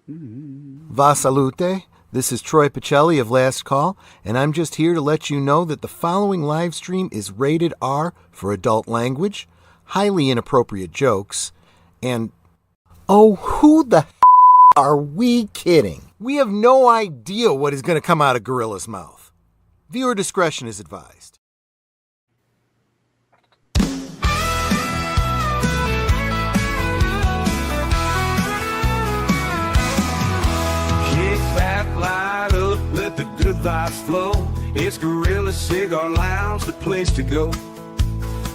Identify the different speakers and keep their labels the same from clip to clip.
Speaker 1: Va salute. This is Troy Pacelli of Last Call, and I'm just here to let you know that the following live stream is rated R for adult language, highly inappropriate jokes, and oh, who the are we kidding? We have no idea what is going to come out of Gorilla's mouth. Viewer discretion is advised.
Speaker 2: Light up, let the good vibes flow. It's Gorilla Cigar Lounge, the place to go.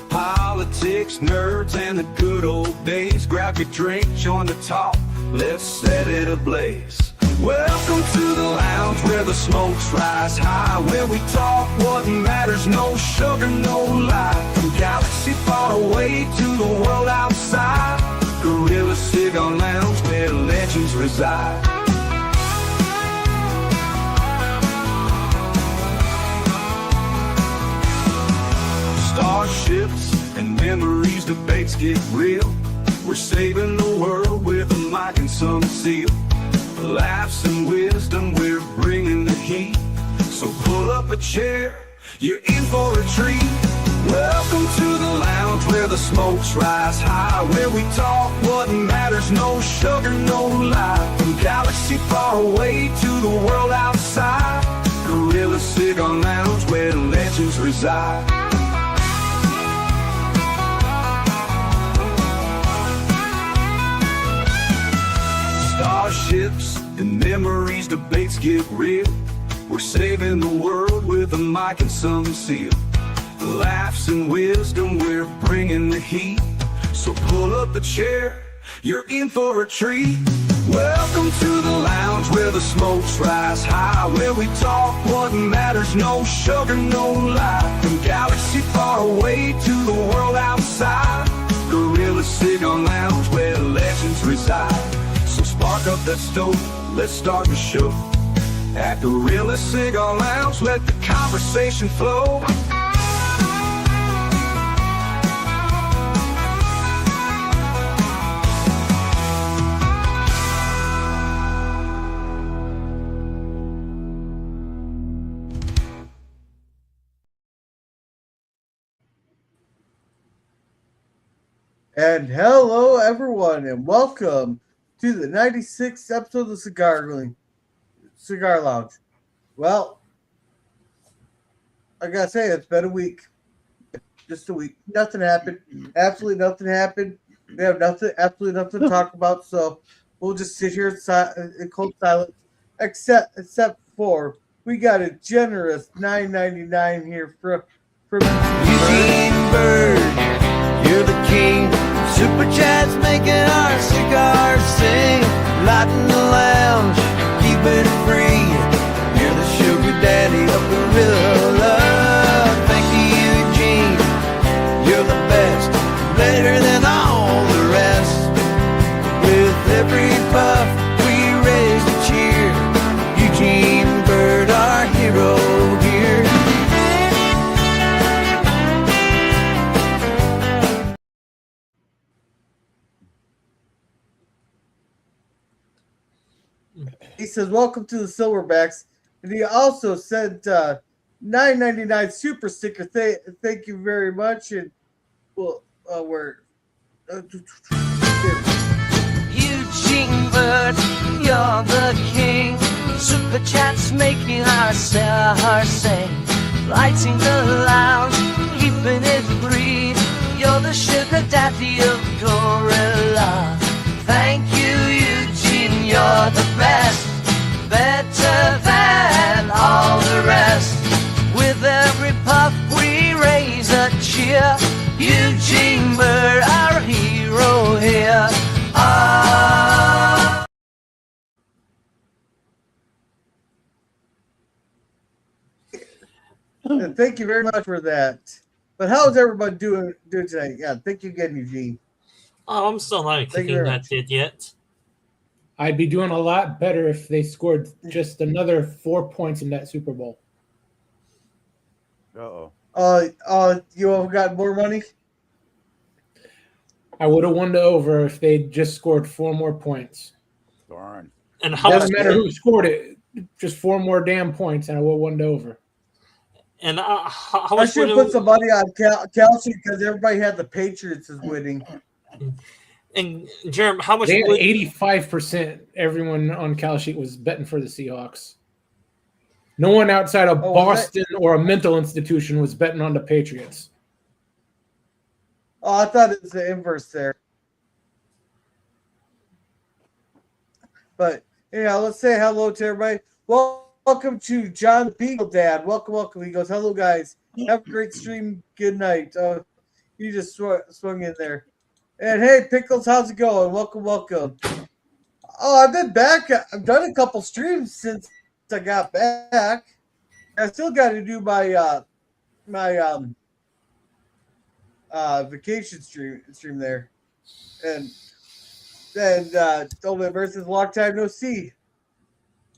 Speaker 2: Politics, nerds, and the good old days. Grab your drink, join the talk, let's set it ablaze. Welcome to the lounge where the smokes rise high, where we talk what matters, no sugar, no lie. From galaxy far away to the world outside, Gorilla Cigar Lounge where legends reside. Starships and memories, debates get real. We're saving the world with a mic and some seal. Laughs and wisdom, we're bringing the heat. So pull up a chair, you're in for a treat. Welcome to the lounge where the smokes rise high, where we talk what matters, no sugar, no lie. From galaxy far away to the world outside, Gorilla Cigar Lounge where legends reside. Starships and memories, debates get real. We're saving the world with a mic and some seal. Laughs and wisdom, we're bringing the heat. So pull up a chair, you're in for a treat. Welcome to the lounge where the smokes rise high, where we talk what matters, no sugar, no lie. From galaxy far away to the world outside, Gorilla Cigar Lounge where legends reside. So spark up that stove, let's start the show. At Gorilla Cigar Lounge, let the conversation flow.
Speaker 3: And hello everyone, and welcome to the 96th episode of the Cigar Lounge. Well, I gotta say, it's been a week. Just a week. Nothing happened. Absolutely nothing happened. We have absolutely nothing to talk about, so we'll just sit here in cold silence. Except for we got a generous $9.99 here from
Speaker 4: Eugene Bird. You're the king. Super chats making our cigars sing. Light in the lounge, keep it free. You're the sugar daddy of Gorilla. Thank you, Eugene. You're the best, better than all the rest. With every puff, we raise a cheer. Eugene Bird, our hero here.
Speaker 3: He says, welcome to the Silverbacks. And he also sent $9.99 super sticker. Thank you very much. And well, we're
Speaker 4: Eugene Bird, you're the king. Super chats making our stars sing. Lighting the lounge, keeping it free. You're the sugar daddy of Gorilla. Thank you, Eugene, you're the best. Better than all the rest. With every puff we raise a cheer. Eugene Bird, our hero here.
Speaker 3: Thank you very much for that. But how's everybody doing today? Yeah, thank you again, Eugene.
Speaker 5: Oh, I'm still not kicking that kid yet.
Speaker 6: I'd be doing a lot better if they scored just another 4 points in that Super Bowl.
Speaker 3: You have got more money?
Speaker 6: I would have won the over if they just scored 4 more points.
Speaker 7: Darn.
Speaker 5: And how
Speaker 6: Doesn't
Speaker 5: much?
Speaker 6: matter who scored it. Just 4 more damn points, and I will won over.
Speaker 5: And how
Speaker 3: I
Speaker 5: much?
Speaker 3: should have put some money on Kelsey because everybody had the Patriots as winning.
Speaker 5: And Jerem, how much?
Speaker 6: They had
Speaker 5: would
Speaker 6: 85%. Everyone on Cal Sheet was betting for the Seahawks. No one outside of Boston or a mental institution was betting on the Patriots.
Speaker 3: Oh, I thought it was the inverse there. But yeah, let's say hello to everybody. Welcome to John the Beagle Dad. Welcome. He goes, hello guys. Have a great stream. Good night. You just swung in there. And hey, Pickles, how's it going? Welcome. Oh, I've been back. I've done a couple streams since I got back. I still got to do my vacation stream there, and Dolman versus long time no see.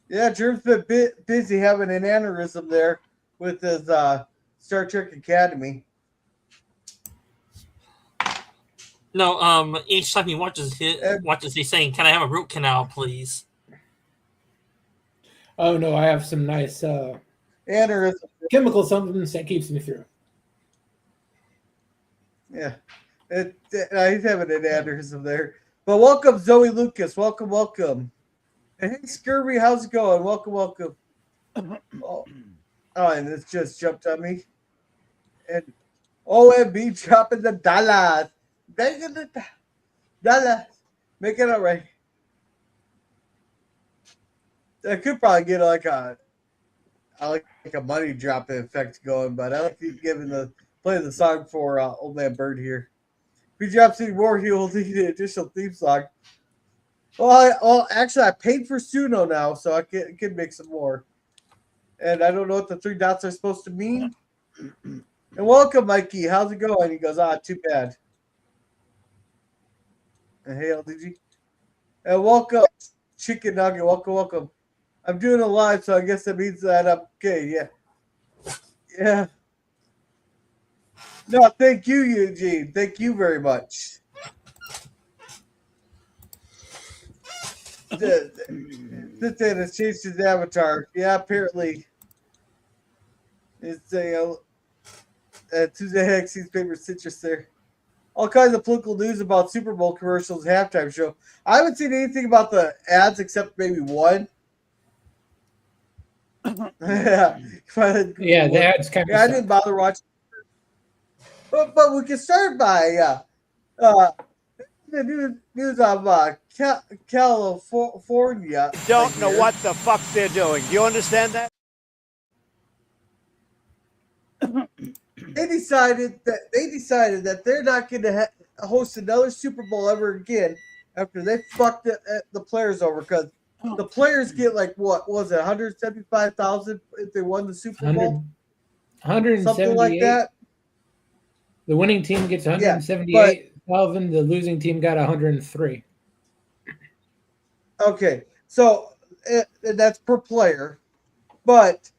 Speaker 3: Yeah, Germ's been busy having an aneurysm there with his Star Trek Academy.
Speaker 5: No, each time he watches, he's saying, "Can I have a root canal, please?"
Speaker 6: Oh no, I have some nice
Speaker 3: Aneurysm.
Speaker 6: chemical supplements that keeps me through.
Speaker 3: Yeah, he's having an aneurysm there. But welcome, Zoe Lucas. Welcome. And hey, Scurvy, how's it going? Welcome. Oh, and this just jumped on me. And OMB dropping the dollars. Banging the dollars. Make it all right. I could probably get like a money dropping effect going, but I like playing the song for Old Man Bird here. If he drops any more, he will need an additional theme song. Well, actually, I paid for Suno now, so I can make some more. And I don't know what the 3 dots are supposed to mean. And welcome, Mikey. How's it going? He goes, too bad. And hey, LDG. And welcome, Chicken Nugget. Welcome. I'm doing a live, so I guess that means that I'm okay. Yeah. No, thank you, Eugene. Thank you very much. This thing has changed his avatar. Yeah, apparently. It's a Tuesday Hexie's favorite citrus there. All kinds of political news about Super Bowl commercials, halftime show. I haven't seen anything about the ads except maybe one. Yeah,
Speaker 6: the ads kind of.
Speaker 3: I didn't bother watching. But we can start by the news of California.
Speaker 7: Don't know what the fuck they're doing. Do you understand that?
Speaker 3: They decided that they're not going to host another Super Bowl ever again after they fucked the players over, because the players get like, what was it, 175,000 if they won the Super Bowl,
Speaker 6: 178,
Speaker 3: something like that.
Speaker 6: The winning team gets 178,000. The losing team got 103.
Speaker 3: Okay, so that's per player, but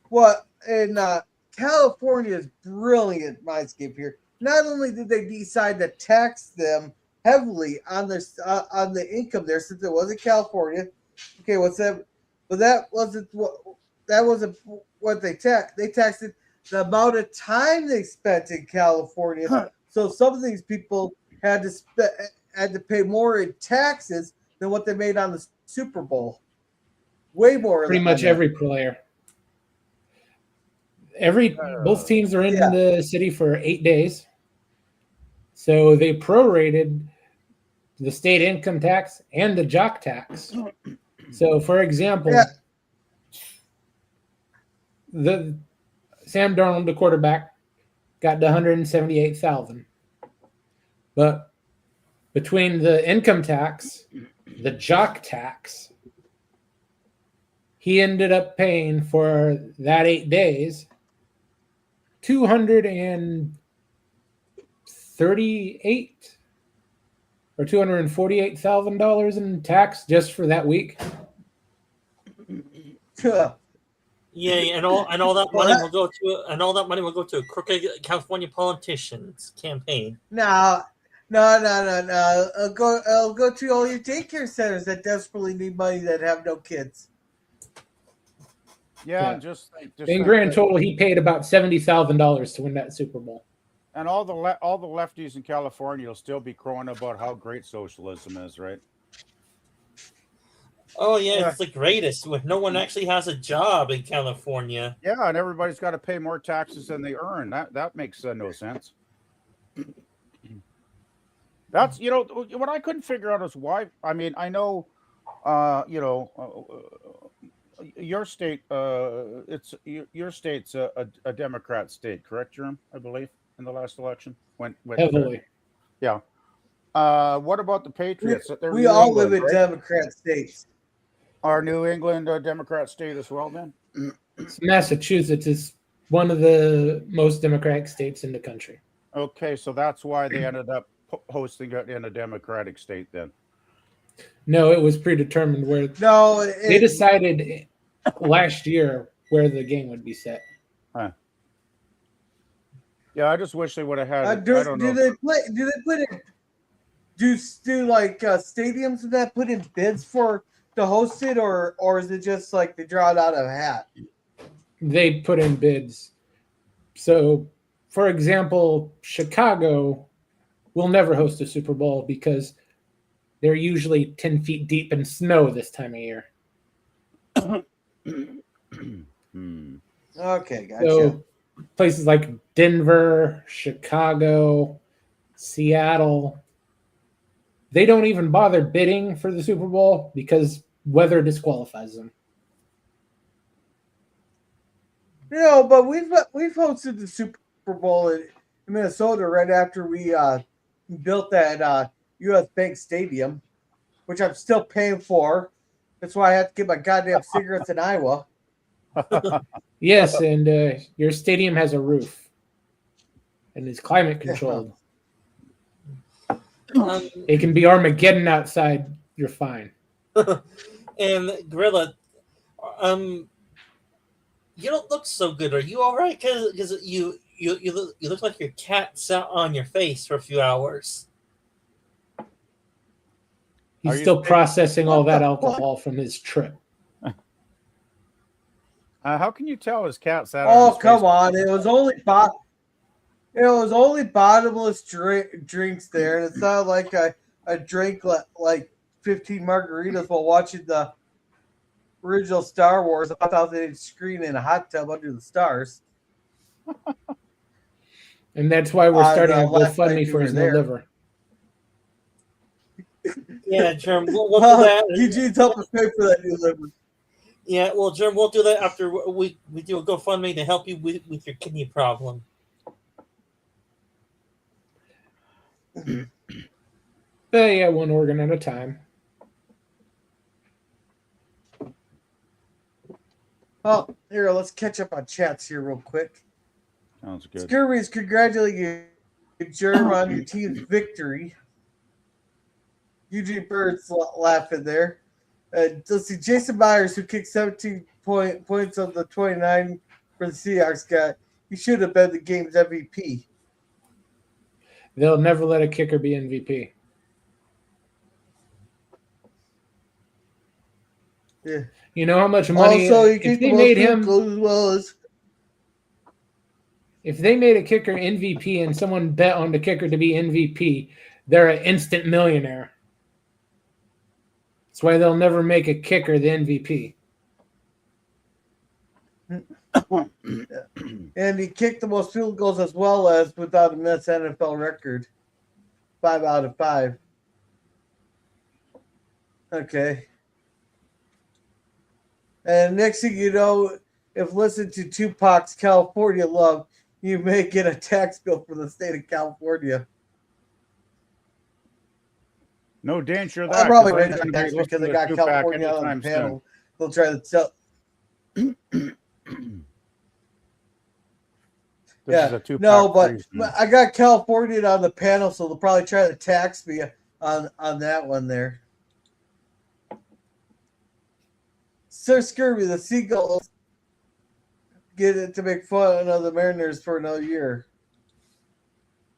Speaker 3: what in California's brilliant mindscape here. Not only did they decide to tax them heavily on the income there, since it was in California. Okay, what's that? But that wasn't what they taxed. They taxed it the amount of time they spent in California. So some of these people had to pay more in taxes than what they made on the Super Bowl. Way more.
Speaker 6: Pretty much every player. Both teams are in the city for 8 days. So they prorated the state income tax and the jock tax. So, for example, the Sam Darnold, the quarterback, got the 178,000. But between the income tax, the jock tax, he ended up paying for that 8 days $248,000 in tax just for that week.
Speaker 5: Yeah, and all that money will go to a crooked California politician's campaign.
Speaker 3: Now, No. I'll go to all your daycare centers that desperately need money that have no kids.
Speaker 8: Yeah,
Speaker 6: Yeah.
Speaker 8: just
Speaker 6: In
Speaker 8: think
Speaker 6: grand
Speaker 8: that-
Speaker 6: total, he paid about $70,000 to win that Super Bowl.
Speaker 8: and all the lefties in California will still be crowing about how great socialism is, right?
Speaker 5: Oh yeah, it's the greatest. When no one actually has a job in California.
Speaker 8: Yeah, and everybody's got to pay more taxes than they earn. That makes no sense. That's what I couldn't figure out is why. I mean, I know, your state. Your state's a Democrat state, correct, Jerome? I believe in the last election went
Speaker 6: Heavily.
Speaker 8: yeah. What about the Patriots? They're
Speaker 3: We
Speaker 8: New
Speaker 3: all
Speaker 8: England,
Speaker 3: live in
Speaker 8: right?
Speaker 3: Democrat states.
Speaker 8: Are New England a Democrat state as well? Then
Speaker 6: Massachusetts is one of the most democratic states in the country.
Speaker 8: okay, so that's why they ended up hosting it in a Democratic state. Then
Speaker 6: No, it was predetermined where
Speaker 3: No,
Speaker 6: they decided last year where the game would be set.
Speaker 8: huh. Yeah, I just wish they would have had. I
Speaker 3: do
Speaker 8: don't know.
Speaker 3: they play? Do they put in? Do like stadiums and that put in bids to host it, or is it just like they draw it out of a hat?
Speaker 6: They put in bids. So, for example, Chicago will never host a Super Bowl because they're usually 10 feet deep in snow this time of year.
Speaker 3: Okay, gotcha.
Speaker 6: So places like Denver, Chicago, Seattle, they don't even bother bidding for the Super Bowl because weather disqualifies them.
Speaker 3: But we've hosted the Super Bowl in Minnesota right after we built that U.S. Bank Stadium, which I'm still paying for. That's why I have to get my goddamn cigarettes in Iowa.
Speaker 6: Yes, and your stadium has a roof and is climate controlled. It can be Armageddon outside. You're fine.
Speaker 5: And Gorilla, you don't look so good. Are you all right? Because you look like your cat sat on your face for a few hours.
Speaker 6: He's
Speaker 8: Are you
Speaker 6: still
Speaker 8: sick?
Speaker 6: processing all
Speaker 3: What
Speaker 6: that
Speaker 3: the
Speaker 6: alcohol from his trip.
Speaker 8: How can you tell his cat sat?
Speaker 3: Oh, come on! It was only bottomless drinks there, and it's not like I drank like 15 margaritas while watching the original Star Wars 1,000-inch screen in a hot tub under the stars.
Speaker 6: And that's why we're starting a
Speaker 3: last night
Speaker 6: GoFundMe
Speaker 3: we
Speaker 6: for
Speaker 3: were
Speaker 6: his new
Speaker 3: there.
Speaker 6: liver.
Speaker 5: Yeah, Germ, we'll do that.
Speaker 3: Eugene's helping pay for that new liver.
Speaker 5: Yeah, well, Germ, we'll do that after we do a GoFundMe to help you with your kidney problem.
Speaker 6: But yeah, one organ at a time.
Speaker 3: Oh, here, let's catch up on chats here real quick.
Speaker 8: Sounds good.
Speaker 3: Scurvy is congratulating you, Germ, on your team's victory. Eugene Bird's laughing there. Let's see, Jason Myers, who kicked 17 points of the 29 for the Cigars, he should have been the game's MVP.
Speaker 6: They'll never let a kicker be MVP.
Speaker 3: Yeah.
Speaker 6: You know how much money
Speaker 3: Also, he
Speaker 6: if
Speaker 3: kicked
Speaker 6: they
Speaker 3: the
Speaker 6: made
Speaker 3: most
Speaker 6: him
Speaker 3: field goals as well as.
Speaker 6: if they made a kicker MVP and someone bet on the kicker to be MVP, they're an instant millionaire. That's why they'll never make a kicker the MVP.
Speaker 3: And he kicked the most field goals as well as without a missed NFL record. 5 out of 5. Okay. And next thing you know, if listen to Tupac's California Love, you may get a tax bill from the state of California.
Speaker 8: No danger of
Speaker 3: I'm
Speaker 8: that.
Speaker 3: probably
Speaker 8: 'cause I'm
Speaker 3: going to
Speaker 8: gonna be
Speaker 3: tax because
Speaker 8: listening
Speaker 3: I got
Speaker 8: to Tupac
Speaker 3: California on
Speaker 8: anytime
Speaker 3: the panel. They'll try to tell.
Speaker 8: soon. This
Speaker 3: Yeah,
Speaker 8: is a Tupac
Speaker 3: no, but
Speaker 8: reason.
Speaker 3: I got California on the panel, so they'll probably try to tax me on that one there. Sir Scurvy, the Seagulls get it to make fun of the Mariners for another year.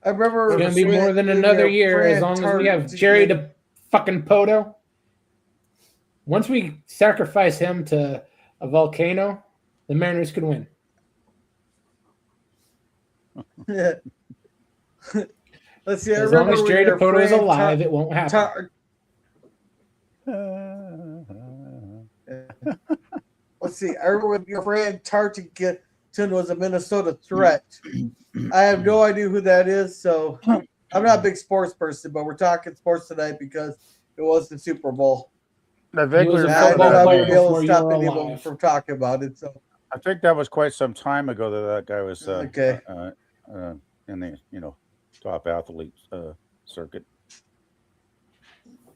Speaker 3: I remember
Speaker 6: It's gonna be more than another year as long as we have Jerry to fucking Poto. Once we sacrifice him to a volcano, the Mariners could win.
Speaker 3: Let's see. I
Speaker 6: As long
Speaker 3: remember
Speaker 6: as
Speaker 3: when
Speaker 6: Jerry
Speaker 3: your
Speaker 6: DePoto is
Speaker 3: friend
Speaker 6: alive, it won't happen.
Speaker 3: Let's see. I remember when your friend Tartington was a Minnesota threat. I have no idea who that is, so I'm not a big sports person, but we're talking sports tonight because it was the Super Bowl.
Speaker 8: I
Speaker 6: He
Speaker 8: vaguely
Speaker 6: was a
Speaker 3: I
Speaker 8: remember
Speaker 6: football
Speaker 3: know I
Speaker 8: that.
Speaker 6: player
Speaker 3: won't be able
Speaker 6: before
Speaker 3: to
Speaker 6: you
Speaker 3: stop
Speaker 6: were
Speaker 3: anyone
Speaker 6: alive.
Speaker 3: from talking about it. So
Speaker 8: I think that was quite some time ago that guy was
Speaker 3: Okay.
Speaker 8: in the top athlete circuit.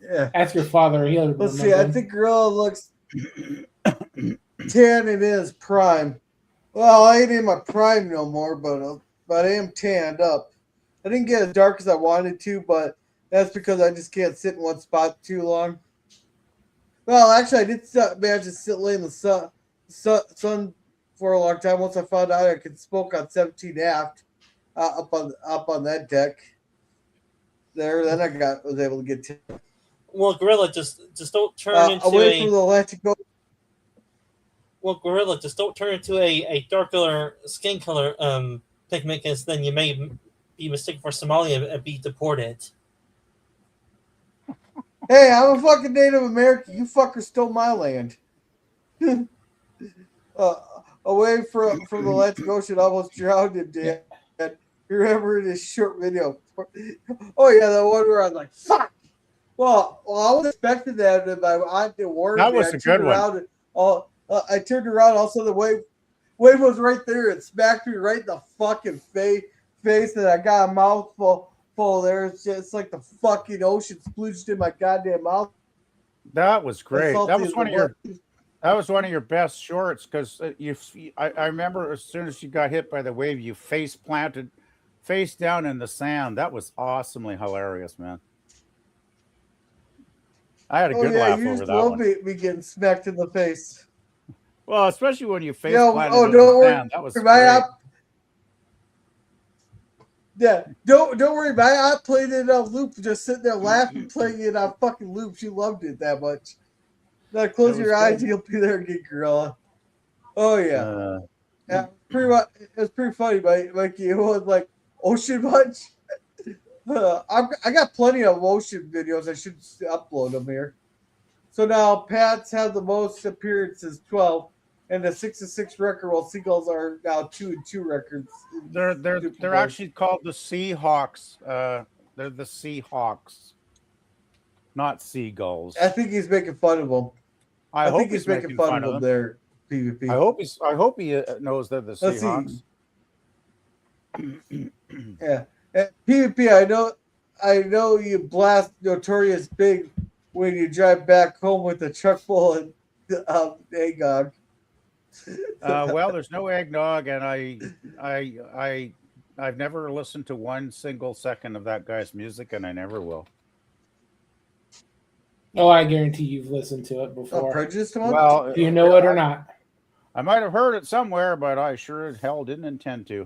Speaker 3: yeah.
Speaker 6: Ask your father. He'll
Speaker 3: Let's
Speaker 6: remember
Speaker 3: see. I
Speaker 6: him.
Speaker 3: think Gorilla looks 10 in his prime. Well, I ain't in my prime no more, but I am tanned up. I didn't get as dark as I wanted to, but that's because I just can't sit in one spot too long. Well, actually, I did manage to lay in the sun for a long time. Once I found out I could smoke on 17 aft up on that deck there, then was able to get
Speaker 5: Well, Gorilla, just don't turn into
Speaker 3: away from the Atlantic Ocean.
Speaker 5: Well, Gorilla, just don't turn into a darker skin color pigment, because then you may be mistaken for Somalia and be deported.
Speaker 3: Hey, I'm a fucking Native American. You fuckers stole my land. Away from the Atlantic Ocean, almost drowned him, Dan. You remember this short video? Oh yeah, the one where I was like, "Fuck." Well, I was expecting that, and my aunt didn't warn
Speaker 8: That
Speaker 3: me.
Speaker 8: was
Speaker 3: I
Speaker 8: a
Speaker 3: turned
Speaker 8: good one.
Speaker 3: around and I turned around. Also, the wave was right there. It smacked me right in the fucking face, and I got a mouthful there. It's just like the fucking ocean splooged in my goddamn mouth.
Speaker 8: That was great.
Speaker 3: Salty
Speaker 8: That was
Speaker 3: as
Speaker 8: one
Speaker 3: it
Speaker 8: of your. That was one of your best shorts because I remember as soon as you got hit by the wave, you face planted, face down in the sand. That was awesomely hilarious, man. I had a good laugh
Speaker 3: you
Speaker 8: over
Speaker 3: just
Speaker 8: that
Speaker 3: love
Speaker 8: one.
Speaker 3: me getting smacked in the face.
Speaker 8: Well, especially when you face
Speaker 3: Yeah,
Speaker 8: planted
Speaker 3: oh,
Speaker 8: in
Speaker 3: don't
Speaker 8: the
Speaker 3: worry.
Speaker 8: sand. That was
Speaker 3: My
Speaker 8: great.
Speaker 3: Yeah, don't worry. My aunt played it on loop, just sitting there laughing, playing it on fucking loop. She loved it that much. Now close
Speaker 8: It
Speaker 3: your
Speaker 8: was
Speaker 3: eyes,
Speaker 8: good.
Speaker 3: you'll be there again, Gorilla. Oh yeah, yeah. Pretty much, it was pretty funny, Mikey. It was like ocean much. I got plenty of ocean videos. I should upload them here. So now Pats have the most appearances, 12, and the 6-6 record. While Seagulls are now 2-2 records.
Speaker 8: They're actually called the Seahawks. They're the Seahawks, not seagulls.
Speaker 3: I think he's making fun of them.
Speaker 8: I hope
Speaker 3: think he's making fun of them there. PvP.
Speaker 8: I hope he knows they're the
Speaker 3: Let's
Speaker 8: Seahawks.
Speaker 3: Yeah. And PvP, I know you blast Notorious Big when you drive back home with a truck full of eggnog.
Speaker 8: Well, there's no eggnog, and I've never listened to one single second of that guy's music, and I never will.
Speaker 6: Oh, I guarantee you've listened to it before.
Speaker 3: Prejudiced one?
Speaker 8: Well,
Speaker 6: Do you know it or not?
Speaker 8: I might have heard it somewhere, but I sure as hell didn't intend to.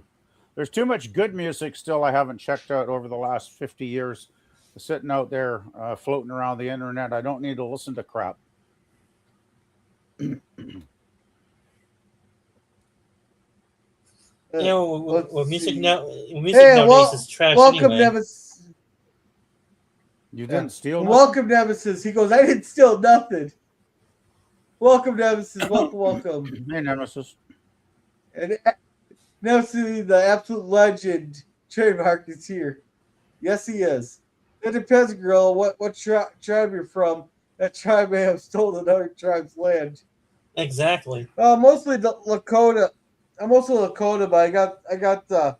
Speaker 8: There's too much good music still I haven't checked out over the last 50 years, sitting out there floating around the internet. I don't need to listen to crap.
Speaker 5: With music
Speaker 3: see.
Speaker 5: nowadays is trash
Speaker 3: welcome,
Speaker 5: anyway.
Speaker 3: Nemesis.
Speaker 8: You didn't steal nothing?
Speaker 3: Welcome, Nemesis. He goes, I didn't steal nothing. Welcome, Nemesis. Welcome.
Speaker 8: Hey, Nemesis.
Speaker 3: And Nemesis, the absolute legend, trademark is here. Yes, he is. It depends, girl, what tribe you're from. That tribe may have stolen another tribe's land.
Speaker 5: Exactly.
Speaker 3: Mostly the Lakota. I'm also Lakota, but I got the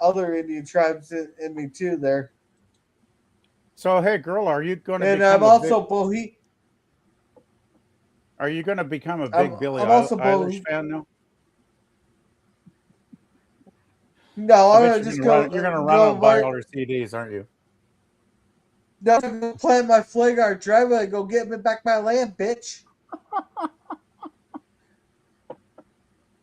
Speaker 3: other Indian tribes in me too there.
Speaker 8: So, hey, girl, are you going to?
Speaker 3: And I'm also Bohemian.
Speaker 8: Are you going to become a big Billie
Speaker 3: also
Speaker 8: Eilish fan now?
Speaker 3: No, I'm
Speaker 8: I bet
Speaker 3: gonna just
Speaker 8: you're
Speaker 3: go.
Speaker 8: You're going to run out and buy all her CDs, aren't you?
Speaker 3: No, I'm gonna plant my flag on our driveway and go get me back my land, bitch.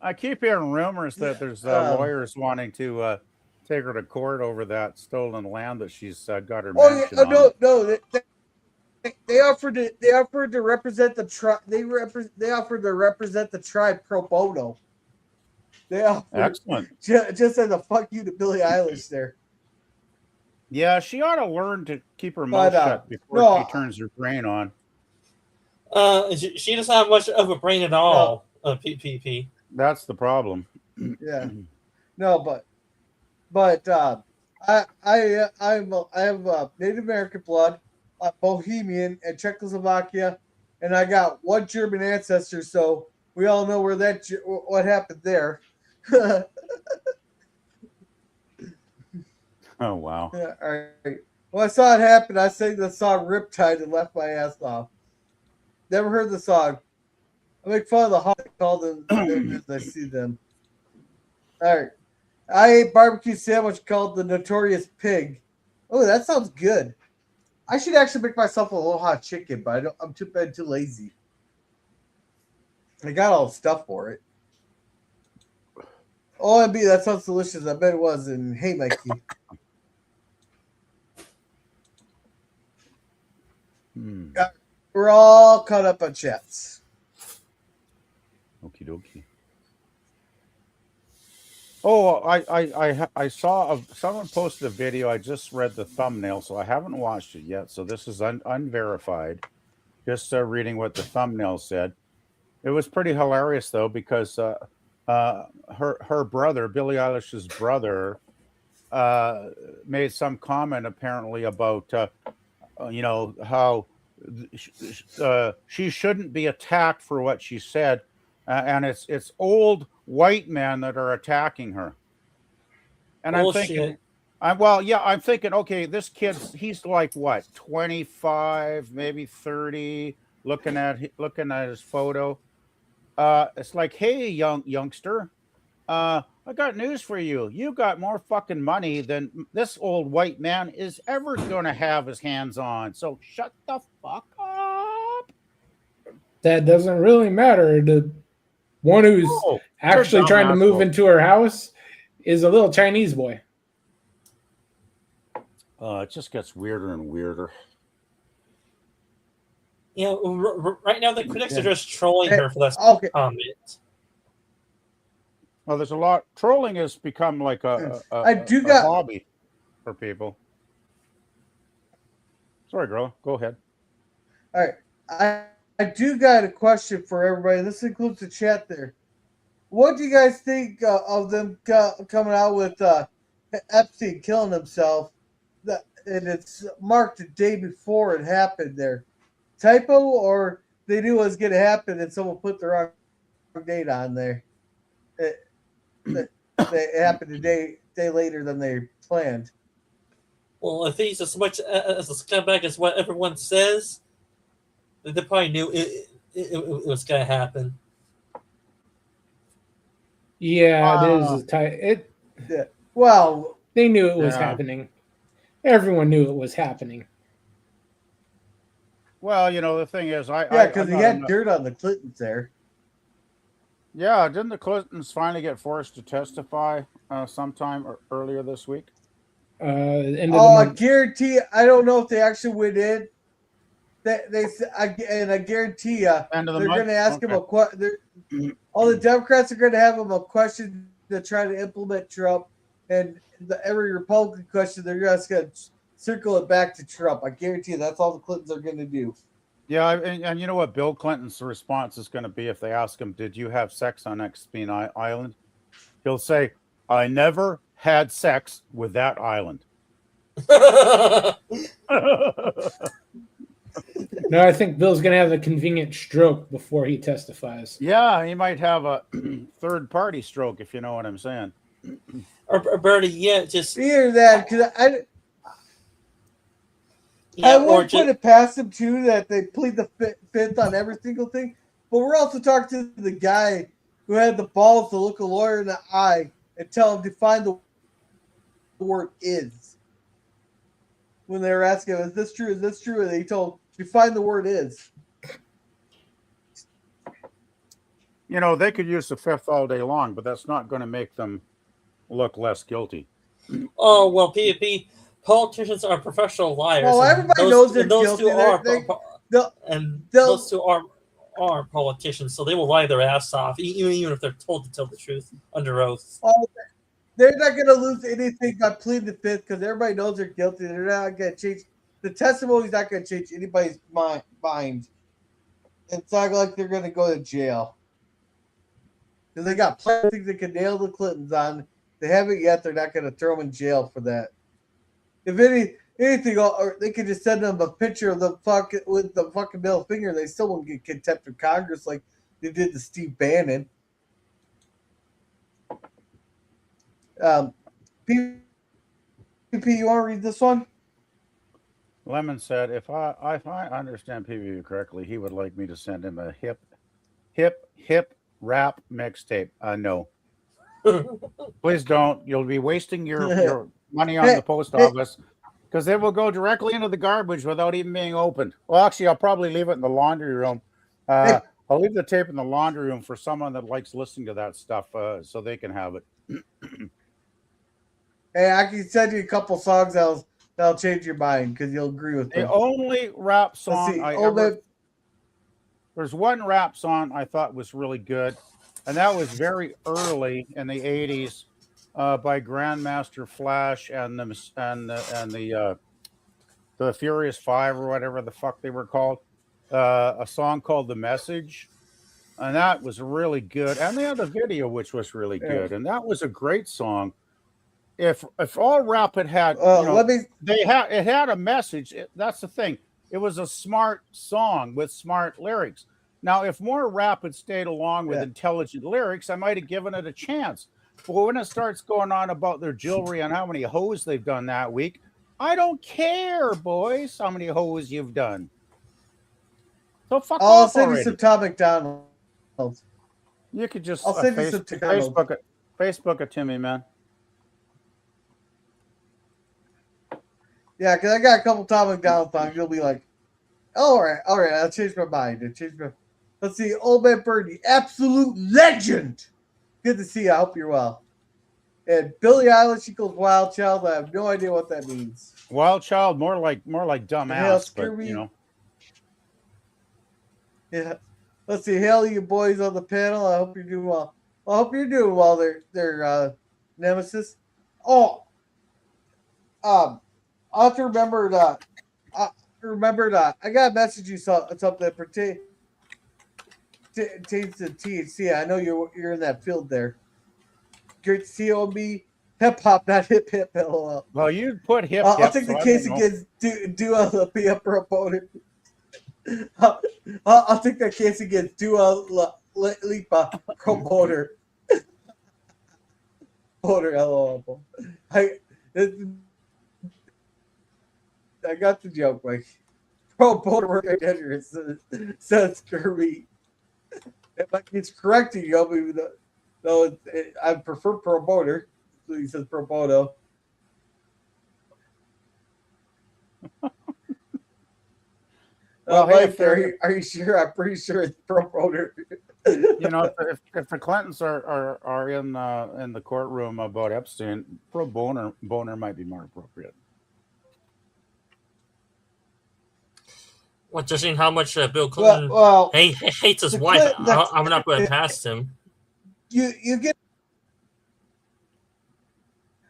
Speaker 8: I keep hearing rumors that there's lawyers wanting to take her to court over that stolen land that she's got her
Speaker 3: Oh yeah,
Speaker 8: mansion on.
Speaker 3: no. They offered to represent the tribe. They offered to represent the tribe pro bono. They offered
Speaker 8: Excellent.
Speaker 3: just as a fuck you to Billie Eilish there.
Speaker 8: Yeah, she ought to learn to keep her
Speaker 3: But,
Speaker 8: mouth shut before
Speaker 3: no,
Speaker 8: she turns her brain on.
Speaker 5: She doesn't have much of a brain at all. PPP.
Speaker 8: That's the problem.
Speaker 3: Yeah, no, but I have Native American blood, Bohemian, and Czechoslovakia, and I got one German ancestor. So we all know what happened there.
Speaker 8: Oh wow.
Speaker 3: Yeah, all right. When I saw it happen, I sang the song Riptide and left my ass off. Never heard the song. I make fun of the hot call them as I see them. All right. I ate barbecue sandwich called the Notorious Pig. Oh, that sounds good. I should actually make myself a little hot chicken, but I'm too lazy. I got all the stuff for it. OMB, that sounds delicious. I bet it was. And hey, Mikey. We're all caught up on chats.
Speaker 8: Okie dokie. Oh, I saw someone posted a video. I just read the thumbnail, so I haven't watched it yet. So this is unverified. Just reading what the thumbnail said. It was pretty hilarious though, because her brother, Billie Eilish's brother, made some comment apparently about how she shouldn't be attacked for what she said, and it's old white men that are attacking her. And
Speaker 5: Bullshit.
Speaker 8: I'm thinking, okay, this he's like what, 25, maybe 30, looking at his photo. It's like, hey, youngster, I got news for you. You got more fucking money than this old white man is ever going to have his hands on. So shut the fuck up.
Speaker 6: That doesn't really matter. The one who's actually trying to move into her house is a little Chinese boy.
Speaker 8: It just gets weirder and weirder.
Speaker 5: Right now the critics are just trolling her for that comment.
Speaker 8: Well, there's a lot. Trolling has become like a hobby for people. Sorry, girl. Go ahead.
Speaker 3: All right. I do got a question for everybody. This includes the chat there. What do you guys think of them coming out with Epstein killing himself? And it's marked the day before it happened there. Typo, or they knew it was going to happen and someone put the wrong date on there? It happened a day later than they planned.
Speaker 5: Well, if he's as much as a scumbag as what everyone says, they probably knew it was going to happen.
Speaker 6: Yeah, it is.
Speaker 3: Yeah. Well,
Speaker 6: they knew it was happening. Everyone knew it was happening.
Speaker 8: Well, the thing is,
Speaker 3: because he had dirt on the Clintons there.
Speaker 8: Yeah, didn't the Clintons finally get forced to testify sometime earlier this week?
Speaker 3: I guarantee. I don't know if they actually went in. I guarantee you, they're going to ask him a question. All the Democrats are going to have him a question to try to implement Trump, and every Republican question they're just going to circle it back to Trump. I guarantee you, that's all the Clintons are going to do.
Speaker 8: Yeah, and you know what Bill Clinton's response is going to be if they ask him, "Did you have sex on Epstein Island?" He'll say, "I never had sex with that island."
Speaker 6: No, I think Bill's going to have a convenient stroke before he testifies.
Speaker 8: Yeah, he might have a third-party stroke, if you know what I'm saying.
Speaker 5: Or Bertie, just
Speaker 3: hear that, because I won't put it past him too that they plead the fifth on every single thing. But we're also talking to the guy who had the balls to look a lawyer in the eye and tell him to find the word "is." When they were asking him, "Is this true? Is this true?" and he told, "Define the word is."
Speaker 8: They could use the fifth all day long, but that's not going to make them look less guilty.
Speaker 5: Oh well, PvP politicians are professional liars.
Speaker 3: Well,
Speaker 5: and
Speaker 3: everybody
Speaker 5: those,
Speaker 3: knows they're
Speaker 5: and those
Speaker 3: guilty.
Speaker 5: two are
Speaker 3: They'll,
Speaker 5: and
Speaker 3: they'll,
Speaker 5: those two are politicians, so they will lie their ass off, even if they're told to tell the truth under oath.
Speaker 3: oh, they're not going to lose anything by pleading the fifth because everybody knows they're guilty. They're not going to change. The testimony's not going to change anybody's mind. It's not like they're going to go to jail. Because they got plenty of things they can nail the Clintons on. They haven't yet. They're not going to throw them in jail for that. If anything, or they could just send them a picture of the fucking with the fucking middle finger. They still won't get contempt of Congress like they did to Steve Bannon. PvP, you want to read this one?
Speaker 8: Lemon said, if I understand PvP correctly, he would like me to send him a hip rap mixtape. No. Please don't. You'll be wasting your money on the post office because they will go directly into the garbage without even being opened. Well, actually, I'll probably leave it in the laundry room. I'll leave the tape in the laundry room for someone that likes listening to that stuff so they can have it.
Speaker 3: Hey, I can send you a couple songs that'll change your mind because you'll agree with me.
Speaker 8: The only rap song there's one rap song I thought was really good, and that was very early in the 80s by Grandmaster Flash and the Furious Five or whatever the fuck they were called. A song called "The Message," and that was really good. And they had a video which was really good, and that was a great song. If all rap had it had a message. That's the thing. It was a smart song with smart lyrics. Now, if more rap had stayed along with intelligent lyrics, I might have given it a chance. But when it starts going on about their jewelry and how many hoes they've done that week, I don't care, boys, how many hoes you've done. So fuck off
Speaker 3: I'll send
Speaker 8: already.
Speaker 3: you some Tom McDonald's.
Speaker 8: You could just
Speaker 3: I'll send you some
Speaker 8: Facebook it to me, man.
Speaker 3: Yeah, because I got a couple Tom McDonald songs. You'll be like, all right, I'll change my mind. Let's see, Old Man Birdie, absolute legend. Good to see you. I hope you're well. And Billie Eilish equals Wild Child. I have no idea what that means.
Speaker 8: Wild Child, more like dumbass, but you know.
Speaker 3: Yeah. Let's see. Hail you boys on the panel. I hope you're doing well. I hope you're doing well. Their nemesis. Oh. I have to remember that. I got to message you something that pertains to THC. I know you're in that field there. Great to see you on me. Hip hop, not hip hip. LOL.
Speaker 8: Well, you put hip.
Speaker 3: I'll take the case against Dua be a proponent. I'll take that case against Dua Lipa promoter. LOL. I got the joke, like pro boner work dangerous, says Kirby. If I can correct you, though I prefer pro boner. So he says pro bono.
Speaker 8: Well,
Speaker 3: Mike, are you sure? I'm pretty sure it's pro boner.
Speaker 8: You know, if the Clintons are in the courtroom about Epstein, pro boner might be more appropriate.
Speaker 5: Well, judging how much Bill Clinton hates his wife, I'm not going past him.
Speaker 3: You get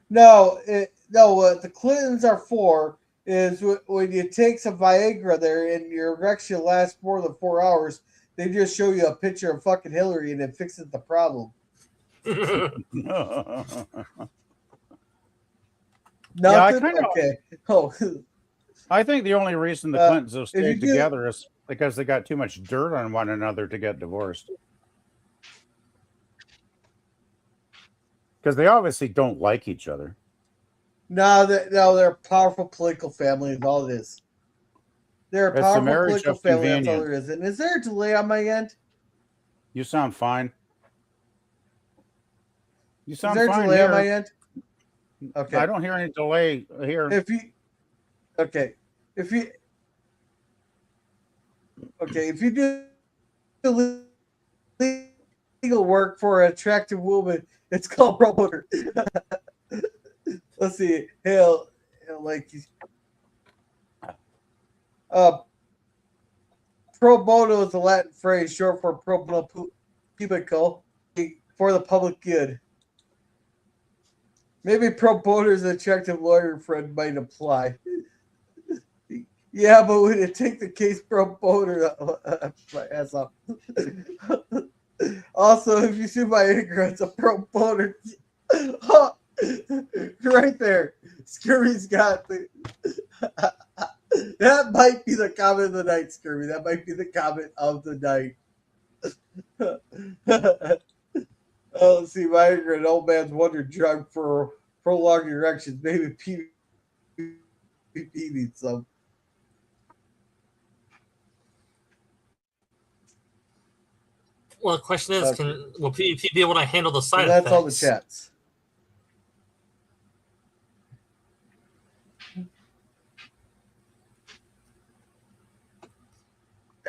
Speaker 3: what the Clintons are for is when you take some Viagra there and your erection lasts more than 4 hours, they just show you a picture of fucking Hillary and it fixes the problem. Nothing? Okay. Oh.
Speaker 8: I think the only reason the Clintons have stayed together is because they got too much dirt on one another to get divorced. Because they obviously don't like each other.
Speaker 3: No, they're a powerful political family. Is all it is. They're a powerful political family. That's all there is. And is there a delay on my end?
Speaker 8: You sound fine. You sound
Speaker 3: fine. Is there a delay on my end? Okay.
Speaker 8: I don't hear any delay here.
Speaker 3: If you do legal work for an attractive woman, it's called promoter. Let's see. He'll like uh pro bono is a Latin phrase short for pro bono publico, for the public good. Maybe pro bono's attractive lawyer friend might apply. Yeah, but would it take the case pro bono? My ass off. Also, if you see my ignorance, a pro bono. Right there. Scurvy's got the. That might be the comment of the night, Scurvy. That might be the comment of the night. Oh, let's see, my ignorant old man's wonder drug for prolonged erections. Maybe P needs some.
Speaker 5: Well, the question is, will PvP be able to handle the side
Speaker 3: And that's
Speaker 5: effects?
Speaker 3: all the chats.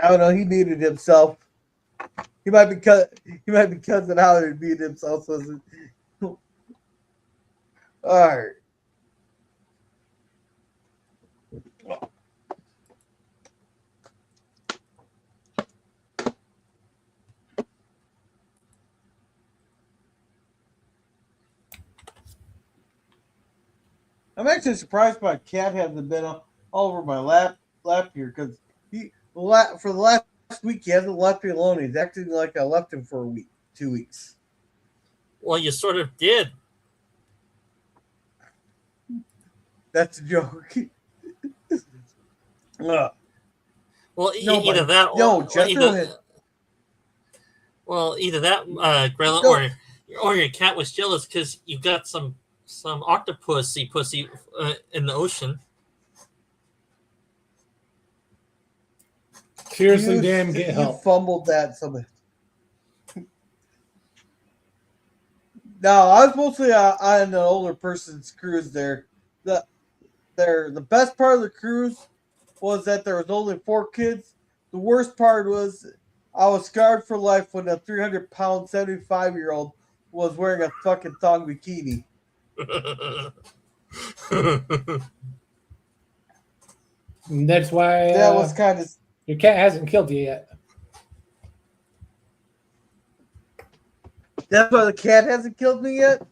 Speaker 3: I don't know. He muted himself. He might be cousin out and muted himself. So all right. I'm actually surprised my cat hasn't been all over my lap here because for the last week he hasn't left me alone. He's acting like I left him for a week, 2 weeks.
Speaker 5: Well, you sort of did.
Speaker 3: That's a joke.
Speaker 5: Well,
Speaker 3: Nobody.
Speaker 5: either that
Speaker 3: No,
Speaker 5: or
Speaker 3: Jethro
Speaker 5: either that, Grilla,
Speaker 3: No.
Speaker 5: or your cat was jealous because you got some octopusy pussy in the ocean.
Speaker 6: Seriously, Dan, get
Speaker 3: You
Speaker 6: help.
Speaker 3: fumbled that something. No, I was mostly on an older person's cruise there. The best part of the cruise was that there was only 4 kids. The worst part was I was scarred for life when a 300-pound 75-year-old was wearing a fucking thong bikini.
Speaker 6: And that's why
Speaker 3: That was kind of.
Speaker 6: your cat hasn't killed you yet.
Speaker 3: That's why the cat hasn't killed me yet.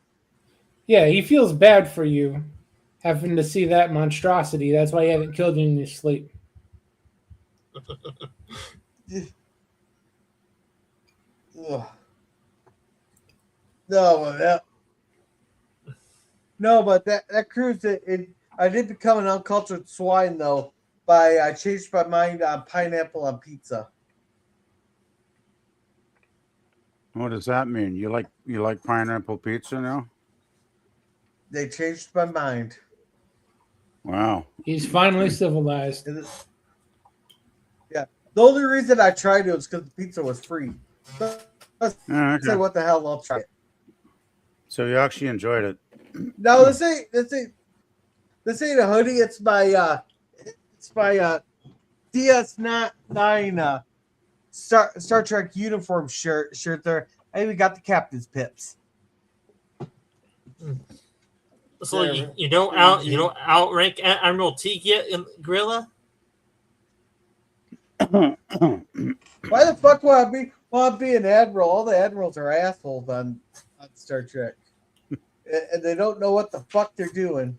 Speaker 6: Yeah, he feels bad for you having to see that monstrosity. That's why he hasn't killed you in your sleep.
Speaker 3: Ugh. No, but that cruise, I did become an uncultured swine though. I changed my mind on pineapple on pizza.
Speaker 8: What does that mean? You like pineapple pizza now?
Speaker 3: They changed my mind.
Speaker 8: Wow.
Speaker 6: He's finally civilized.
Speaker 3: Yeah, the only reason I tried it was because the pizza was free. I
Speaker 8: Okay.
Speaker 3: said, "What the hell? I'll try it."
Speaker 8: So you actually enjoyed it.
Speaker 3: No, this ain't a hoodie. It's my DS9 Star Trek uniform shirt there. I even got the captain's pips.
Speaker 5: So you don't outrank Admiral Teague yet, Grilla?
Speaker 3: Why the fuck would I be an admiral? All the admirals are assholes on Star Trek, and they don't know what the fuck they're doing.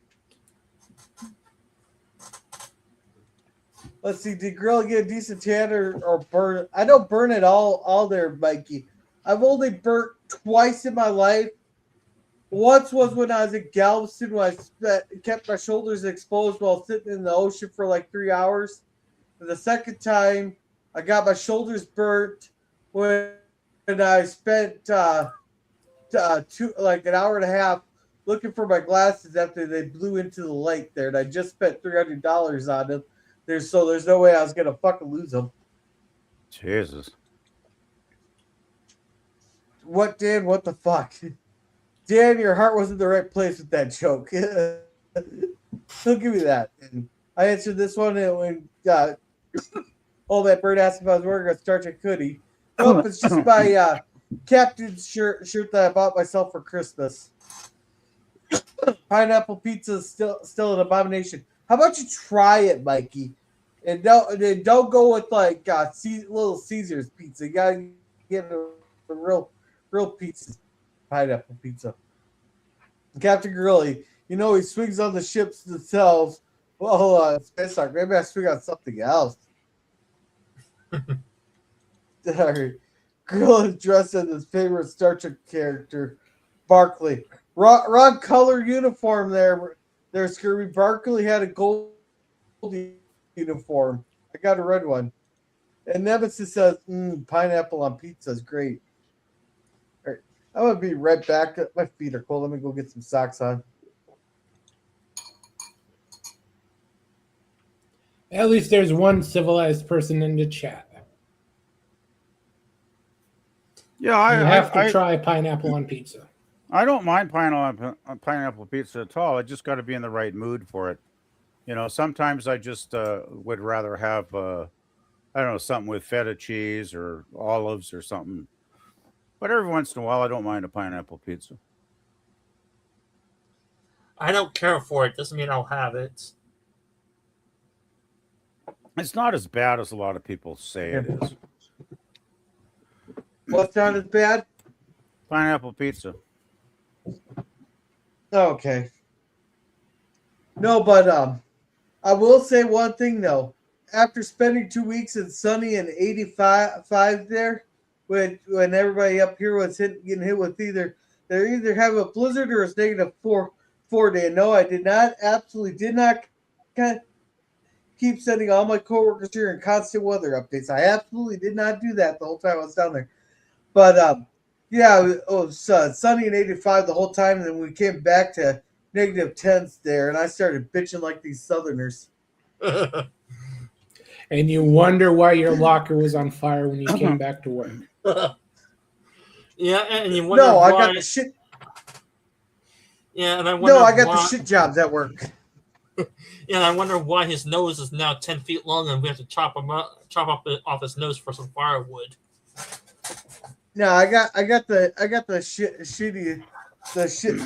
Speaker 3: Let's see. Did Grill get a decent tan or burn? I don't burn it all there, Mikey. I've only burnt twice in my life. Once was when I was in Galveston, when I kept my shoulders exposed while sitting in the ocean for like 3 hours. And the second time, I got my shoulders burnt when I spent like an hour and a half looking for my glasses after they blew into the lake there, and I just spent $300 on them. There's no way I was gonna fucking lose them.
Speaker 8: Jesus.
Speaker 3: What, Dan? What the fuck? Dan, your heart was in the right place with that joke. He'll give me that. And I answered this one when old man Bird asked if I was wearing a Star Trek hoodie. Nope, it's just my captain's shirt that I bought myself for Christmas. Pineapple pizza is still an abomination. How about you try it, Mikey? And don't go with like Little Caesars pizza. You gotta get a real pizza, pineapple pizza. Captain Grilly, he swings on the ships themselves. Well, hold on, it's like maybe I swing on something else. Grill is dressed as his favorite Star Trek character, Barkley. Wrong color uniform there, Scurvy. Barkley had a gold uniform. I got a red one. And Nemesis says, pineapple on pizza is great. All right, I'm going to be right back. My feet are cold. Let me go get some socks on.
Speaker 6: At least there's one civilized person in the chat.
Speaker 8: Yeah,
Speaker 6: You have to try pineapple on pizza.
Speaker 8: I don't mind pineapple pizza at all. I just got to be in the right mood for it. Sometimes I just would rather have, I don't know, something with feta cheese or olives or something. But every once in a while, I don't mind a pineapple pizza.
Speaker 5: I don't care for it. Doesn't mean I'll have it.
Speaker 8: It's not as bad as a lot of people say it is.
Speaker 3: What's not as bad?
Speaker 8: Pineapple pizza.
Speaker 3: Okay. No, but I will say one thing though. After spending 2 weeks in sunny and 85 there, when everybody up here was getting hit with they're either having a blizzard or it's negative four day. No, I absolutely did not keep sending all my coworkers here in constant weather updates. I absolutely did not do that the whole time I was down there. But yeah, it was sunny and 85 the whole time, and then we came back to negative 10s there, and I started bitching like these Southerners.
Speaker 6: And you wonder why your locker was on fire when you came back to work.
Speaker 5: Yeah, and you wonder
Speaker 3: No,
Speaker 5: why...
Speaker 3: I got the shit.
Speaker 5: Yeah, and I wonder
Speaker 3: No, I got the shit jobs at work.
Speaker 5: Yeah, and I wonder why his nose is now 10 feet long, and we have to chop off his nose for some firewood.
Speaker 3: No, I got the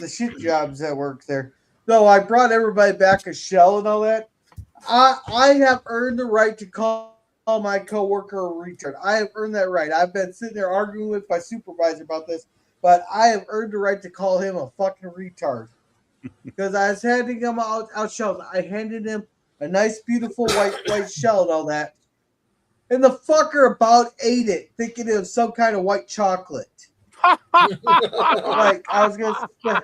Speaker 3: shit jobs at work there. No, I brought everybody back a shell and all that. I have earned the right to call my coworker a retard. I have earned that right. I've been sitting there arguing with my supervisor about this, but I have earned the right to call him a fucking retard. Because I was handing him out shells. I handed him a nice, beautiful white shell and all that. And the fucker about ate it, thinking it was some kind of white chocolate. Like, I was going to say,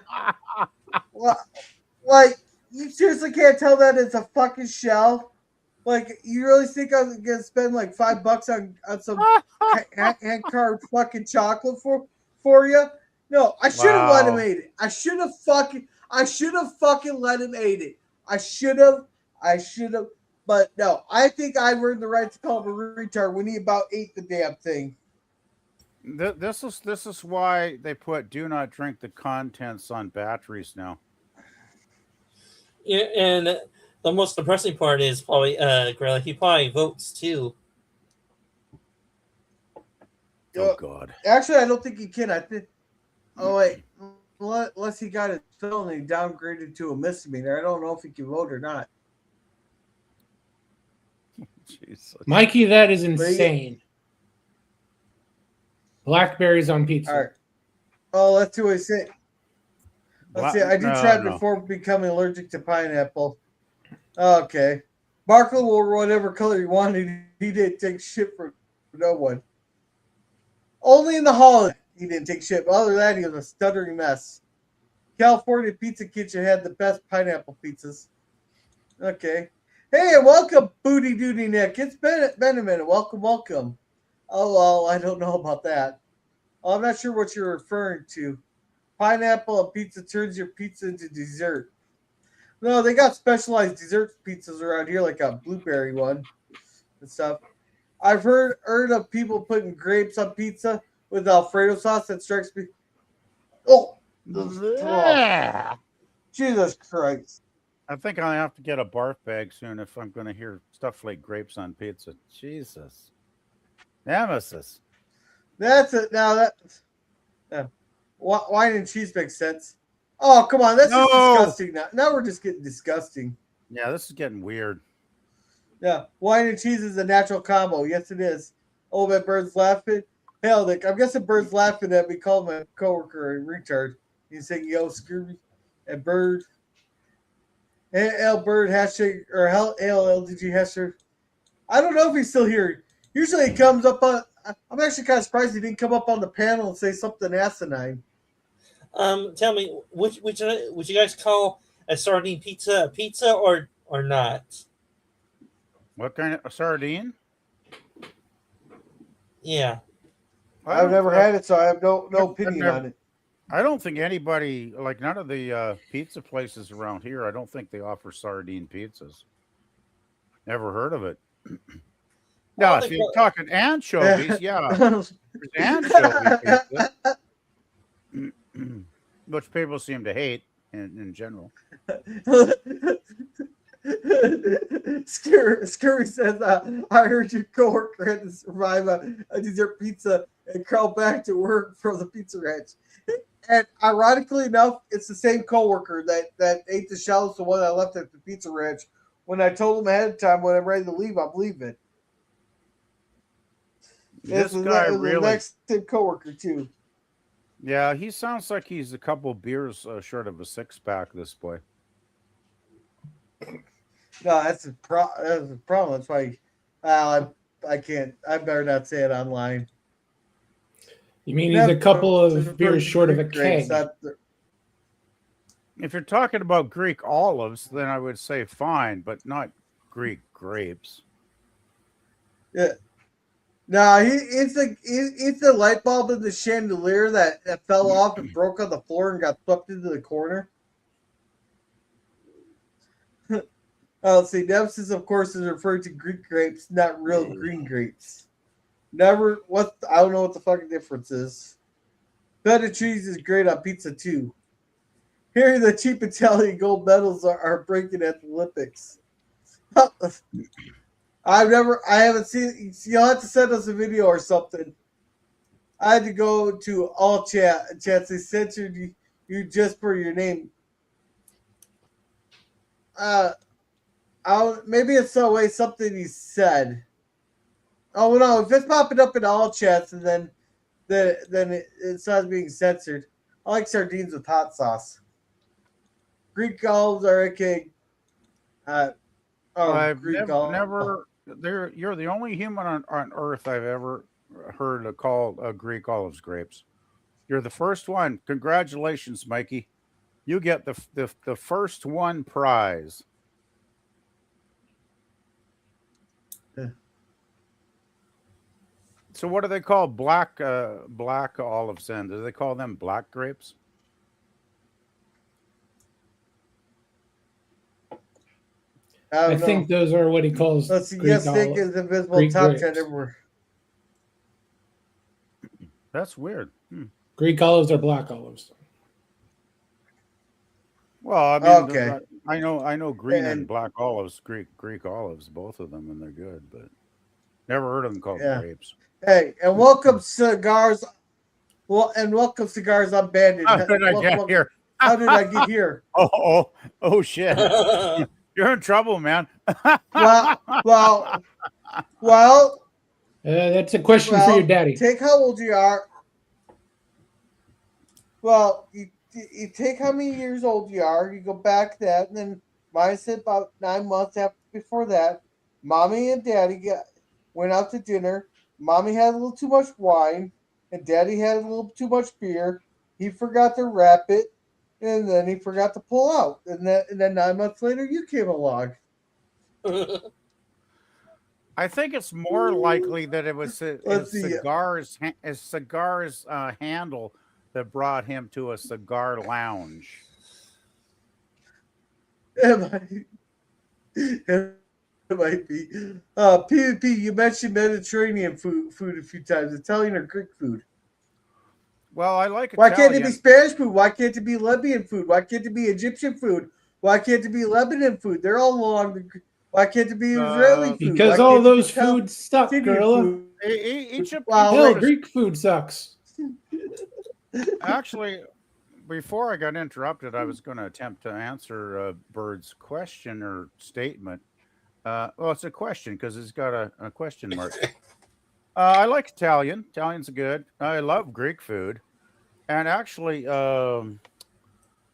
Speaker 3: like, you seriously can't tell that it's a fucking shell? Like, you really think I was going to spend like $5 on some hand-carved fucking chocolate for you? No, I should have let him eat it. I should have fucking let him eat it. I should have. But no, I think I've earned the right to call him a retard when he about ate the damn thing.
Speaker 8: This is why they put "do not drink" the contents on batteries now.
Speaker 5: Yeah, and the most depressing part is probably Grella. He probably votes too.
Speaker 8: Oh God!
Speaker 3: Actually, I don't think he can. I think. Oh wait, unless he got his felony downgraded to a misdemeanor, I don't know if he can vote or not.
Speaker 8: Jesus.
Speaker 6: Mikey, that is insane. Blackberries on pizza.
Speaker 3: All right. Oh, let's see what he said. Let's see. I did try it before becoming allergic to pineapple. Okay. Barkley wore whatever color he wanted. He didn't take shit for no one. Only in the holiday he didn't take shit. But other than that, he was a stuttering mess. California Pizza Kitchen had the best pineapple pizzas. Okay. Hey, welcome, Booty Duty Nick. It's been a minute. Welcome. Oh, well, I don't know about that. I'm not sure what you're referring to. Pineapple on pizza turns your pizza into dessert. No, they got specialized dessert pizzas around here, like a blueberry one and stuff. I've heard of people putting grapes on pizza with Alfredo sauce. That strikes me. Oh, Jesus Christ.
Speaker 8: I think I'll have to get a barf bag soon if I'm going to hear stuff like grapes on pizza. Jesus. Nemesis.
Speaker 3: That's it. Now that wine and cheese makes sense. Oh, come on. That's
Speaker 8: No.
Speaker 3: just disgusting. Now we're just getting disgusting.
Speaker 8: Yeah, this is getting weird.
Speaker 3: Yeah. Wine and cheese is a natural combo. Yes, it is. Oh, that bird's laughing. Hell, Nick, I'm guessing bird's laughing at me calling my coworker a retard. He's saying, yo, screw me. And bird. L bird hashtag or hell LLDG hashtag. I don't know if he's still here. Usually he comes up on. I'm actually kind of surprised he didn't come up on the panel and say something asinine.
Speaker 5: Tell me, would you guys call a sardine pizza a pizza or not?
Speaker 8: What kind of sardine?
Speaker 5: Yeah.
Speaker 3: I've never had it, so I have no opinion on it.
Speaker 8: I don't think anybody, like none of the pizza places around here, I don't think they offer sardine pizzas. Never heard of it. No, if you're talking anchovies, yeah. There's anchovy pizza, which people seem to hate in general.
Speaker 3: Scurry says, I heard your coworker had to survive a dessert pizza and crawl back to work from the pizza ranch. And ironically enough, it's the same coworker that ate the shells, the one I left at the pizza ranch. When I told him ahead of time when I'm ready to leave, I'm leaving.
Speaker 8: This guy really,
Speaker 3: the next same coworker too.
Speaker 8: Yeah, he sounds like he's a couple beers short of a 6-pack. This boy.
Speaker 3: No, that's a problem. That's why I can't. I better not say it online.
Speaker 6: You mean he's a couple of beers short of a keg?
Speaker 8: If you're talking about Greek olives, then I would say fine, but not Greek grapes.
Speaker 3: Yeah. No, it's the light bulb in the chandelier that fell off and broke on the floor and got swept into the corner. Let's see. Nemesis, of course, is referring to Greek grapes, not real green grapes. I don't know what the fucking difference is. Feta cheese is great on pizza too. Hearing the cheap Italian gold medals are breaking at the Olympics. I haven't seen. You'll have to send us a video or something. I had to go to all chats. They censored you just for your name. Maybe it's the way something he said. Oh no! If it's popping up in all chats, and then it starts being censored. I like sardines with hot sauce. Greek olives are okay.
Speaker 8: I've never. You're the only human on earth I've ever heard call Greek olives grapes. You're the first one. Congratulations, Mikey. You get the first one prize.
Speaker 3: Yeah.
Speaker 8: So what do they call black olives then? Do they call them black grapes?
Speaker 6: I think those are what he calls.
Speaker 3: Let's see.
Speaker 6: Greek
Speaker 3: Yes, Nick is invisible
Speaker 6: Greek
Speaker 3: top
Speaker 6: grapes.
Speaker 3: 10 everywhere.
Speaker 8: That's weird.
Speaker 6: Greek olives are black olives.
Speaker 8: Well, I mean,
Speaker 3: Okay.
Speaker 8: I know green and black olives, Greek olives, both of them, and they're good, but never heard of them called grapes.
Speaker 3: Hey, and welcome Cigars. Well, and welcome Cigars Unbanded.
Speaker 8: How did I get here?
Speaker 3: How did I get here?
Speaker 8: Oh shit! You're in trouble, man.
Speaker 3: Well.
Speaker 6: That's a question for your daddy.
Speaker 3: Take how old you are. Well, you take how many years old you are. You go back that, and then mine said about 9 months before that. Mommy and Daddy went out to dinner. Mommy had a little too much wine, and Daddy had a little too much beer. He forgot to wrap it, and then he forgot to pull out. And then 9 months later, you came along.
Speaker 8: I think it's more likely that it was Cigar's handle that brought him to a cigar lounge.
Speaker 3: It might be. PvP, you mentioned Mediterranean food a few times. Italian or Greek food?
Speaker 8: Well, I like
Speaker 3: Why
Speaker 8: Italian.
Speaker 3: can't it be Spanish food? Why can't it be Libyan food? Why can't it be Egyptian food? Why can't it be Lebanon food? They're all along. Why can't it be Israeli food?
Speaker 6: Because all those foods suck, Gorilla.
Speaker 8: Egypt.
Speaker 6: Hell, Greek food sucks.
Speaker 8: Actually, before I got interrupted, I was going to attempt to answer Bird's question or statement. Well, it's a question because it's got a question mark. I like Italian. Italian's good. I love Greek food. And actually,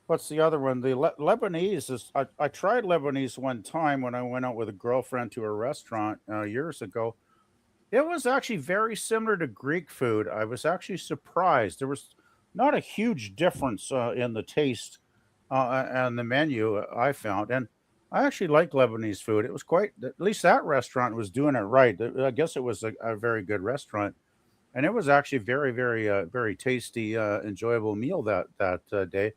Speaker 8: what's the other one? The Lebanese is. I tried Lebanese one time when I went out with a girlfriend to a restaurant years ago. It was actually very similar to Greek food. I was actually surprised. There was not a huge difference in the taste and the menu I found. And I actually like Lebanese food. It was quite, at least that restaurant was doing it right. I guess it was a very good restaurant. And it was actually very, very, very tasty, enjoyable meal that day.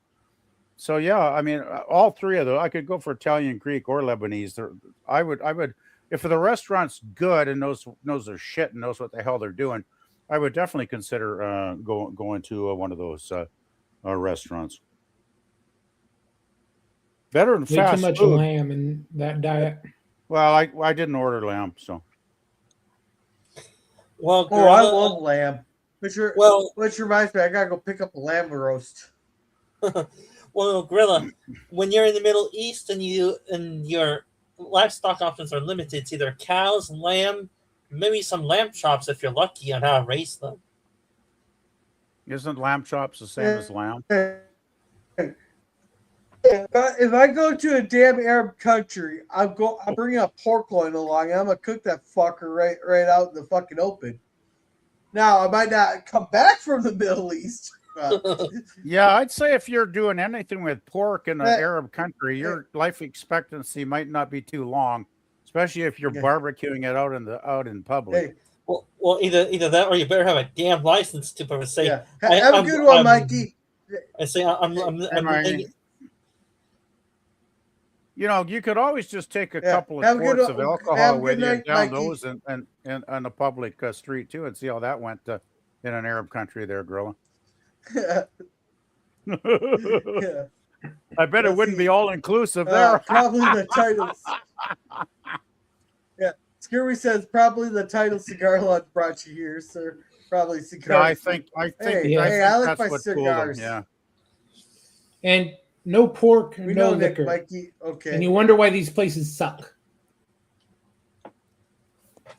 Speaker 8: So yeah, I mean, all three of those, I could go for Italian, Greek, or Lebanese. I would, if the restaurant's good and knows their shit and knows what the hell they're doing, I would definitely consider going to one of those restaurants. Better than
Speaker 6: Way too
Speaker 8: fast
Speaker 6: much
Speaker 8: food.
Speaker 6: lamb in that diet.
Speaker 8: Well, I didn't order lamb, so
Speaker 5: Well,
Speaker 3: Oh, I
Speaker 5: Gorilla,
Speaker 3: love lamb. Which reminds me, I gotta go pick up a lamb roast.
Speaker 5: well, Gorilla, when you're in the Middle East and your livestock options are limited, it's either cows, lamb, maybe some lamb chops if you're lucky on how to raise them.
Speaker 8: isn't lamb chops the same as lamb?
Speaker 3: If I go to a damn Arab country, I'm bringing a pork loin along. And I'm gonna cook that fucker right out in the fucking open. Now I might not come back from the Middle East.
Speaker 8: Yeah, I'd say if you're doing anything with pork in an
Speaker 3: That-
Speaker 8: Arab country, your life expectancy might not be too long, especially if you're barbecuing it out in public.
Speaker 3: Hey,
Speaker 5: Well, either that or you better have a damn license to say.
Speaker 3: yeah. Have a good one, Mikey.
Speaker 5: I say
Speaker 8: You know, you could always just take a
Speaker 3: Yeah,
Speaker 8: couple of
Speaker 3: have a good
Speaker 8: quarts of
Speaker 3: have
Speaker 8: alcohol
Speaker 3: a
Speaker 8: with
Speaker 3: good
Speaker 8: you
Speaker 3: night,
Speaker 8: down
Speaker 3: Mikey.
Speaker 8: those and on the public street too, and see how that went in an Arab country there, Gorilla.
Speaker 3: Yeah.
Speaker 8: I bet it
Speaker 3: Let's
Speaker 8: wouldn't
Speaker 3: see.
Speaker 8: be all inclusive there.
Speaker 3: Probably the titles. Yeah, Scurvy says probably the title Cigar Lunch brought you here, sir. Probably cigars.
Speaker 8: Yeah, I think
Speaker 3: Hey,
Speaker 6: I
Speaker 3: like
Speaker 8: that's
Speaker 3: my
Speaker 8: what fooled them.
Speaker 3: cigars.
Speaker 8: Yeah.
Speaker 6: And no pork,
Speaker 3: We
Speaker 6: no
Speaker 3: know Nick,
Speaker 6: liquor.
Speaker 3: Mikey. Okay.
Speaker 6: And you wonder why these places suck.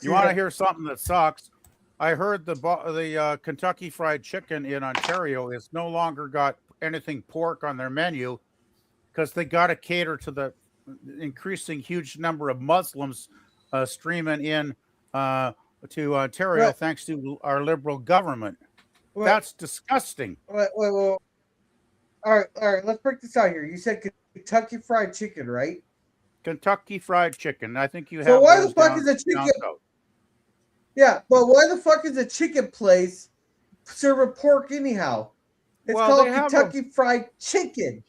Speaker 8: You want to hear something that sucks? I heard the Kentucky Fried Chicken in Ontario is no longer got anything pork on their menu because they got to cater to the increasing huge number of Muslims streaming in to Ontario
Speaker 3: Right.
Speaker 8: thanks to our liberal government.
Speaker 3: Wait.
Speaker 8: That's disgusting.
Speaker 3: Wait. All right. Let's break this out here. You said Kentucky Fried Chicken, right?
Speaker 8: Kentucky Fried Chicken. I think you have.
Speaker 3: So why the
Speaker 8: those
Speaker 3: fuck
Speaker 8: down-
Speaker 3: is a
Speaker 8: down
Speaker 3: chicken?
Speaker 8: south.
Speaker 3: Yeah, but why the fuck is a chicken place serving pork anyhow? It's
Speaker 8: Well,
Speaker 3: called
Speaker 8: they have
Speaker 3: Kentucky Fried Chicken.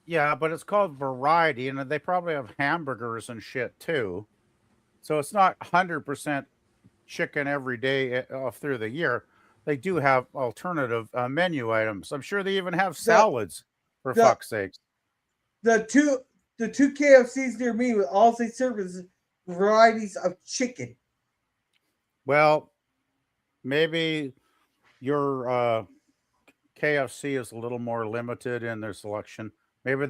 Speaker 8: Yeah, but it's called variety, and they probably have hamburgers and shit too. So it's not 100% chicken every day off through the year. They do have alternative menu items. I'm sure they even have salads, for fuck's sakes.
Speaker 3: The two KFCs near me, with all they serve is varieties of chicken.
Speaker 8: Well, maybe your KFC is a little more limited in their selection. Maybe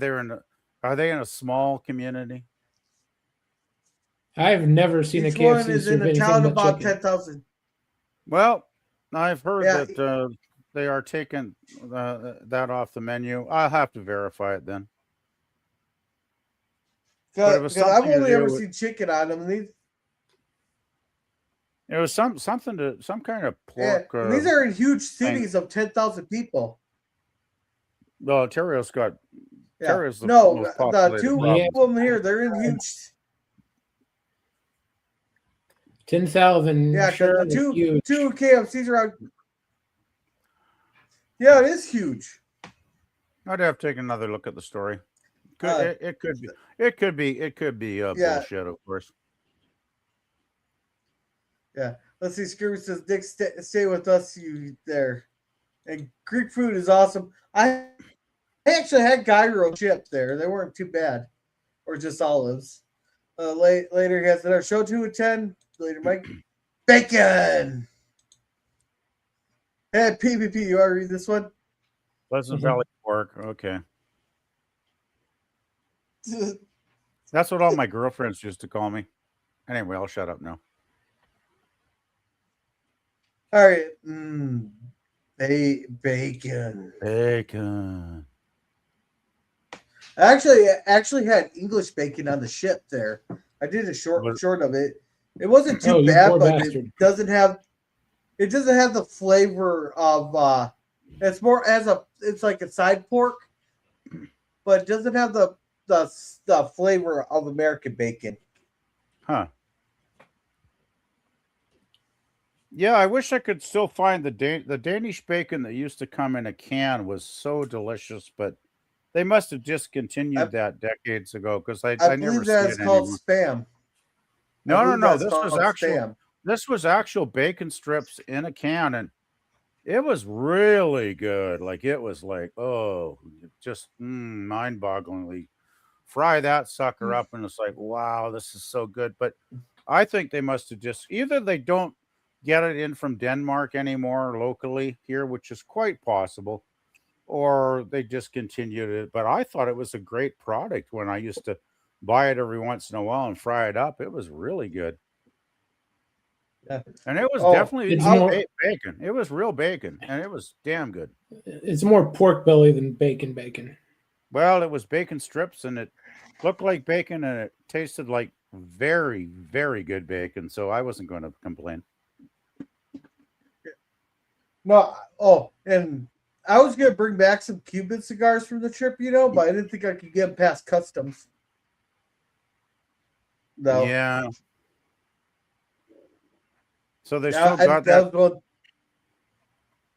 Speaker 8: are they in a small community?
Speaker 6: I've never seen
Speaker 3: Each
Speaker 6: a
Speaker 3: one
Speaker 6: KFC
Speaker 3: is
Speaker 6: serve
Speaker 3: in a
Speaker 6: anything
Speaker 3: town
Speaker 6: but
Speaker 3: about
Speaker 6: chicken.
Speaker 3: 10,000.
Speaker 8: Well, I've heard
Speaker 3: Yeah.
Speaker 8: that they are taking that off the menu. I'll have to verify it then. But it was
Speaker 3: Because I've
Speaker 8: something to
Speaker 3: only
Speaker 8: do
Speaker 3: ever
Speaker 8: with-
Speaker 3: seen chicken on them.
Speaker 8: It was some kind of
Speaker 3: Yeah,
Speaker 8: pork.
Speaker 3: and these are in huge cities of 10,000 people.
Speaker 8: Well, Ontario's got.
Speaker 3: Yeah.
Speaker 8: Ontario's the
Speaker 3: No,
Speaker 8: most
Speaker 3: the
Speaker 8: populated
Speaker 3: two
Speaker 8: province.
Speaker 3: of them here, they're in huge.
Speaker 6: 10,000.
Speaker 3: Yeah, 'cause
Speaker 6: sure,
Speaker 3: the
Speaker 6: it's
Speaker 3: two
Speaker 6: huge.
Speaker 3: KFCs are out. Yeah, it is huge.
Speaker 8: I'd have to take another look at the story. It could be
Speaker 3: Yeah.
Speaker 8: bullshit, of course.
Speaker 3: Yeah. Let's see. Screw says, Dick, stay with us, you there. And Greek food is awesome. I actually had gyro chips there. They weren't too bad. Or just olives. Later, he has another show 2 and 10. Later, Mike. Bacon. Hey, PvP, you want to read this one?
Speaker 8: Pleasant Valley pork. Okay. That's what all my girlfriends used to call me. Anyway, I'll shut up now.
Speaker 3: All right. Bacon.
Speaker 8: Bacon.
Speaker 3: I actually had English bacon on the ship there. I did a short of it. It wasn't too
Speaker 6: you
Speaker 3: bad,
Speaker 6: poor
Speaker 3: but
Speaker 6: bastard.
Speaker 3: it doesn't have the flavor of it's more it's like a side pork, but it doesn't have the flavor of American bacon.
Speaker 8: Huh. Yeah, I wish I could still find the Danish bacon that used to come in a can was so delicious, but they must have discontinued that decades ago because I never
Speaker 3: believe
Speaker 8: see
Speaker 3: that
Speaker 8: it
Speaker 3: is called
Speaker 8: anymore.
Speaker 3: Spam.
Speaker 8: No.
Speaker 3: Spam.
Speaker 8: This was actual bacon strips in a can, and it was really good. Like it was like, oh, just mind-bogglingly. Fry that sucker up, and it's like, wow, this is so good. But I think they must have just either they don't get it in from Denmark anymore locally here, which is quite possible, or they discontinued it. But I thought it was a great product when I used to buy it every once in a while and fry it up. It was really good.
Speaker 3: Yeah.
Speaker 8: And it was definitely bacon. It was real bacon, and it was damn good.
Speaker 6: It's more pork belly than bacon.
Speaker 8: Well, it was bacon strips, and it looked like bacon, and it tasted like very, very good bacon. So I wasn't going to complain.
Speaker 3: No, and I was gonna bring back some Cuban cigars from the trip, but I didn't think I could get them past customs. No.
Speaker 8: Yeah. So they still got that.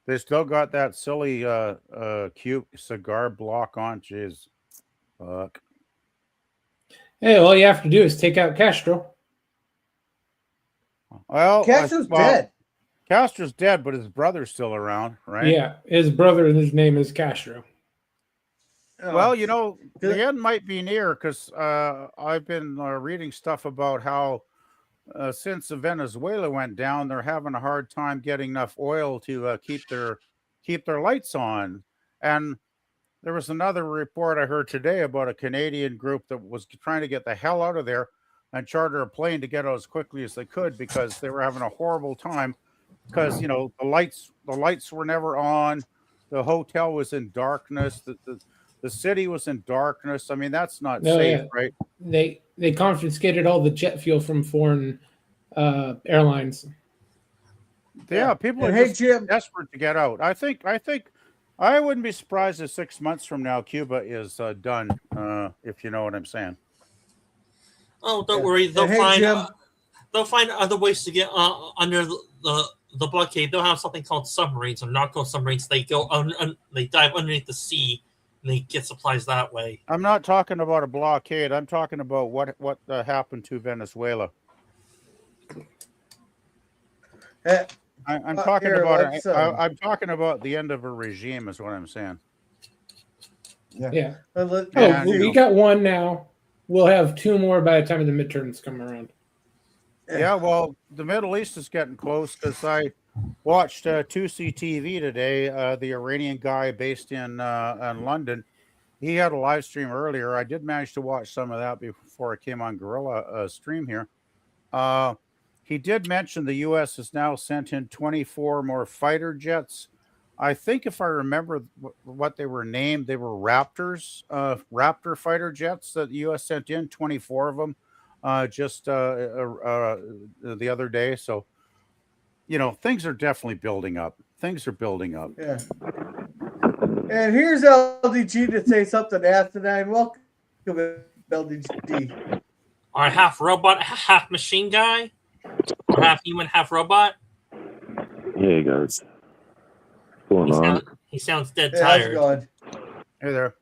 Speaker 8: They still got that silly cute cigar block on. Jeez. Fuck.
Speaker 6: Hey, all you have to do is take out Castro.
Speaker 8: Well,
Speaker 3: Castro's dead.
Speaker 8: Castro's dead, but his brother's still around, right?
Speaker 6: Yeah, his brother, his name is Castro.
Speaker 8: Well, the end might be near because I've been reading stuff about how since Venezuela went down, they're having a hard time getting enough oil to keep their lights on. And there was another report I heard today about a Canadian group that was trying to get the hell out of there and charter a plane to get out as quickly as they could because they were having a horrible time because the lights were never on, the hotel was in darkness, the city was in darkness. I mean, that's not safe, right?
Speaker 6: They confiscated all the jet fuel from foreign airlines.
Speaker 8: Yeah, people are just desperate to get out. I think I wouldn't be surprised if 6 months from now Cuba is done. If you know what I'm saying.
Speaker 5: Oh, don't worry. They'll find other ways to get under the blockade. They'll have something called submarines or narco submarines. They go they dive underneath the sea and they get supplies that way.
Speaker 8: I'm not talking about a blockade. I'm talking about what happened to Venezuela. I'm talking I'm talking about the end of a regime, is what I'm saying.
Speaker 6: Yeah. We got one now. We'll have two more by the time the midterms come around.
Speaker 8: Yeah, well, the Middle East is getting close because I watched 2CTV today. The Iranian guy based in London, he had a live stream earlier. I did manage to watch some of that before I came on Gorilla stream here. He did mention the U.S. has now sent in 24 more fighter jets. I think if I remember what they were named, they were Raptors, Raptor fighter jets that the U.S. sent in, 24 of them just the other day. So, things are definitely building up. Things are building up.
Speaker 3: Yeah. And here's LDG to say something asinine. Welcome, LDG.
Speaker 5: Our half robot, half machine guy? Or half human, half robot?
Speaker 9: Hey guys. What's going on?
Speaker 5: He sounds dead
Speaker 3: Hey,
Speaker 5: tired.
Speaker 3: how's it going?
Speaker 8: Hey there.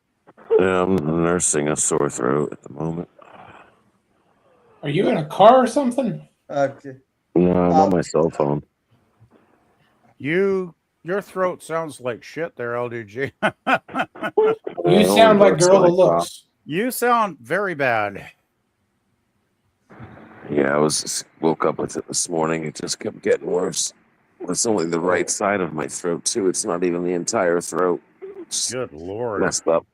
Speaker 9: Yeah, I'm nursing a sore throat at the moment.
Speaker 6: Are you in a car or something?
Speaker 3: Okay.
Speaker 9: No, I'm on my cell phone.
Speaker 8: Your throat sounds like shit there, LDG.
Speaker 6: You sound like Gorilla Looks.
Speaker 8: You sound very bad.
Speaker 9: Yeah, I woke up with it this morning. It just kept getting worse. It's only the right side of my throat, too. It's not even the entire throat.
Speaker 8: Good Lord.
Speaker 9: Messed up.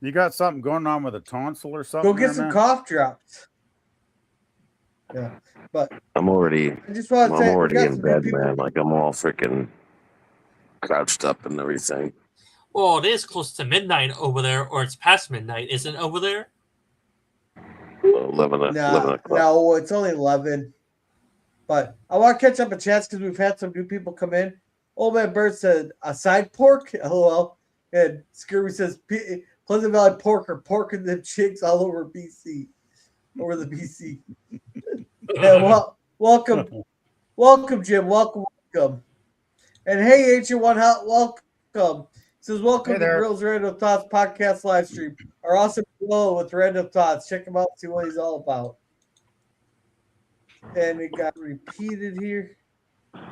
Speaker 8: You got something going on with a tonsil or something?
Speaker 3: Go get
Speaker 8: there,
Speaker 3: some
Speaker 8: man?
Speaker 3: cough drops. Yeah, but
Speaker 9: I'm already
Speaker 3: I just want to say we got
Speaker 9: in
Speaker 3: some new
Speaker 9: bed,
Speaker 3: people.
Speaker 9: man. Like I'm all freaking crouched up and everything.
Speaker 5: Well, it is close to midnight over there, or it's past midnight, isn't it over there?
Speaker 9: 11 o'clock.
Speaker 3: No, it's only 11. But I want to catch up a chance because we've had some new people come in. Old Man Bird said a side pork, lol. And Scurvy says Pleasant Valley pork or pork and the chicks all over BC, over the BC. Yeah, welcome, Jim, welcome. And hey, Ancient One, welcome. Says welcome
Speaker 8: Hey
Speaker 3: to
Speaker 8: there.
Speaker 3: Girls Random Thoughts podcast live stream. Our awesome glow with Random Thoughts. Check him out, see what he's all about. And it got repeated here. And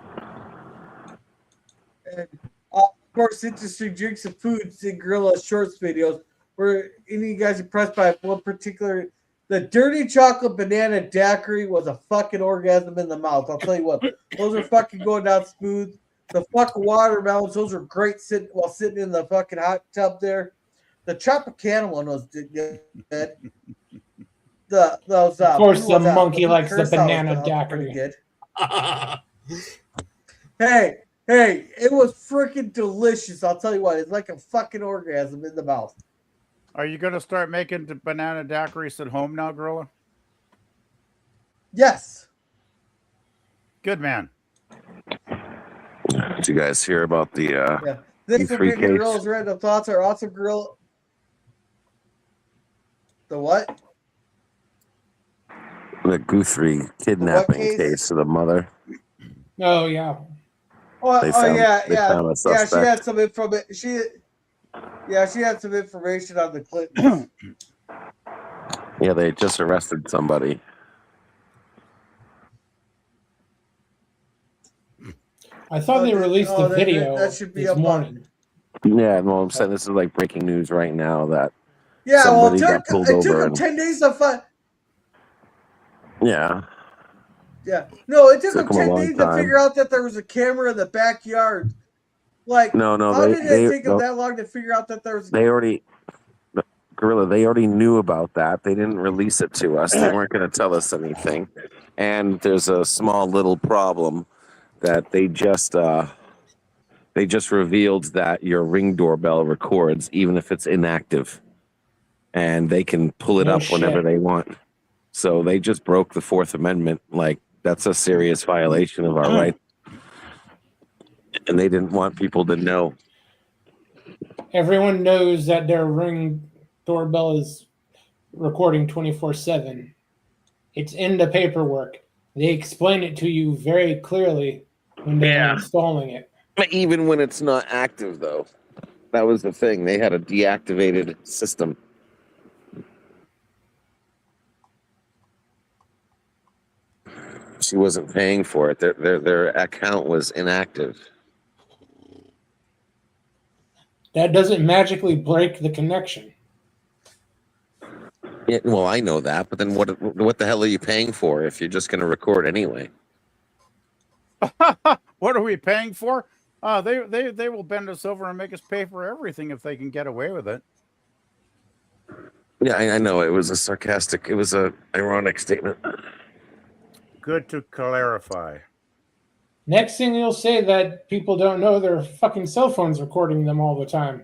Speaker 3: of course, interesting drinks and foods in Gorilla Shorts videos. Were any of you guys impressed by one particular? The dirty chocolate banana daiquiri was a fucking orgasm in the mouth. I'll tell you what, those are fucking going down smooth. The fucking watermelons, those are great sitting in the fucking hot tub there. The Tropicana one was good. Of
Speaker 6: course, the monkey likes the banana
Speaker 3: pretty
Speaker 6: daiquiri.
Speaker 3: good. Hey, it was freaking delicious. I'll tell you what, it's like a fucking orgasm in the mouth.
Speaker 8: Are you going to start making the banana daiquiris at home now, Gorilla?
Speaker 3: Yes.
Speaker 8: Good man.
Speaker 9: Did you guys hear about the
Speaker 3: Yeah. Thanks for being Gorilla's Random Thoughts. Our awesome Gorilla. The what?
Speaker 9: the Guthrie kidnapping case of the mother?
Speaker 6: Oh yeah.
Speaker 9: They found a
Speaker 3: She
Speaker 9: suspect.
Speaker 3: had some information. She had some information on the Clintons.
Speaker 9: Yeah, they just arrested somebody.
Speaker 6: I thought they released the video
Speaker 3: that should be
Speaker 6: this
Speaker 3: up
Speaker 6: morning.
Speaker 9: Yeah, no, I'm saying this is like breaking news right now that
Speaker 3: It
Speaker 9: got pulled
Speaker 3: took
Speaker 9: over
Speaker 3: them 10 days to find.
Speaker 9: Yeah.
Speaker 3: Yeah, no, it took them
Speaker 9: Took 'em a
Speaker 3: 10
Speaker 9: long
Speaker 3: days to
Speaker 9: time.
Speaker 3: figure out that there was a camera in the backyard. Like,
Speaker 9: No,
Speaker 3: how did it take them
Speaker 9: no.
Speaker 3: that long to figure out that there was?
Speaker 9: They already knew about that. They didn't release it to us. They weren't going to tell us anything. And there's a small little problem that they just revealed that your Ring doorbell records even if it's inactive, and they can pull it
Speaker 6: No
Speaker 9: up whenever
Speaker 6: shit.
Speaker 9: they want. So they just broke the Fourth Amendment. Like, that's a serious violation of our rights. And they didn't want people to know.
Speaker 6: Everyone knows that their Ring doorbell is recording 24/7. It's in the paperwork. They explain it to you very clearly when they're installing it.
Speaker 9: But even when it's not active, though, that was the thing. They had a deactivated system. She wasn't paying for it. Their account was inactive.
Speaker 6: That doesn't magically break the connection.
Speaker 9: Yeah, well, I know that, but then what the hell are you paying for if you're just going to record anyway?
Speaker 8: What are we paying for? They will bend us over and make us pay for everything if they can get away with it.
Speaker 9: Yeah, I know. It was a ironic statement.
Speaker 8: Good to clarify.
Speaker 6: Next thing you'll say that people don't know their fucking cell phones recording them all the time.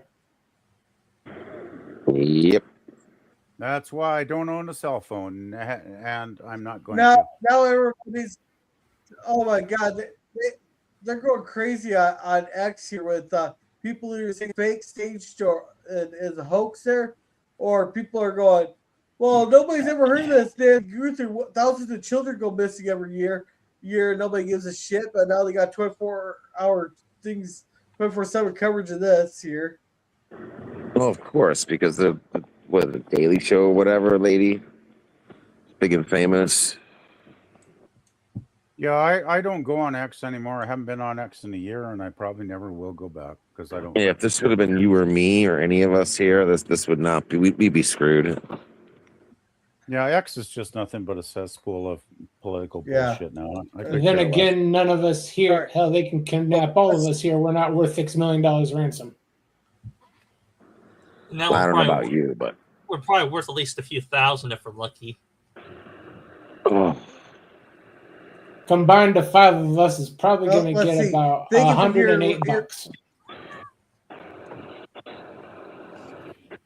Speaker 9: Yep.
Speaker 8: That's why I don't own a cell phone, and I'm not going
Speaker 3: Now everybody's. Oh my God, they're going crazy on X here with people who are saying fake staged or is a hoax there, or people are going, well, nobody's ever heard of this. They go through thousands of children go missing every year. Nobody gives a shit, but now they got 24-hour things, 24/7 coverage of this here.
Speaker 9: Well, of course, because the Daily Show or whatever lady, big and famous.
Speaker 8: Yeah, I don't go on X anymore. I haven't been on X in a year, and I probably never will go back because I don't.
Speaker 9: Yeah, if this would have been you or me or any of us here, this would not be. We'd be screwed.
Speaker 8: Yeah, X is just nothing but a cesspool of political bullshit now.
Speaker 6: And then again, none of us here, hell, they can kidnap all of us here. We're not worth $6 million ransom.
Speaker 5: Now
Speaker 9: I don't know about
Speaker 5: probably,
Speaker 9: you, but
Speaker 5: we're probably worth at least a few thousand if we're lucky.
Speaker 9: oh,
Speaker 6: Combined, the 5 of us is probably
Speaker 3: Well,
Speaker 6: going to
Speaker 3: let's
Speaker 6: get
Speaker 3: see.
Speaker 6: about
Speaker 3: Thank you for
Speaker 6: $108.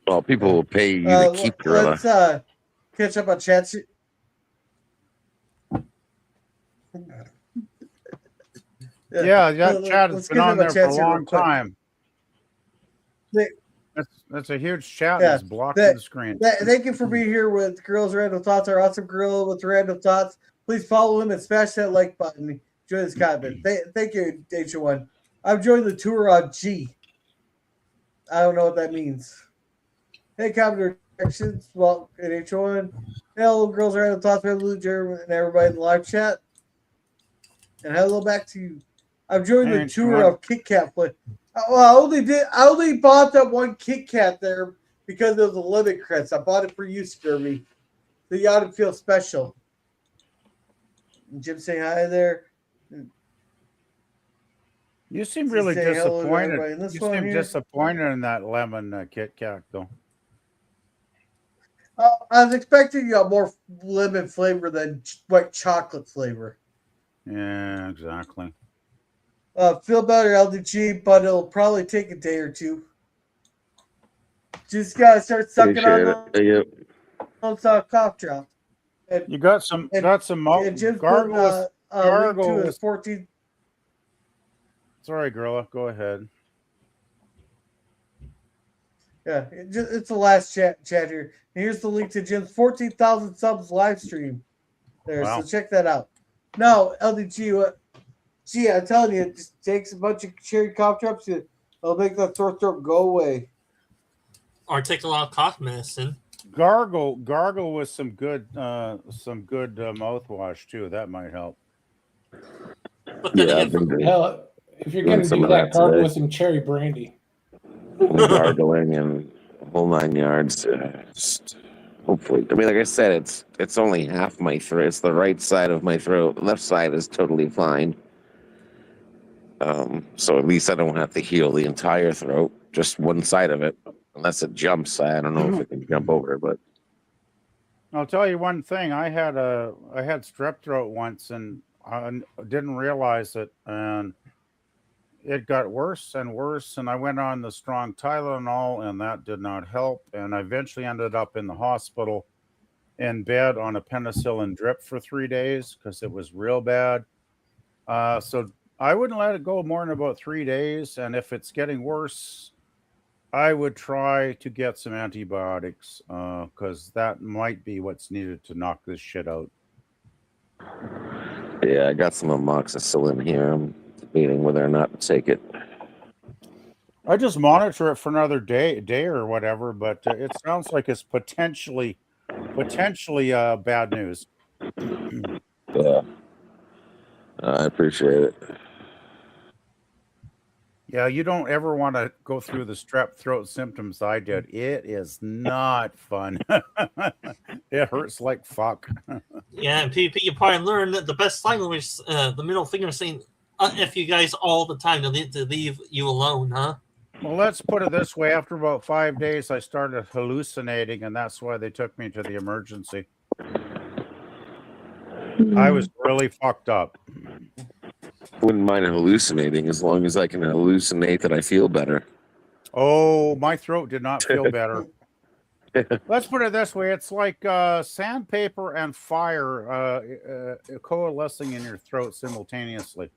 Speaker 9: well, people will pay you to keep Gorilla.
Speaker 3: Let's catch up on chat.
Speaker 8: Yeah, that chat has
Speaker 3: let's
Speaker 8: been
Speaker 3: get
Speaker 8: on
Speaker 3: into my
Speaker 8: there for
Speaker 3: chats
Speaker 8: a
Speaker 3: here real
Speaker 8: long
Speaker 3: quick.
Speaker 8: time.
Speaker 3: They-
Speaker 8: That's a huge chat
Speaker 3: Yeah,
Speaker 8: that's blocking
Speaker 3: that-
Speaker 8: the screen.
Speaker 3: Thank you for being here with Girls Random Thoughts, our awesome girl with random thoughts. Please follow him and smash that like button. Enjoy this content. Thank you, H1. I'm joining the tour on G. I don't know what that means. Hey, comment directions. Well, at H1. Hello, Girls Random Thoughts, Blue German, and everybody in the live chat. And hello back to you. I'm joining the tour of Kit Kat play. Well, I only bought that one Kit Kat there because it was a limit, Chris. I bought it for you, Skirby. So you ought to feel special. And Jim saying hi there.
Speaker 8: You seem really
Speaker 3: Say hello to
Speaker 8: disappointed.
Speaker 3: everybody in this
Speaker 8: You
Speaker 3: one
Speaker 8: seem
Speaker 3: here.
Speaker 8: disappointed in that lemon Kit Kat, though.
Speaker 3: I was expecting more lemon flavor than white chocolate flavor.
Speaker 8: Yeah, exactly.
Speaker 3: Feel better, LDG, but it'll probably take a day or two. Just gotta start sucking on those cough drops. And,
Speaker 8: You got some
Speaker 3: and Jim's
Speaker 8: gargle
Speaker 3: putting a link to his
Speaker 8: with
Speaker 3: 14.
Speaker 8: Sorry, Gorilla. Go ahead.
Speaker 3: Yeah, it's the last chat here. And here's the link to Jim's 14,000 subs live stream there.
Speaker 8: Wow.
Speaker 3: So check that out. Now, LDG, gee, I'm telling you, it just takes a bunch of cherry cough drops. It'll make that sore throat go away.
Speaker 5: Or take a lot of cough medicine.
Speaker 8: Gargle with some good mouthwash too. That might help.
Speaker 5: But then
Speaker 9: Yeah,
Speaker 5: again,
Speaker 6: Hell, if you're going to
Speaker 9: some
Speaker 6: do
Speaker 9: of
Speaker 6: that,
Speaker 9: that
Speaker 6: gargle
Speaker 9: today.
Speaker 6: with some cherry brandy.
Speaker 9: Gargling and the whole 9 yards. Hopefully, I mean, like I said, it's only half my throat. It's the right side of my throat. The left side is totally fine. So at least I don't have to heal the entire throat, just one side of it. Unless it jumps, I don't know if it can jump over. But
Speaker 8: I'll tell you one thing. I had strep throat once, and I didn't realize it, and it got worse and worse. And I went on the strong Tylenol, and that did not help. And I eventually ended up in the hospital, in bed on a penicillin drip for 3 days because it was real bad. So I wouldn't let it go more than about 3 days. And if it's getting worse, I would try to get some antibiotics because that might be what's needed to knock this shit out.
Speaker 9: yeah, I got some amoxicillin here. I'm debating whether or not to take it.
Speaker 8: I just monitor it for another day or whatever, but it sounds like it's potentially bad news.
Speaker 9: Yeah, I appreciate it.
Speaker 8: Yeah, you don't ever want to go through the strep throat symptoms I did. It is not fun. It hurts like fuck.
Speaker 5: yeah, and PvP, you probably learned that the best sign language, the middle finger saying, F you guys all the time to leave you alone, huh?
Speaker 8: Well, let's put it this way. After about 5 days, I started hallucinating, and that's why they took me to the emergency. I was really fucked up.
Speaker 9: Wouldn't mind hallucinating as long as I can hallucinate that I feel better.
Speaker 8: Oh, my throat did not feel better. Let's put it this way. It's like sandpaper and fire coalescing in your throat simultaneously.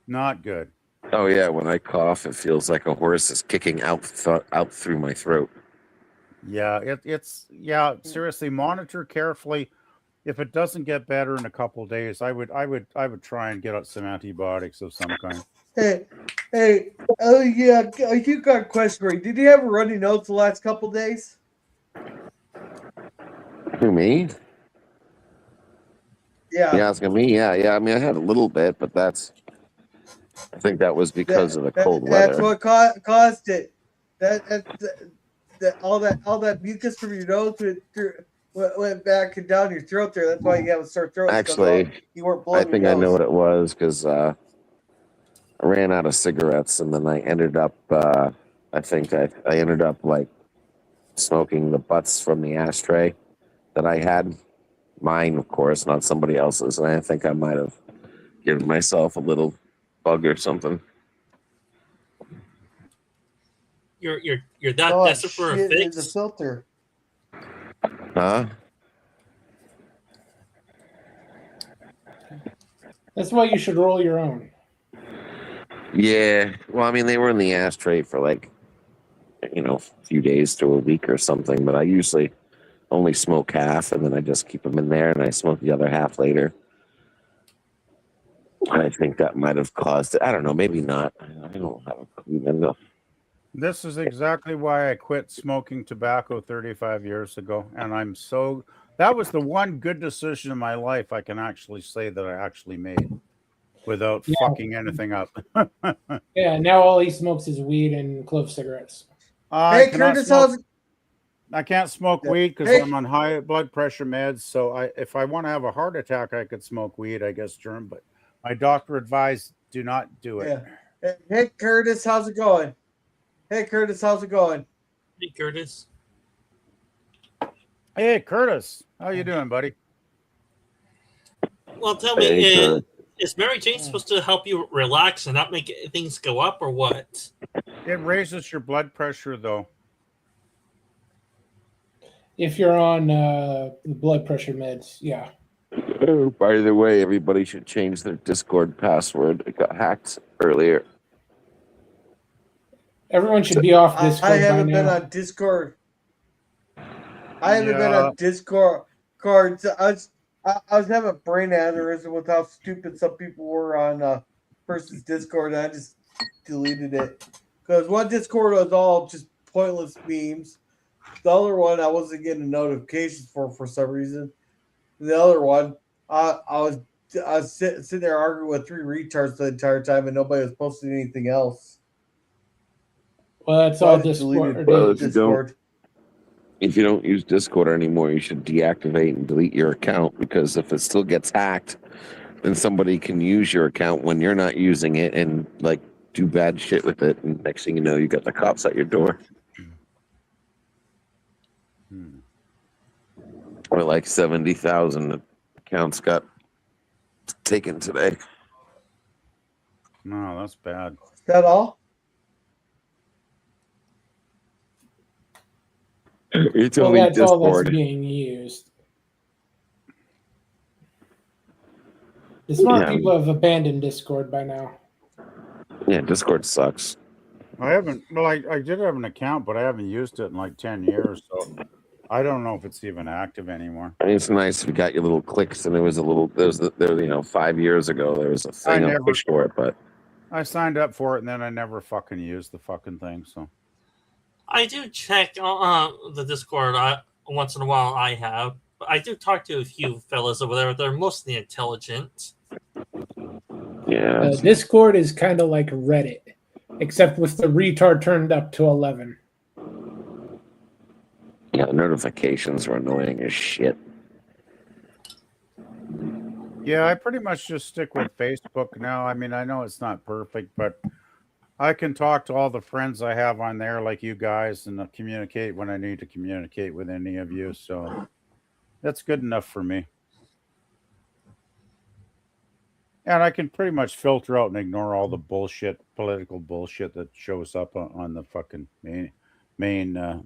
Speaker 8: Not good.
Speaker 9: Oh yeah, when I cough, it feels like a horse is kicking out through my throat.
Speaker 8: Yeah, it's seriously, monitor carefully. If it doesn't get better in a couple of days, I would try and get some antibiotics of some kind.
Speaker 3: Hey, oh yeah, you got a question for you. Did you have a runny nose the last couple of days?
Speaker 9: Who, me?
Speaker 3: Yeah.
Speaker 9: You asking me? Yeah. I mean, I had a little bit, but I think that was because of the cold weather.
Speaker 3: That's what caused it. All that mucus from your nose went back and down your throat there. That's why you have a sore throat.
Speaker 9: Actually,
Speaker 3: you weren't
Speaker 9: I think I know what it was because I ran out of cigarettes, and then I ended up I think I ended up like smoking the butts from the ashtray that I had. Mine, of course, not somebody else's. And I think I might have given myself a little bug or something.
Speaker 5: You're that
Speaker 3: Oh,
Speaker 5: desperate for a
Speaker 3: shit in the
Speaker 5: fix?
Speaker 3: filter.
Speaker 9: Huh?
Speaker 6: That's why you should roll your own.
Speaker 9: Yeah. Well, I mean, they were in the ashtray for like, a few days to a week or something, but I usually only smoke half and then I just keep them in there and I smoke the other half later. I think that might have caused it. I don't know. Maybe not. I don't have a clue.
Speaker 8: This is exactly why I quit smoking tobacco 35 years ago. And that was the one good decision in my life I can actually say that I actually made without fucking anything up.
Speaker 6: Yeah, now all he smokes is weed and clove cigarettes.
Speaker 3: Hey, Curtis, how's it?
Speaker 8: I can't smoke
Speaker 3: Yeah.
Speaker 8: weed because
Speaker 3: Hey.
Speaker 8: I'm on high blood pressure meds. So if I want to have a heart attack, I could smoke weed, I guess, Germ. But my doctor advised do not do it.
Speaker 3: Yeah. Hey, Curtis, how's it going? Hey, Curtis, how's it going?
Speaker 5: Hey, Curtis.
Speaker 8: Hey, Curtis, how you doing, buddy?
Speaker 5: Well, tell me,
Speaker 9: Hey,
Speaker 5: is Mary Jane supposed to help you relax and not make things go up, or what?
Speaker 8: It raises your blood pressure, though.
Speaker 6: If you're on the blood pressure meds, yeah.
Speaker 9: By the way, everybody should change their Discord password. It got hacked earlier.
Speaker 6: Everyone should be off Discord
Speaker 3: I haven't
Speaker 6: by
Speaker 3: been
Speaker 6: now.
Speaker 3: on Discord. I haven't been on Discord. I was having a brain aneurysm with how stupid some people were on person's Discord, and I just deleted it. Because one Discord was all just pointless memes. The other one I wasn't getting notifications for some reason. The other one, I was sitting there arguing with three retards the entire time, and nobody was posting anything else.
Speaker 6: Well, that's
Speaker 3: So
Speaker 6: all
Speaker 3: I just
Speaker 6: Discord.
Speaker 3: deleted
Speaker 9: Well, if
Speaker 3: Discord.
Speaker 9: If you don't use Discord anymore, you should deactivate and delete your account, because if it still gets hacked, then somebody can use your account when you're not using it and like do bad shit with it. And next thing you know, you got the cops at your door. Or like 70,000 accounts got taken today.
Speaker 8: No, that's bad.
Speaker 3: Is that all?
Speaker 9: It's
Speaker 6: Well,
Speaker 9: only
Speaker 6: that's all that's
Speaker 9: Discord.
Speaker 6: being used. The smart
Speaker 9: Yeah.
Speaker 6: people have abandoned Discord by now.
Speaker 9: Yeah, Discord sucks.
Speaker 8: I haven't. Well, I did have an account, but I haven't used it in like 10 years. So I don't know if it's even active anymore.
Speaker 9: I mean, it's nice if you got your little clicks, and there was 5 years ago there was a thing I pushed for it, but
Speaker 8: I signed up for it and then I never fucking used the fucking thing. So
Speaker 5: I do check the Discord once in a while. I have, but I do talk to a few fellas over there. They're mostly intelligent.
Speaker 9: yeah,
Speaker 6: Discord is kind of like Reddit, except with the retard turned up to 11.
Speaker 9: yeah, the notifications are annoying as shit.
Speaker 8: yeah, I pretty much just stick with Facebook now. I mean, I know it's not perfect, but I can talk to all the friends I have on there, like you guys, and communicate when I need to communicate with any of you. So that's good enough for me. And I can pretty much filter out and ignore all the bullshit, political bullshit that shows up on the fucking main the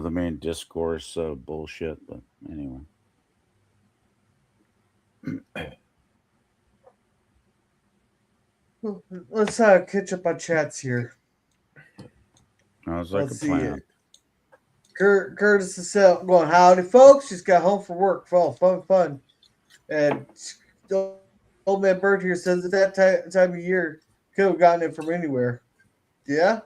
Speaker 8: main discourse bullshit. But anyway.
Speaker 3: Let's catch up on chats here.
Speaker 8: Sounds like
Speaker 3: Let's
Speaker 8: a plan.
Speaker 3: Curtis is going, howdy, folks. Just got home from work. Fun. And the old man Bird here says at that time of year, could have gotten it from anywhere. Yeah?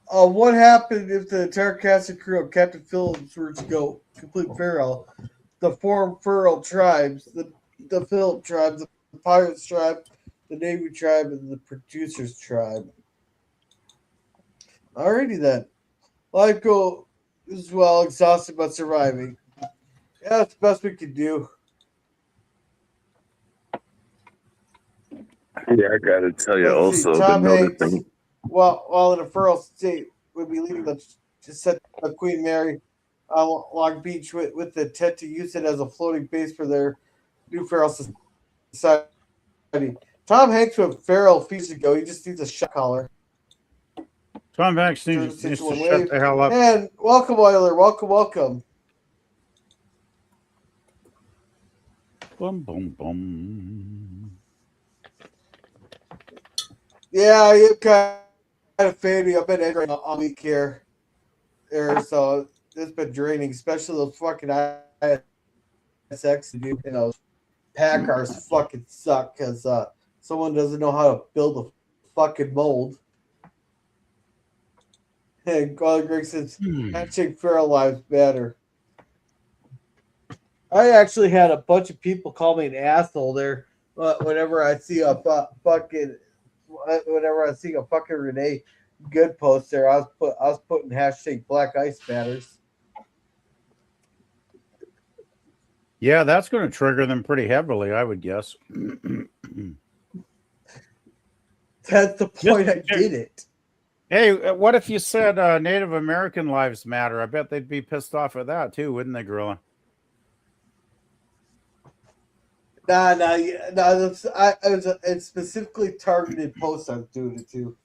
Speaker 3: What happened if the entire cast and crew of Captain Phillips were to go complete feral? The four feral tribes, the Phillip tribe, the Pirates tribe, the Navy tribe, and the Producers tribe. Alrighty then. Life goes well, exhausted but surviving. Yeah, that's the best we could do.
Speaker 9: Yeah, I gotta tell you.
Speaker 3: Let's see,
Speaker 9: Also,
Speaker 3: Tom
Speaker 9: been
Speaker 3: Hanks.
Speaker 9: noticing
Speaker 3: while in a feral state, would be leaving the just set Queen Mary Long Beach with the intent to use it as a floating base for their new feral society. Tom Hanks went feral a few years ago. He just needs a shot collar.
Speaker 8: Tom Hanks
Speaker 3: Through
Speaker 8: needs
Speaker 3: the
Speaker 8: to
Speaker 3: Situate
Speaker 8: shut
Speaker 3: wave.
Speaker 8: the hell up.
Speaker 3: And welcome, Euler. Welcome, welcome.
Speaker 8: Boom, boom, boom.
Speaker 3: Yeah, I am kind of fading. I've been entering all week here. So it's been draining, especially those fucking ISX, dude. You know, pack cars fucking suck because someone doesn't know how to build a fucking mold. And Greg says, "Hashtag feral lives matter." I actually had a bunch of people call me an asshole there. Whenever I see a fucking Renee Good post there, I was putting hashtag Black Ice Matters.
Speaker 8: Yeah, that's going to trigger them pretty heavily, I would guess.
Speaker 3: That's the point. I did it.
Speaker 8: Hey, what if you said Native American lives matter? I bet they'd be pissed off at that too, wouldn't they, Gorilla?
Speaker 3: Nah. It's specifically targeted posts I was doing it to.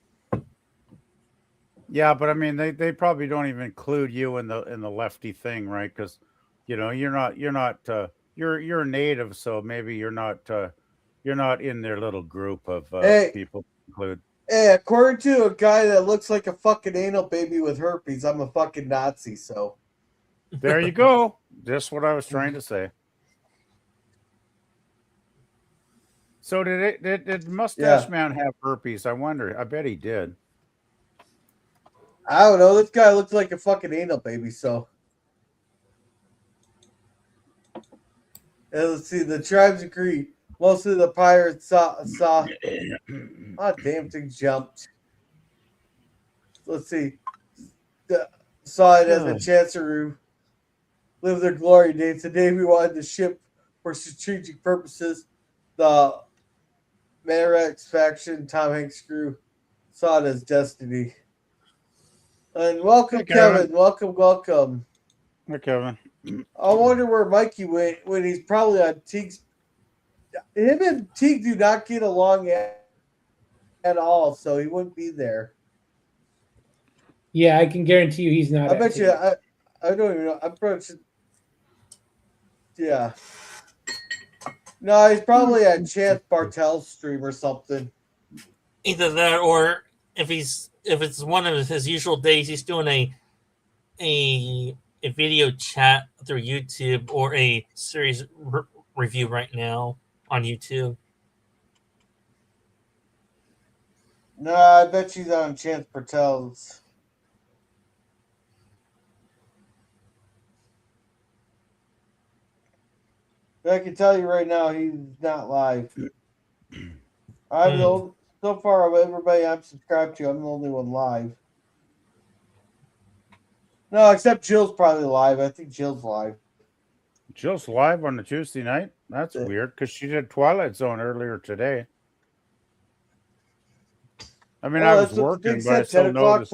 Speaker 8: Yeah, but I mean, they probably don't even include you in the lefty thing, right? Because you're a native, so maybe you're not in their little group of people to include.
Speaker 3: Hey, according to a guy that looks like a fucking anal baby with herpes, I'm a fucking Nazi. So
Speaker 8: there you go. Just what I was trying to say. So did Mustache Man have herpes? I wonder. I bet he did.
Speaker 3: I don't know. This guy looks like a fucking anal baby. So and let's see. The tribes agree. Most of the pirates saw. Oh, damn thing jumped. Let's see. Saw it as a chancery live their glory days. The Navy wanted the ship for strategic purposes. The Marax faction, Tom Hanks crew, saw it as destiny. And welcome,
Speaker 8: Hey,
Speaker 3: Kevin. Welcome.
Speaker 8: Hey, Kevin.
Speaker 3: I wonder where Mikey went when he's probably on Teague's. Him and Teague do not get along at all, so he wouldn't be there.
Speaker 6: Yeah, I can guarantee you he's not.
Speaker 3: I bet you. I don't even know. I'm pretty sure. Yeah. No, he's probably at Chance Bartel's stream or something.
Speaker 5: Either that, or if it's one of his usual days, he's doing a video chat through YouTube or a series review right now on YouTube.
Speaker 3: No, I bet she's on Chance Bartel's. I can tell you right now, he's not live. So far of everybody I'm subscribed to, I'm the only one live. No, except Jill's probably live. I think Jill's live.
Speaker 8: Jill's live on a Tuesday night? That's weird because she did Twilight Zone earlier today. I mean, I was working, but I still noticed.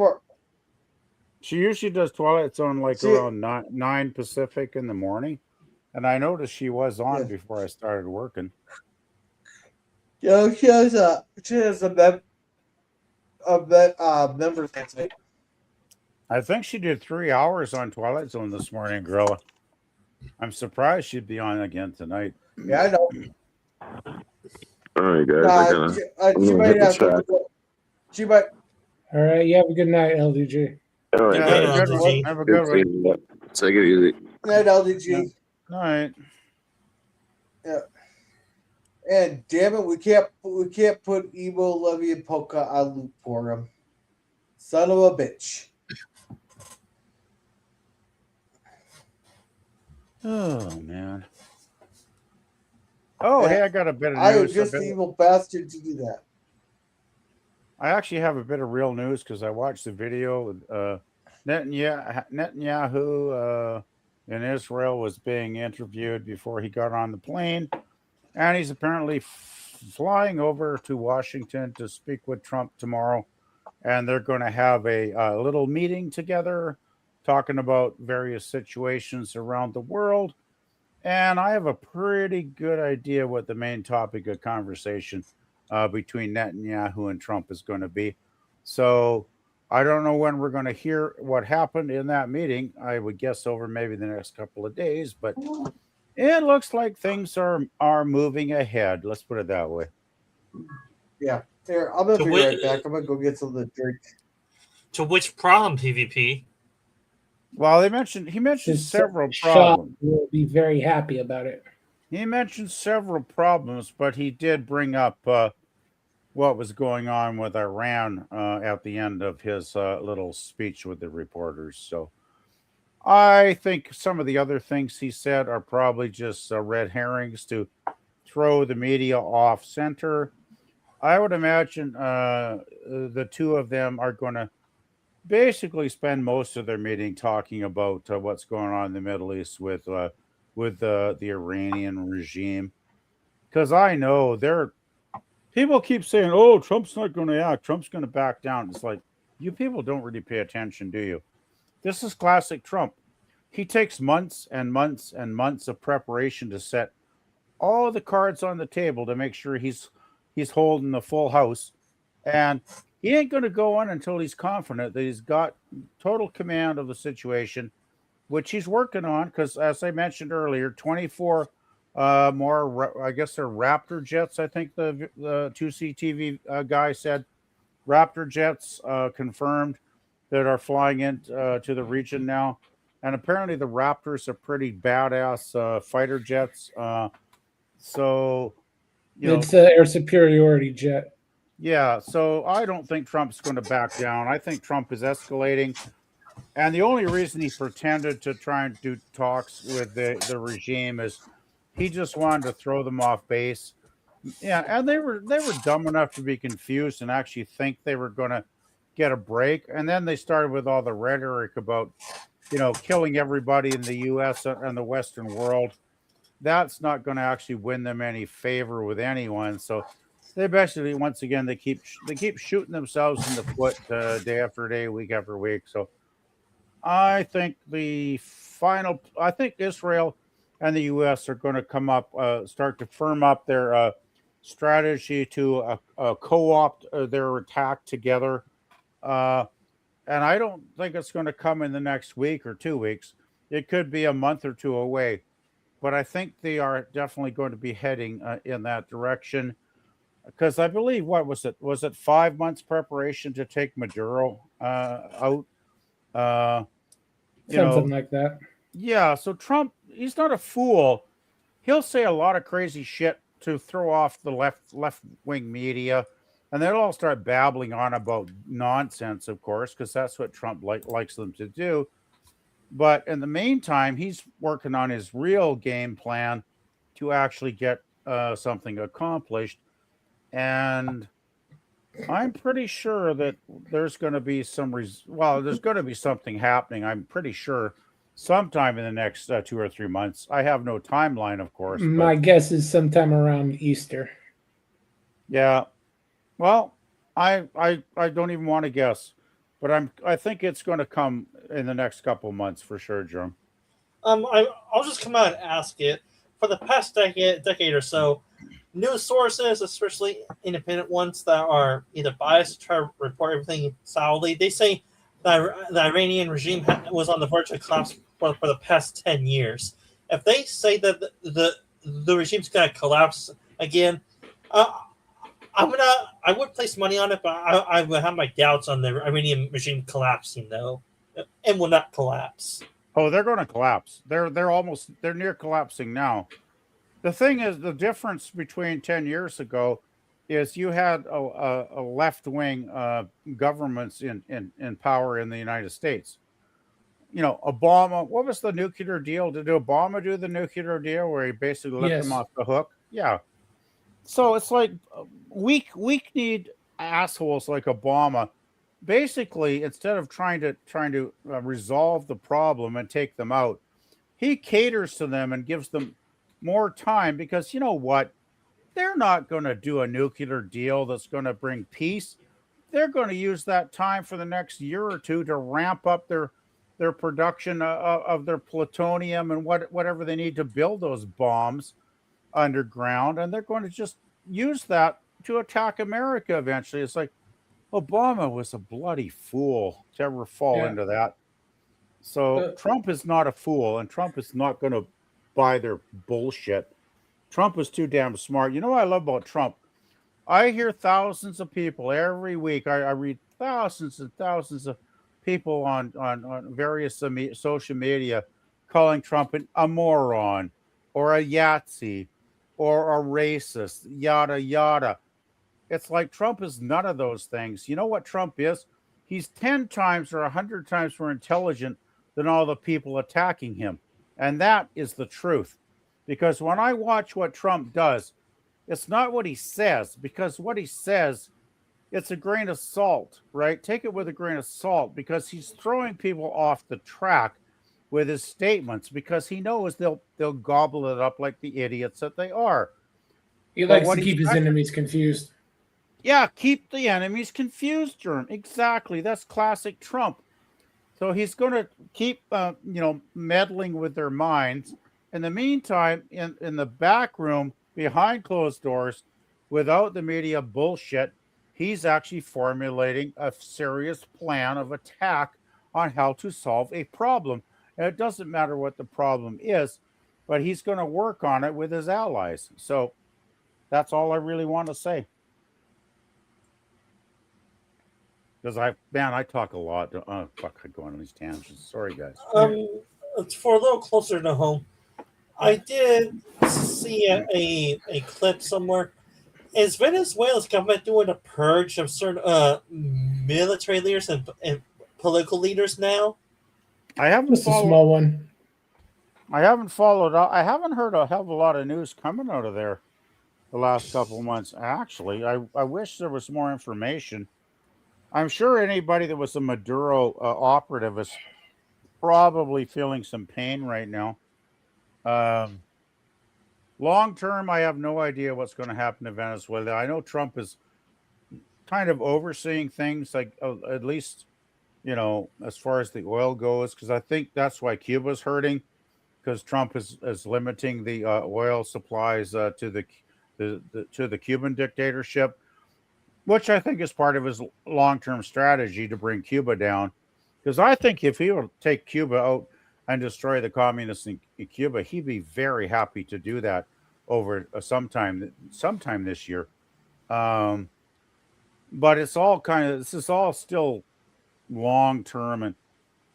Speaker 8: She usually does Twilight Zone around 9 Pacific in the morning. And I noticed she was on before I started working.
Speaker 3: Yeah, she has a members night.
Speaker 8: I think she did 3 hours on Twilight Zone this morning, Gorilla. I'm surprised she'd be on again tonight.
Speaker 3: Yeah, I know.
Speaker 9: All right, guys.
Speaker 3: She might have to. She might.
Speaker 6: All right, you have a good night, LDG.
Speaker 9: All right,
Speaker 8: have a good one.
Speaker 9: Take it easy.
Speaker 3: Night, LDG.
Speaker 8: All right.
Speaker 3: Yeah. And damn it, we can't put Emo, Levy, and Polka on loop for him. Son of a bitch.
Speaker 8: Oh man. Oh, hey, I got a bit of news.
Speaker 3: I am just an evil bastard to do that.
Speaker 8: I actually have a bit of real news because I watched the video. Netanyahu in Israel was being interviewed before he got on the plane, and he's apparently flying over to Washington to speak with Trump tomorrow and they're going to have a little meeting together talking about various situations around the world. And I have a pretty good idea what the main topic of conversation between Netanyahu and Trump is going to be. So I don't know when we're going to hear what happened in that meeting. I would guess over maybe the next couple of days, but it looks like things are moving ahead. Let's put it that way.
Speaker 3: Yeah. Here, I'm gonna
Speaker 5: To
Speaker 3: be
Speaker 5: wi-
Speaker 3: right back. I'm gonna go get something to drink.
Speaker 5: To which problem, PvP?
Speaker 8: Well, he mentioned
Speaker 6: His
Speaker 8: several
Speaker 6: shop
Speaker 8: problems.
Speaker 6: will be very happy about it.
Speaker 8: He mentioned several problems, but he did bring up what was going on with Iran at the end of his little speech with the reporters. So I think some of the other things he said are probably just red herrings to throw the media off center. I would imagine the two of them are going to basically spend most of their meeting talking about what's going on in the Middle East with the Iranian regime. Because I know people keep saying, "Oh, Trump's not going to act. Trump's going to back down." It's like, you people don't really pay attention, do you? This is classic Trump. He takes months and months and months of preparation to set all the cards on the table to make sure he's holding the full house, and he ain't going to go on until he's confident that he's got total command of the situation, which he's working on. Because as I mentioned earlier, 24 more, I guess they're Raptor jets. I think the 2CTV guy said Raptor jets confirmed that are flying into to the region now. And apparently the Raptors are pretty badass fighter jets. So,
Speaker 6: It's an air superiority jet.
Speaker 8: yeah, so I don't think Trump's going to back down. I think Trump is escalating. And the only reason he pretended to try and do talks with the regime is he just wanted to throw them off base. Yeah, and they were dumb enough to be confused and actually think they were going to get a break. And then they started with all the rhetoric about, killing everybody in the U.S. and the Western world. That's not going to actually win them any favor with anyone. So they basically, once again, they keep shooting themselves in the foot day after day, week after week. So I think I think Israel and the U.S. are going to come up, start to firm up their strategy to co-opt their attack together. And I don't think it's going to come in the next week or 2 weeks. It could be a month or two away. But I think they are definitely going to be heading in that direction. Because I believe, what was it? Was it 5 months preparation to take Maduro out?
Speaker 6: Something like that.
Speaker 8: Yeah, so Trump, he's not a fool. He'll say a lot of crazy shit to throw off the left wing media, and they'll all start babbling on about nonsense, of course, because that's what Trump likes them to do. But in the meantime, he's working on his real game plan to actually get something accomplished. And I'm pretty sure that there's going to be there's going to be something happening. I'm pretty sure sometime in the next 2 or 3 months. I have no timeline, of course.
Speaker 6: My guess is sometime around Easter.
Speaker 8: Yeah. Well, I don't even want to guess, but I think it's going to come in the next couple months for sure, Jerome.
Speaker 5: I'll just come out and ask it. For the past decade or so, news sources, especially independent ones that are either biased to try to report everything solidly, they say that the Iranian regime was on the verge of collapse for the past 10 years. If they say that the regime's going to collapse again, I would place money on it, but I would have my doubts on the Iranian regime collapsing, though, and will not collapse.
Speaker 8: Oh, they're going to collapse. They're near collapsing now. The thing is, the difference between 10 years ago is you had a left-wing governments in power in the United States. Obama, what was the nuclear deal? Did Obama do the nuclear deal where he basically let them off the hook? Yeah. So it's like weak-kneed assholes like Obama. Basically, instead of trying to resolve the problem and take them out, he caters to them and gives them more time, because you know what? They're not going to do a nuclear deal that's going to bring peace. they're going to use that time for the next year or two to ramp up their production of their plutonium and whatever they need to build those bombs underground, and they're going to just use that to attack America eventually. It's like Obama was a bloody fool to ever fall
Speaker 6: Yeah.
Speaker 8: into that. So Trump is not a fool, and Trump is not going to buy their bullshit. Trump is too damn smart. You know what I love about Trump? I hear thousands of people every week. I read thousands and thousands of people on various social media calling Trump a moron or a Yahtzee or a racist, yada, yada. It's like Trump is none of those things. You know what Trump is? He's 10 times or 100 times more intelligent than all the people attacking him. And that is the truth. Because when I watch what Trump does, it's not what he says, because what he says, it's a grain of salt, right? Take it with a grain of salt, because he's throwing people off the track with his statements, because he knows they'll gobble it up like the idiots that they are.
Speaker 6: He likes to keep his enemies confused.
Speaker 8: Yeah, keep the enemies confused, Germ. Exactly. That's classic Trump. So he's going to keep, meddling with their minds. In the meantime, in the back room, behind closed doors, without the media bullshit, he's actually formulating a serious plan of attack on how to solve a problem. And it doesn't matter what the problem is, but he's going to work on it with his allies. So that's all I really want to say. Because I talk a lot. Oh, fuck, I go on these tangents. Sorry, guys.
Speaker 5: For a little closer to home, I did see a clip somewhere. Is Venezuela's government doing a purge of certain military leaders and political leaders now?
Speaker 8: I haven't
Speaker 6: Just a small one.
Speaker 8: I haven't followed up. I haven't heard a hell of a lot of news coming out of there the last couple of months. Actually, I wish there was more information. I'm sure anybody that was a Maduro operative is probably feeling some pain right now. Long term, I have no idea what's going to happen to Venezuela. I know Trump is kind of overseeing things, like at least, as far as the oil goes, because I think that's why Cuba's hurting, because Trump is limiting the oil supplies to the Cuban dictatorship, which I think is part of his long-term strategy to bring Cuba down. Because I think if he would take Cuba out and destroy the communists in Cuba, he'd be very happy to do that over sometime this year. But it's all this is all still long-term, and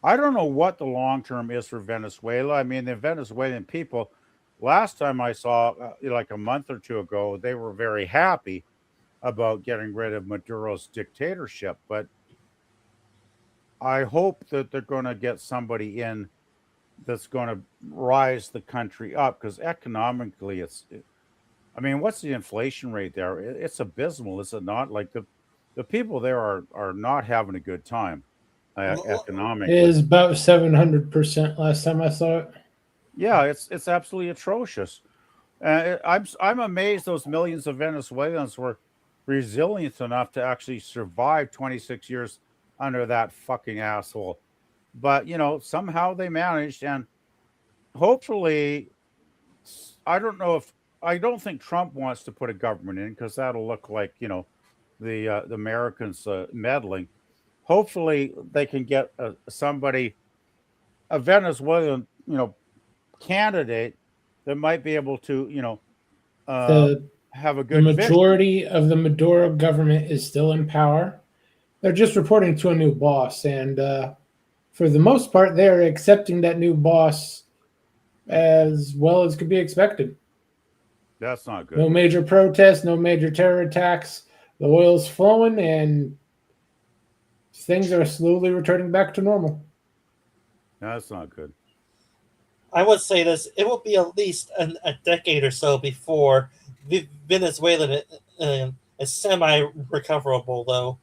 Speaker 8: I don't know what the long-term is for Venezuela. I mean, the Venezuelan people, last time I saw, like a month or two ago, they were very happy about getting rid of Maduro's dictatorship, but I hope that they're going to get somebody in that's going to rise the country up, because economically what's the inflation rate there? It's abysmal, is it not? Like the people there are not having a good time economically.
Speaker 6: It is about 700% last time I saw it.
Speaker 8: Yeah, it's absolutely atrocious. I'm amazed those millions of Venezuelans were resilient enough to actually survive 26 years under that fucking asshole. But somehow they managed, and hopefully, I don't think Trump wants to put a government in, because that'll look like the Americans meddling. Hopefully they can get somebody, a Venezuelan candidate that might be able to have a good
Speaker 6: The majority of the Maduro government is still in power. They're just reporting to a new boss, and for the most part, they're accepting that new boss as well as could be expected.
Speaker 8: That's not good.
Speaker 6: No major protests, no major terror attacks. The oil's flowing, and things are slowly returning back to normal.
Speaker 8: That's not good.
Speaker 5: I would say this: it will be at least a decade or so before Venezuela is semi-recoverable, though.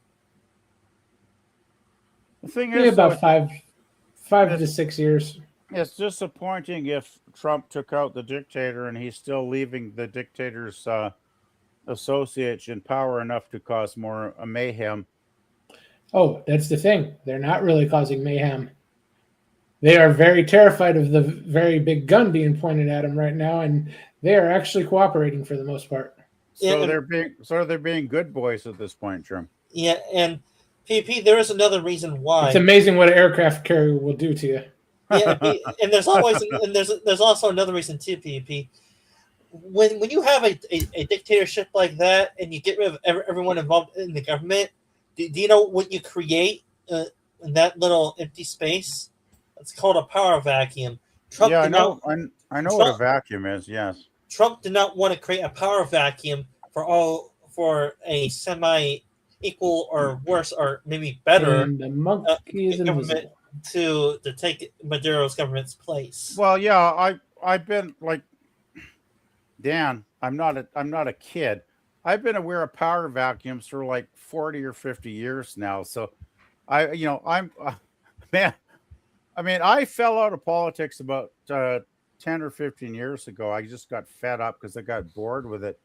Speaker 8: The thing
Speaker 6: Maybe
Speaker 8: is,
Speaker 6: about five to 6 years.
Speaker 8: It's disappointing if Trump took out the dictator and he's still leaving the dictator's associates in power enough to cause more mayhem
Speaker 6: Oh, that's the thing. They're not really causing mayhem. They are very terrified of the very big gun being pointed at them right now, and they are actually cooperating for the most part.
Speaker 5: Yeah,
Speaker 8: So
Speaker 5: and,
Speaker 8: they're being good boys at this point, Jim.
Speaker 5: yeah, and PP. There is another reason why.
Speaker 6: It's amazing what an aircraft carrier will do to you.
Speaker 5: Yeah, and there's always and there's also another reason too, PP. When you have a dictatorship like that and you get rid of everyone involved in the government, do you know what you create in that little empty space? It's called a power vacuum. Trump
Speaker 8: Yeah, I
Speaker 5: did
Speaker 8: know.
Speaker 5: not,
Speaker 8: I know
Speaker 5: Trump,
Speaker 8: what a vacuum is. Yes.
Speaker 5: Trump did not want to create a power vacuum for a semi equal or worse or maybe better
Speaker 6: And the monkey is
Speaker 5: government
Speaker 6: invisible.
Speaker 5: to take Maduro's government's place.
Speaker 8: Well, yeah, I've been like Dan. I'm not a kid. I've been aware of power vacuums for like 40 or 50 years now. So I'm man. I mean, I fell out of politics about 10 or 15 years ago. I just got fed up because I got bored with it.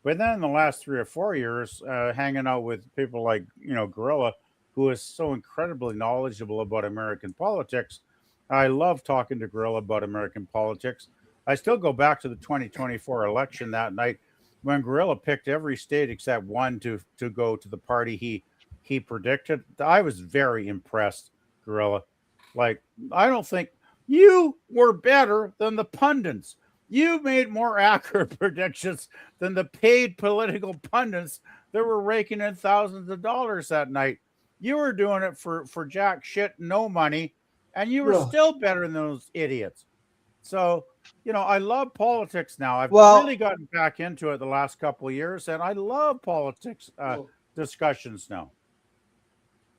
Speaker 8: But then in the last 3 or 4 years, hanging out with people like, Gorilla, who is so incredibly knowledgeable about American politics. I love talking to Gorilla about American politics. I still go back to the 2024 election that night when Gorilla picked every state except one to go to the party he predicted. I was very impressed, Gorilla. Like, I don't think you were better than the pundits. You made more accurate predictions than the paid political pundits that were raking in thousands of dollars that night. You were doing it for jack shit, no money, and you were still better than those idiots. So, I love politics now. I've really gotten back into it the last couple of years, and I love politics discussions now.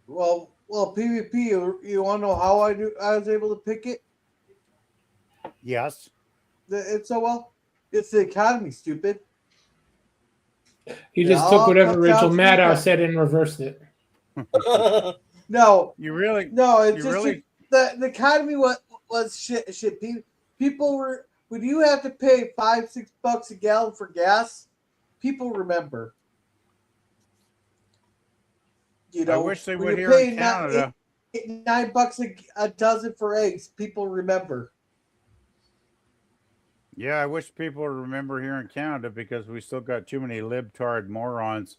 Speaker 3: Well, PvP. You want to know how I was able to pick it?
Speaker 8: Yes.
Speaker 3: It's so well. It's the economy, stupid.
Speaker 6: He just took whatever Rachel Maddow said and reversed it.
Speaker 3: No,
Speaker 8: you really?
Speaker 3: No, it's
Speaker 8: you
Speaker 3: just
Speaker 8: really?
Speaker 3: The economy was shit. People were when you have to pay $5-6 a gallon for gas. People remember.
Speaker 8: I wish they would here in Canada.
Speaker 3: $9 a dozen for eggs. People remember.
Speaker 8: Yeah, I wish people would remember here in Canada because we still got too many libtard morons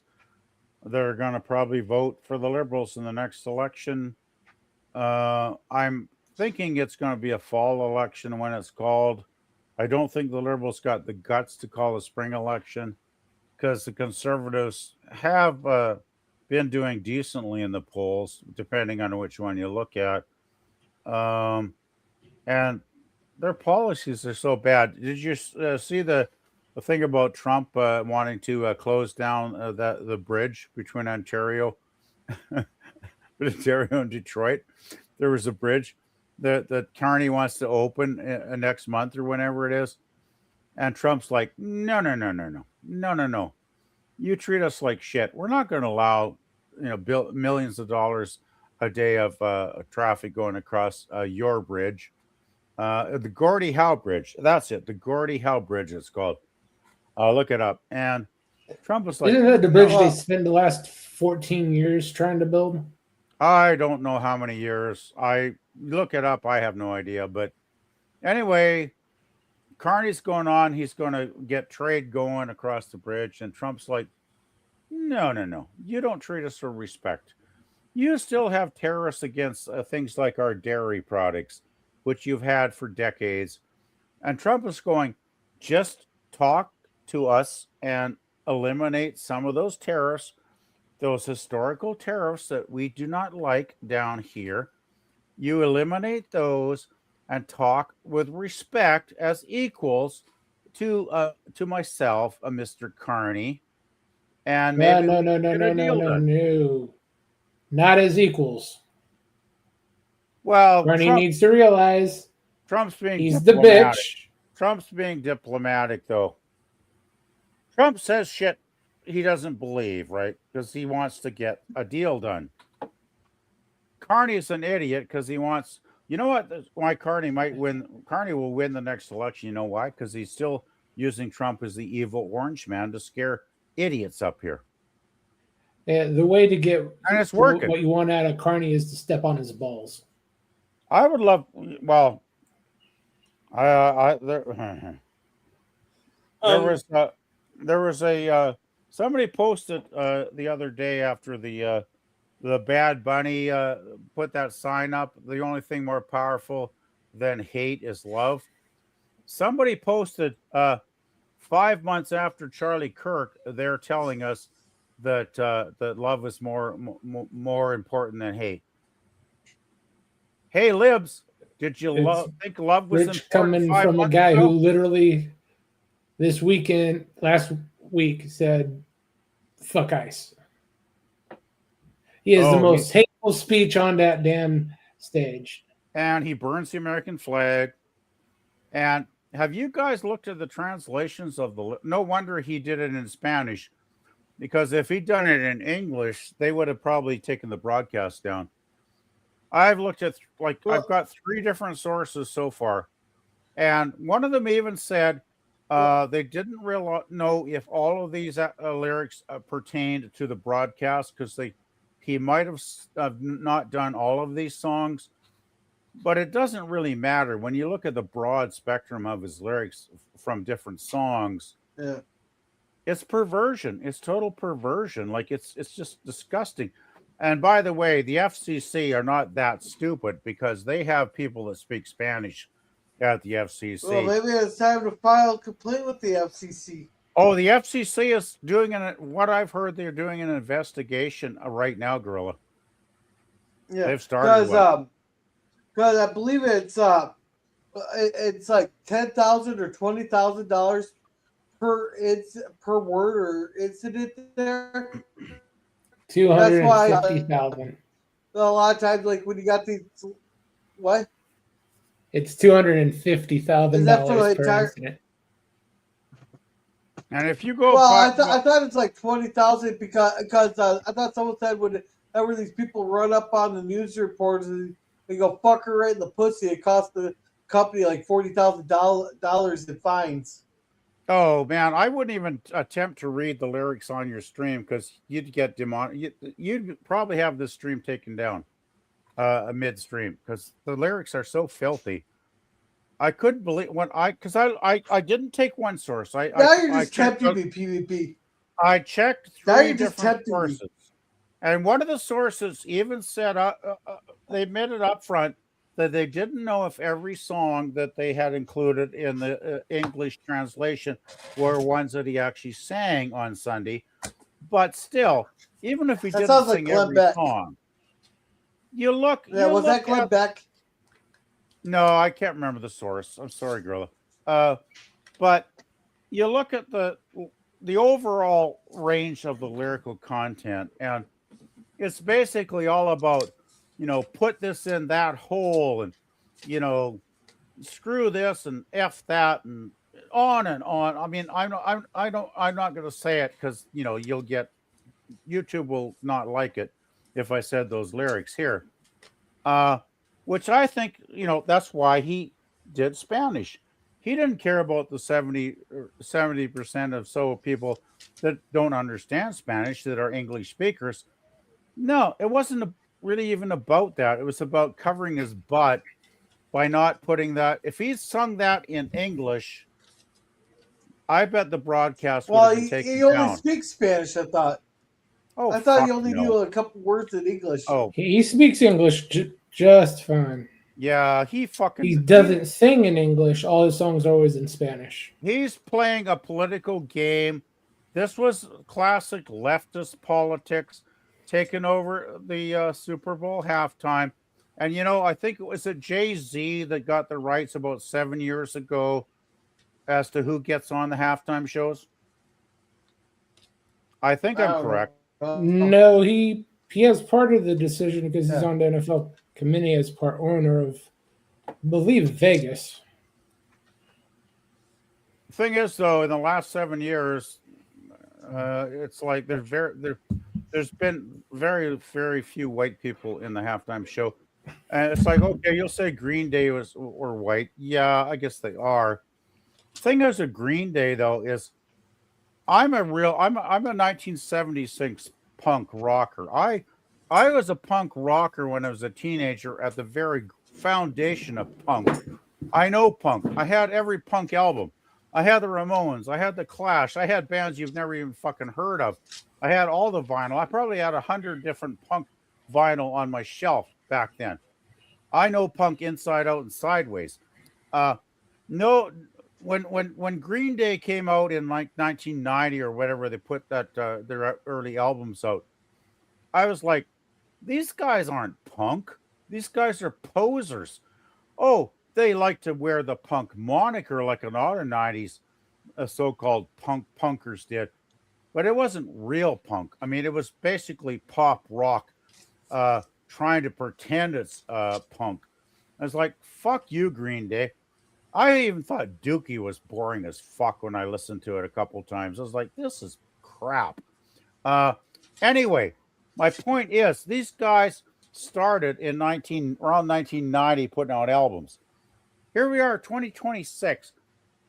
Speaker 8: that are going to probably vote for the Liberals in the next election. I'm thinking it's going to be a fall election when it's called. I don't think the Liberals got the guts to call a spring election because the Conservatives have been doing decently in the polls, depending on which one you look at. And their policies are so bad. Did you see the thing about Trump wanting to close down the bridge between Ontario and Detroit? There was a bridge that Carney wants to open next month or whenever it is. And Trump's like, no. You treat us like shit. We're not going to allow, millions of dollars a day of traffic going across your bridge. The Gordie Howe Bridge. That's it. The Gordie Howe Bridge, it's called. Look it up. And Trump was like,
Speaker 6: isn't that the bridge they spent the last 14 years trying to build?
Speaker 8: I don't know how many years. I look it up. I have no idea. But anyway, Carney's going on. He's going to get trade going across the bridge. And Trump's like, no. You don't treat us with respect. You still have tariffs against things like our dairy products, which you've had for decades. And Trump is going, just talk to us and eliminate some of those tariffs, those historical tariffs that we do not like down here. You eliminate those and talk with respect as equals to myself, Mr. Carney. And maybe
Speaker 6: no. Not as equals.
Speaker 8: Well,
Speaker 6: Carney needs to realize
Speaker 8: Trump's being
Speaker 6: he's
Speaker 8: diplomatic.
Speaker 6: the bitch.
Speaker 8: Trump's being diplomatic, though. Trump says shit he doesn't believe, right? Because he wants to get a deal done. Carney's an idiot because he wants. You know what? Why Carney might win? Carney will win the next election. You know why? Because he's still using Trump as the evil orange man to scare idiots up here.
Speaker 6: The way to get
Speaker 8: And it's working.
Speaker 6: what you want out of Carney is to step on his balls.
Speaker 8: I would love. Well, there was a somebody posted the other day after the Bad Bunny put that sign up. The only thing more powerful than hate is love. Somebody posted 5 months after Charlie Kirk. They're telling us that that love is more important than hate. Hey, Libs, did you think love was
Speaker 6: Rich
Speaker 8: important?
Speaker 6: coming from a guy who literally last week said, "Fuck ICE." He has the most hateful speech on that damn stage.
Speaker 8: And he burns the American flag. And have you guys looked at the translations of the? No wonder he did it in Spanish, because if he'd done it in English, they would have probably taken the broadcast down. I've looked at I've got 3 different sources so far, and one of them even said they didn't really know if all of these lyrics pertained to the broadcast, because he might have not done all of these songs, but it doesn't really matter when you look at the broad spectrum of his lyrics from different songs.
Speaker 3: Yeah.
Speaker 8: It's perversion. It's total perversion. Like it's just disgusting. And by the way, the FCC are not that stupid, because they have people that speak Spanish at the FCC.
Speaker 3: Well, maybe it's time to file a complaint with the FCC.
Speaker 8: Oh, the FCC is doing what I've heard, they're doing an investigation right now, Gorilla.
Speaker 3: Yeah,
Speaker 8: they've started.
Speaker 3: Because I believe it's like $10,000 or $20,000 per word or incident there.
Speaker 6: 250,000.
Speaker 3: A lot of times, like when you got these, what?
Speaker 6: It's $250,000 per incident.
Speaker 8: And if you go,
Speaker 3: I thought it's like 20,000 because I thought someone said whenever these people run up on the news reports and they go fuck her right in the pussy, it costs the company like $40,000 in fines.
Speaker 8: Oh man, I wouldn't even attempt to read the lyrics on your stream, because you'd get you'd probably have this stream taken down midstream, because the lyrics are so filthy. I couldn't believe because I didn't take one source.
Speaker 3: You're just tempting me, PvP.
Speaker 8: I checked 3 different sources, and one of the sources even said they admitted up front that they didn't know if every song that they had included in the English translation were ones that he actually sang on Sunday. But still, even if he didn't sing every song, you look.
Speaker 3: Yeah, was that Glenn Beck?
Speaker 8: No, I can't remember the source. I'm sorry, Gorilla. But you look at the overall range of the lyrical content, and it's basically all about, put this in that hole, and, screw this and F that, and on and on. I mean, I'm not going to say it, because, you'll get, YouTube will not like it if I said those lyrics here. Which I think, that's why he did Spanish. He didn't care about the 70% of people that don't understand Spanish, that are English speakers. No, it wasn't really even about that. It was about covering his butt by not putting that. If he'd sung that in English, I bet the broadcast would have been taken down.
Speaker 3: He only speaks Spanish, I thought.
Speaker 8: Oh,
Speaker 3: I thought he only knew a couple words in English.
Speaker 8: Oh,
Speaker 6: he speaks English just fine.
Speaker 8: Yeah, he
Speaker 6: doesn't sing in English. All his songs are always in Spanish.
Speaker 8: He's playing a political game. This was classic leftist politics, taking over the Super Bowl halftime. And, I think it was Jay-Z that got the rights about 7 years ago as to who gets on the halftime shows. I think I'm correct.
Speaker 6: No, he has part of the decision, because he's on the NFL committee as part owner of, I believe, Vegas.
Speaker 8: The thing is, though, in the last 7 years, it's like there's been very, very few white people in the halftime show. And it's like, okay, you'll say Green Day were white. Yeah, I guess they are. The thing is with Green Day, though, is I'm a 1976 punk rocker. I was a punk rocker when I was a teenager at the very foundation of punk. I know punk. I had every punk album. I had the Ramones. I had the Clash. I had bands you've never even fucking heard of. I had all the vinyl. I probably had 100 different punk vinyl on my shelf back then. I know punk inside out and sideways. No, when Green Day came out in like 1990 or whatever, they put that their early albums out. I was like, these guys aren't punk. These guys are posers. Oh, they like to wear the punk moniker like in all the 90s so-called punkers did. But it wasn't real punk. I mean, it was basically pop rock trying to pretend it's punk. I was like, fuck you, Green Day. I even thought Dookie was boring as fuck when I listened to it a couple times. I was like, this is crap. Anyway, my point is, these guys started in around 1990 putting out albums. Here we are, 2026.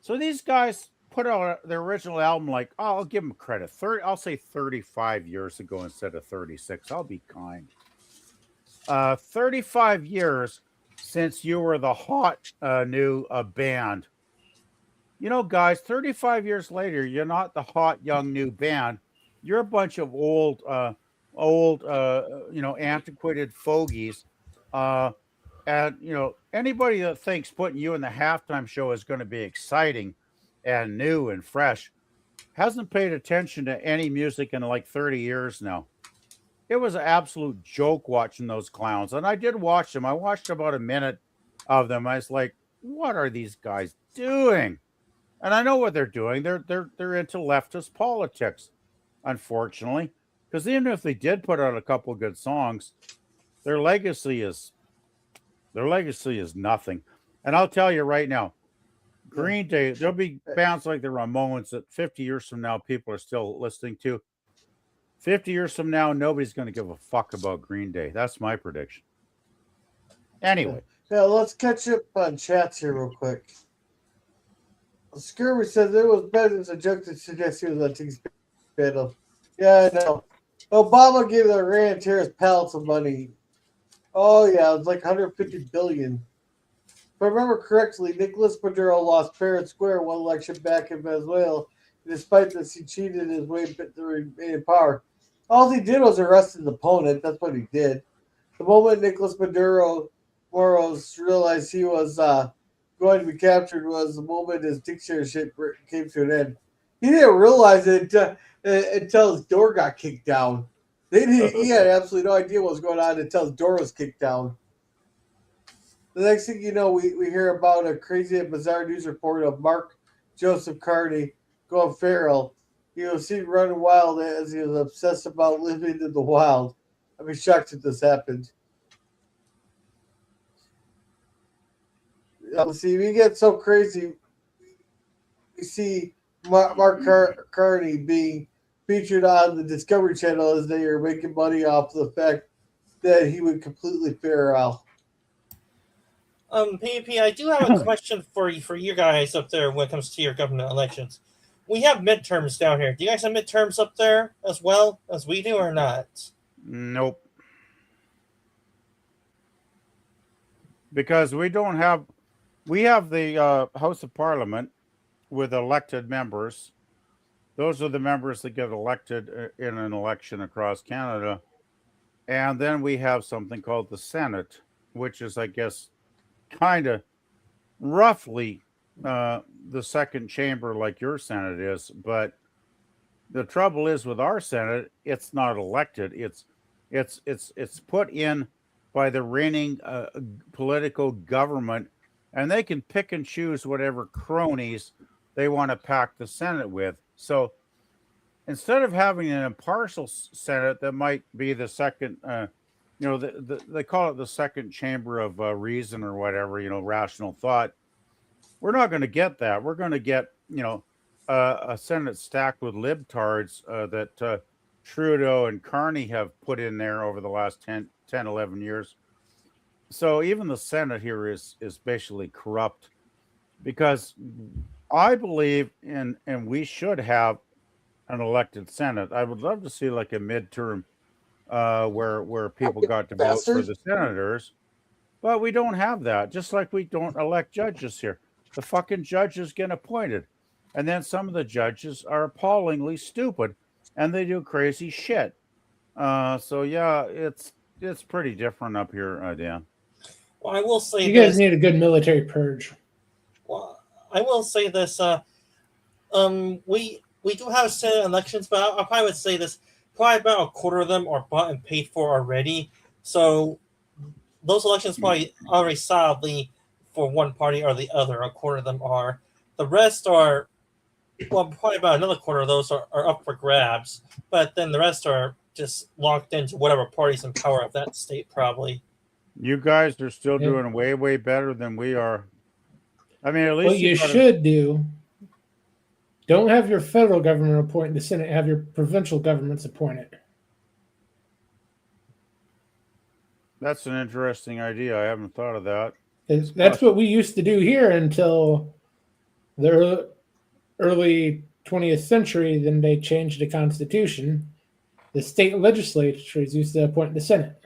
Speaker 8: So these guys put out their original album like, oh, I'll give them credit. I'll say 35 years ago instead of 36. I'll be kind. 35 years since you were the hot new band. You know, guys, 35 years later, you're not the hot young new band. You're a bunch of old, antiquated fogies. And, anybody that thinks putting you in the halftime show is going to be exciting and new and fresh hasn't paid attention to any music in like 30 years now. It was an absolute joke watching those clowns. And I did watch them. I watched about a minute of them. I was like, what are these guys doing? And I know what they're doing. They're into leftist politics, unfortunately. Because even if they did put out a couple of good songs, their legacy is nothing. And I'll tell you right now, Green Day, there'll be bands like the Ramones that 50 years from now people are still listening to. 50 years from now, nobody's going to give a fuck about Green Day. That's my prediction. Anyway.
Speaker 3: Yeah, let's catch up on chats here real quick. Scurvy says there was better than a joke to suggest he was on Tig's panel. Yeah, I know. Obama gave the ranchers pallets of money. Oh, yeah, it was like 150 billion. If I remember correctly, Nicolas Maduro lost fair and square one election back in Venezuela. Despite this, he cheated his way to remain in power. All he did was arrest his opponent. That's what he did. The moment Nicolas Maduro realized he was going to be captured was the moment his dictatorship came to an end. He didn't realize it until his door got kicked down. He had absolutely no idea what was going on until his door was kicked down. The next thing you know, we hear about a crazy and bizarre news report of Mark Joseph Carney going feral. He was seen running wild as he was obsessed about living in the wild. I'd be shocked if this happened. See, we get so crazy. We see Mark Carney being featured on the Discovery Channel as they are making money off the fact that he would completely feral.
Speaker 5: PvP, I do have a question for you guys up there when it comes to your government elections. We have midterms down here. Do you guys have midterms up there as well as we do or not?
Speaker 8: Nope. Because we have the House of Parliament with elected members. Those are the members that get elected in an election across Canada. And then we have something called the Senate, which is, I guess, kind of roughly the second chamber like your Senate is. But the trouble is with our Senate, it's not elected. It's put in by the reigning political government, and they can pick and choose whatever cronies they want to pack the Senate with. So instead of having an impartial Senate that might be the second, they call it the second chamber of reason or whatever, rational thought. We're not going to get that. We're going to get, a Senate stacked with libtards that Trudeau and Carney have put in there over the last 10, 11 years. So even the Senate here is basically corrupt, because I believe and we should have an elected Senate. I would love to see like a midterm where people got to vote for the senators, but we don't have that. Just like we don't elect judges here. The fucking judges get appointed, and then some of the judges are appallingly stupid, and they do crazy shit. So yeah, it's pretty different up here, Dan.
Speaker 5: Well, I will say
Speaker 6: You guys
Speaker 5: this.
Speaker 6: need a good military purge.
Speaker 5: Well, I will say this. We do have Senate elections, but I probably would say this. Probably about a quarter of them are bought and paid for already. So those elections probably already solidly for one party or the other. A quarter of them are. The rest are, well, probably about another quarter of those are up for grabs. But then the rest are just locked into whatever party's in power of that state, probably.
Speaker 8: You guys are still
Speaker 6: Yeah.
Speaker 8: doing way, way better than we are. I mean, at least
Speaker 6: What you
Speaker 8: gotta-
Speaker 6: should do, don't have your federal government appoint the Senate, have your provincial governments appoint it.
Speaker 8: That's an interesting idea. I haven't thought of that.
Speaker 6: That's what we used to do here until the early 20th century. Then they changed the Constitution. The state legislatures used to appoint the Senate.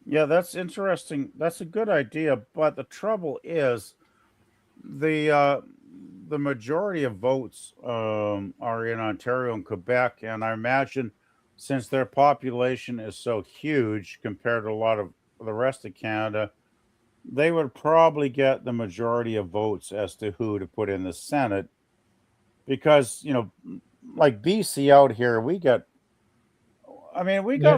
Speaker 8: Yeah, that's interesting. That's a good idea, but the trouble is the majority of votes are in Ontario and Quebec, and I imagine since their population is so huge compared to a lot of the rest of Canada, they would probably get the majority of votes as to who to put in the Senate. Because, like BC out here, we got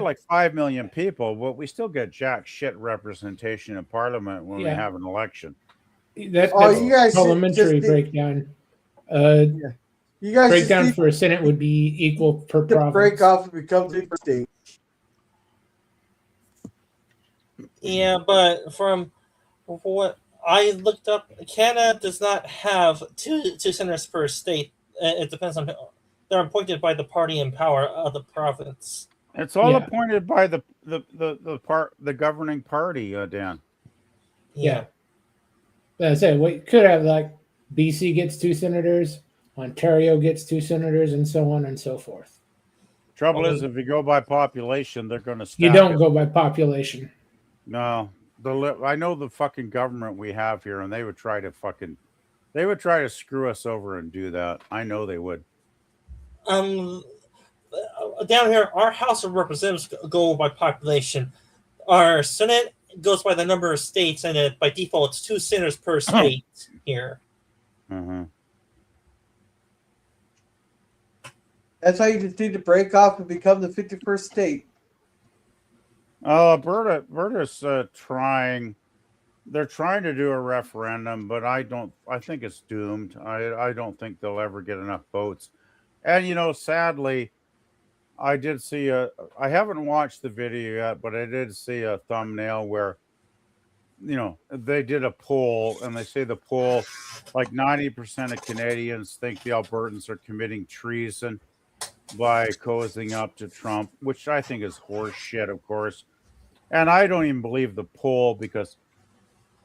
Speaker 8: like 5 million people, but we still get jack shit representation in Parliament when we have an election.
Speaker 6: That's
Speaker 3: you guys should
Speaker 6: parliamentary
Speaker 3: just
Speaker 6: breakdown.
Speaker 3: You guys
Speaker 6: Breakdown
Speaker 3: just
Speaker 6: for a Senate would be equal per
Speaker 3: need to
Speaker 6: province.
Speaker 3: break off and become the state.
Speaker 5: Yeah, but from what I looked up, Canada does not have two senators per state. It depends on they're appointed by the party in power of the province.
Speaker 8: It's all appointed by the governing party, Dan.
Speaker 6: Yeah. I said we could have like BC gets 2 senators, Ontario gets 2 senators, and so on and so forth.
Speaker 8: Trouble is, if you go by population, they're going to.
Speaker 6: You don't go by population.
Speaker 8: No, I know the fucking government we have here, and they would try to screw us over and do that. I know they would.
Speaker 5: Down here, our House of Representatives go by population. Our Senate goes by the number of states, and by default, it's 2 senators per state here.
Speaker 8: Mm-hmm.
Speaker 3: That's why you just need to break off and become the 51st state.
Speaker 8: Alberta's trying. They're trying to do a referendum, but I think it's doomed. I don't think they'll ever get enough votes. And sadly, I did see I haven't watched the video yet, but I did see a thumbnail where they did a poll, and they say the poll, like 90% of Canadians think the Albertans are committing treason by cozying up to Trump, which I think is horse shit, of course. And I don't even believe the poll, because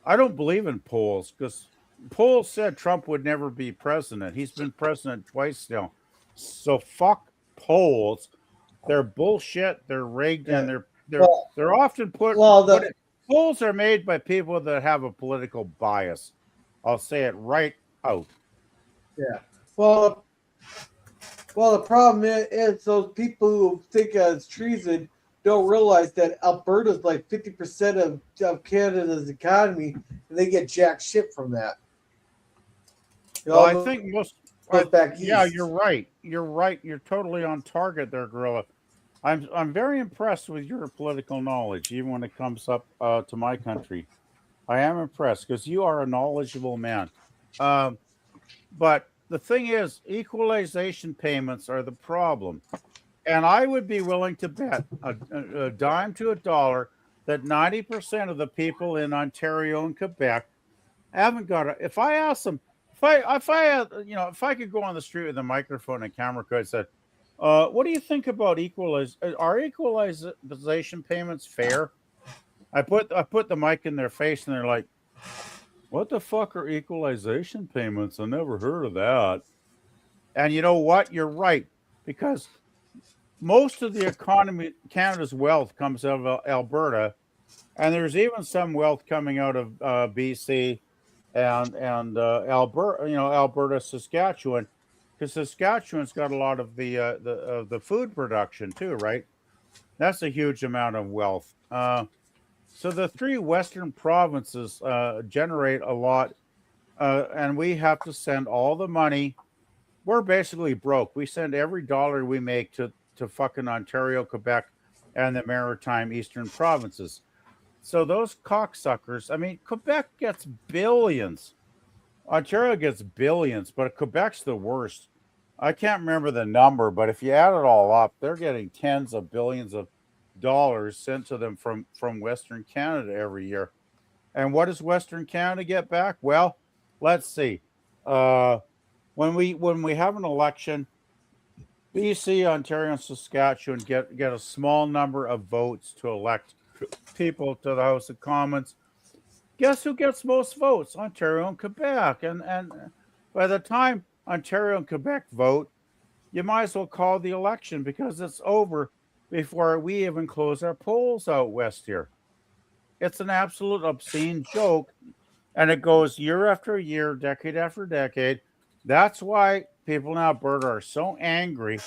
Speaker 8: I don't believe in polls, because polls said Trump would never be president. He's been president twice now. So fuck polls. They're bullshit. They're rigged, and they're often polls are made by people that have a political bias. I'll say it right out.
Speaker 3: Yeah. Well, the problem is those people who think it's treason don't realize that Alberta's like 50% of Canada's economy, and they get jack shit from that.
Speaker 8: I think most.
Speaker 3: Back east.
Speaker 8: Yeah, you're right. You're right. You're totally on target there, Gorilla. I'm very impressed with your political knowledge, even when it comes up to my country. I am impressed because you are a knowledgeable man. But the thing is, equalization payments are the problem. And I would be willing to bet a dime to a dollar that 90% of the people in Ontario and Quebec haven't got it. If I ask them, if I could go on the street with a microphone and camera could say, what do you think about are equalization payments fair? I put the mic in their face, and they're like, what the fuck are equalization payments? I never heard of that. And you know what? You're right. because most of the economy, Canada's wealth comes out of Alberta, and there's even some wealth coming out of BC and Alberta, Alberta, Saskatchewan, because Saskatchewan's got a lot of the food production too, right? That's a huge amount of wealth. So the three western provinces generate a lot, and we have to send all the money. We're basically broke. We send every dollar we make to fucking Ontario, Quebec, and the maritime eastern provinces. So those cocksuckers, I mean, Quebec gets billions. Ontario gets billions, but Quebec's the worst. I can't remember the number, but if you add it all up, they're getting tens of billions of dollars sent to them from Western Canada every year. And what does Western Canada get back? Well, let's see. When we have an election, BC, Ontario, and Saskatchewan get a small number of votes to elect people to the House of Commons. Guess who gets most votes? Ontario and Quebec. And by the time Ontario and Quebec vote, you might as well call the election because it's over before we even close our polls out west here. It's an absolute obscene joke, and it goes year after year, decade after decade. That's why people in Alberta are so angry,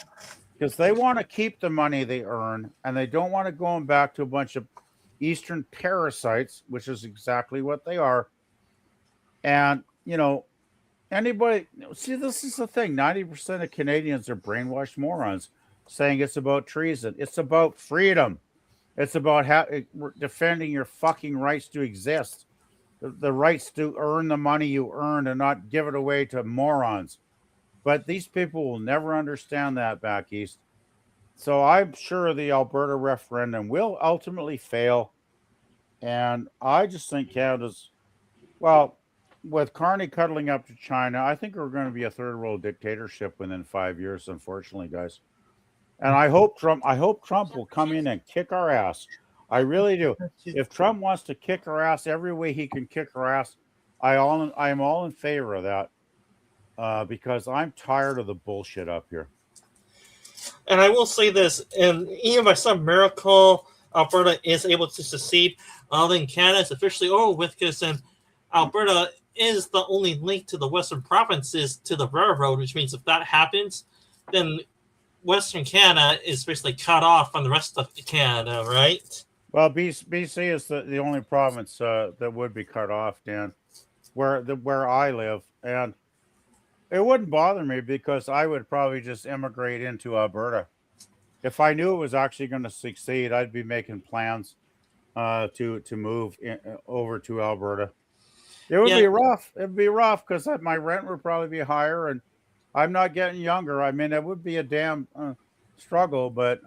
Speaker 8: because they want to keep the money they earn, and they don't want to go back to a bunch of Eastern parasites, which is exactly what they are. And, anybody, see, this is the thing. 90% of Canadians are brainwashed morons saying it's about treason. It's about freedom. It's about defending your fucking rights to exist, the rights to earn the money you earn and not give it away to morons. But these people will never understand that back east. So I'm sure the Alberta referendum will ultimately fail. And I just think Canada's, well, with Carney cuddling up to China, I think we're going to be a third world dictatorship within 5 years, unfortunately, guys. And I hope Trump will come in and kick our ass. I really do. If Trump wants to kick our ass every way he can kick our ass, I am all in favor of that, because I'm tired of the bullshit up here.
Speaker 5: And I will say this, and even by some miracle, Alberta is able to succeed. In Canada, it's officially over with because Alberta is the only link to the western provinces to the railroad, which means if that happens, then Western Canada is basically cut off from the rest of Canada, right?
Speaker 8: Well, BC is the only province that would be cut off, Dan, where I live, and it wouldn't bother me because I would probably just immigrate into Alberta. If I knew it was actually going to succeed, I'd be making plans to move over to Alberta. It would be rough. It'd be rough because my rent would probably be higher, and I'm not getting younger. I mean, it would be a damn struggle, but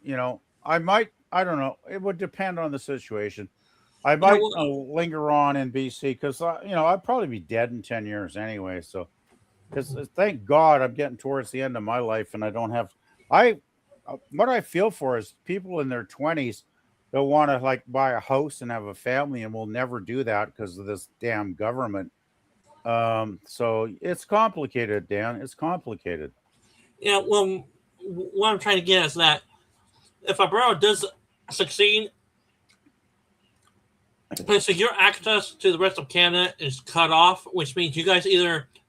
Speaker 8: I don't know. It would depend on the situation. I might linger on in BC because I'd probably be dead in 10 years anyway. So, because thank God I'm getting towards the end of my life, and I don't have. What I feel for is people in their 20s that want to buy a house and have a family, and will never do that because of this damn government. So it's complicated, Dan. It's complicated.
Speaker 5: Yeah, well, what I'm trying to get is that if Alberta does succeed, so your access to the rest of Canada is cut off, which means you guys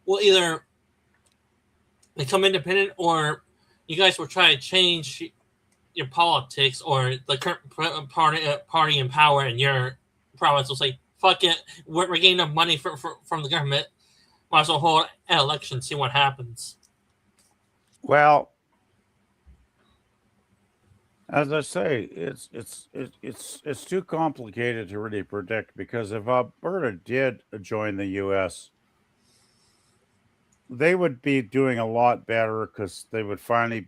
Speaker 5: will either become independent, or you guys will try to change your politics, or the current party in power in your province will say, fuck it, we're getting enough money from the government, might as well hold an election, see what happens.
Speaker 8: Well, as I say, it's too complicated to really predict, because if Alberta did join the U.S., they would be doing a lot better because they would finally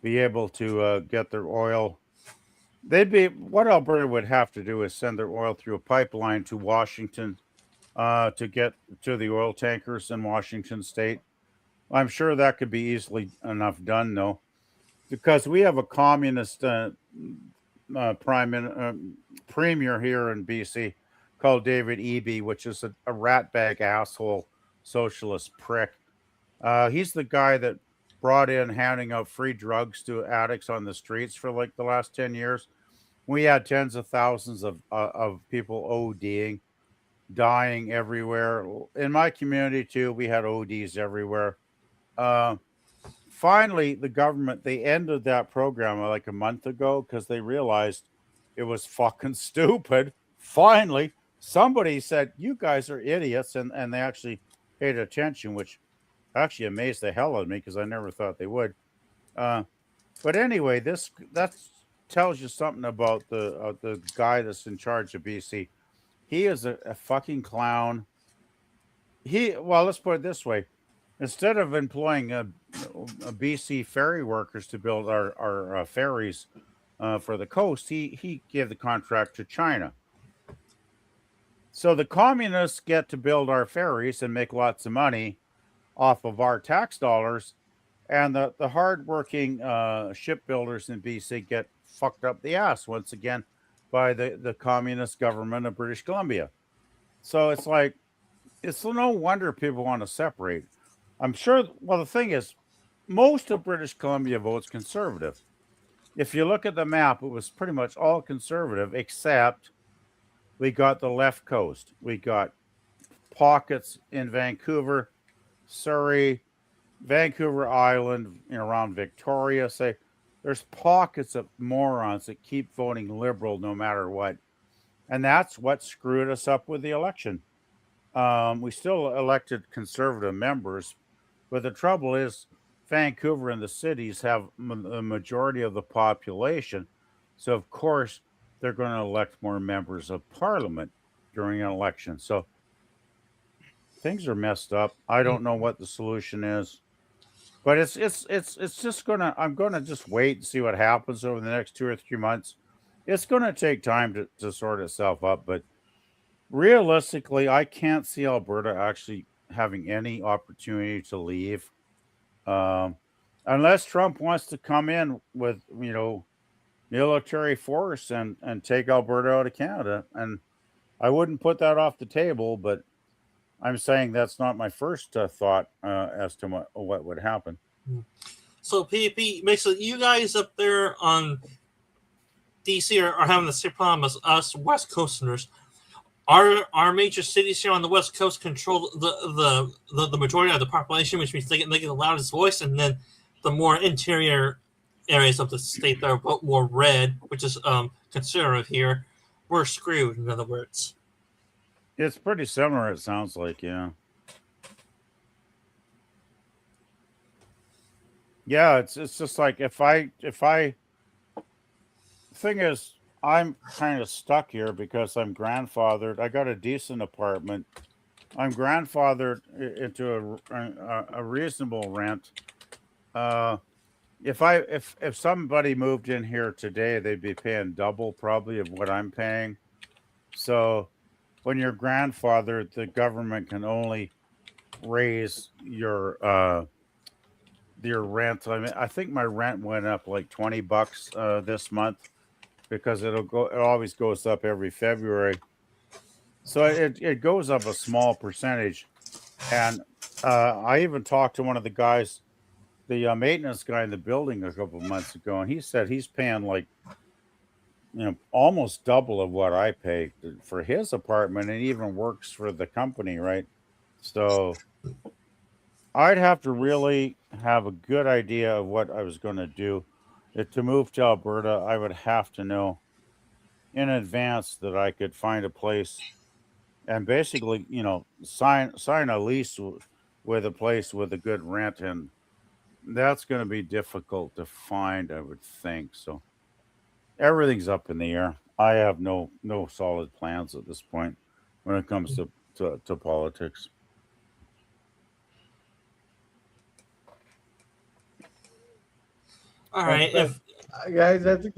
Speaker 8: be able to get their oil. What Alberta would have to do is send their oil through a pipeline to Washington to get to the oil tankers in Washington State. I'm sure that could be easily enough done, though, because we have a communist premier here in BC called David Eby, which is a ratbag asshole socialist prick. He's the guy that brought in handing out free drugs to addicts on the streets for like the last 10 years. We had tens of thousands of people ODing, dying everywhere. In my community too, we had ODs everywhere. Finally, the government, they ended that program like a month ago because they realized it was fucking stupid. Finally, somebody said, you guys are idiots, and they actually paid attention, which actually amazed the hell out of me because I never thought they would. But anyway, that tells you something about the guy that's in charge of BC. He is a fucking clown. Well, let's put it this way: instead of employing a BC ferry workers to build our ferries for the coast, he gave the contract to China. So the communists get to build our ferries and make lots of money off of our tax dollars, and the hardworking shipbuilders in BC get fucked up the ass once again by the communist government of British Columbia. So it's like, it's no wonder people want to separate. I'm sure, well, the thing is, most of British Columbia votes conservative. If you look at the map, it was pretty much all conservative, except we got the left coast. We got pockets in Vancouver, Surrey, Vancouver Island, around Victoria. Say, there's pockets of morons that keep voting liberal no matter what. And that's what screwed us up with the election. We still elected conservative members, but the trouble is Vancouver and the cities have the majority of the population. So, of course, they're going to elect more members of parliament during an election. So things are messed up. I don't know what the solution is, but it's just gonna. I'm gonna just wait and see what happens over the next 2 or 3 months. It's gonna take time to sort itself up, but realistically, I can't see Alberta actually having any opportunity to leave, unless Trump wants to come in with military force and take Alberta out of Canada. And I wouldn't put that off the table, but I'm saying that's not my first thought as to what would happen.
Speaker 5: So, PvP, basically, you guys up there on DC are having the same problem as us West Coasters. Our major cities here on the West Coast control the majority of the population, which means they get the loudest voice, and then the more interior areas of the state that are vote more red, which is conservative here, we're screwed, in other words.
Speaker 8: It's pretty similar, it sounds like, yeah. Yeah, it's just like if I the thing is, I'm kind of stuck here because I'm grandfathered. I got a decent apartment. I'm grandfathered into a reasonable rent. If somebody moved in here today, they'd be paying double probably of what I'm paying. So when you're grandfathered, the government can only raise your rent. I mean, I think my rent went up like $20 this month because it always goes up every February. So it goes up a small percentage. And I even talked to one of the guys, the maintenance guy in the building a couple of months ago, and he said he's paying like, almost double of what I pay for his apartment, and even works for the company, right? So I'd have to really have a good idea of what I was going to do. To move to Alberta, I would have to know in advance that I could find a place and basically, sign a lease with a place with a good rent, and that's going to be difficult to find, I would think. So everything's up in the air. I have no solid plans at this point when it comes to politics.
Speaker 5: All right,
Speaker 3: guys, I think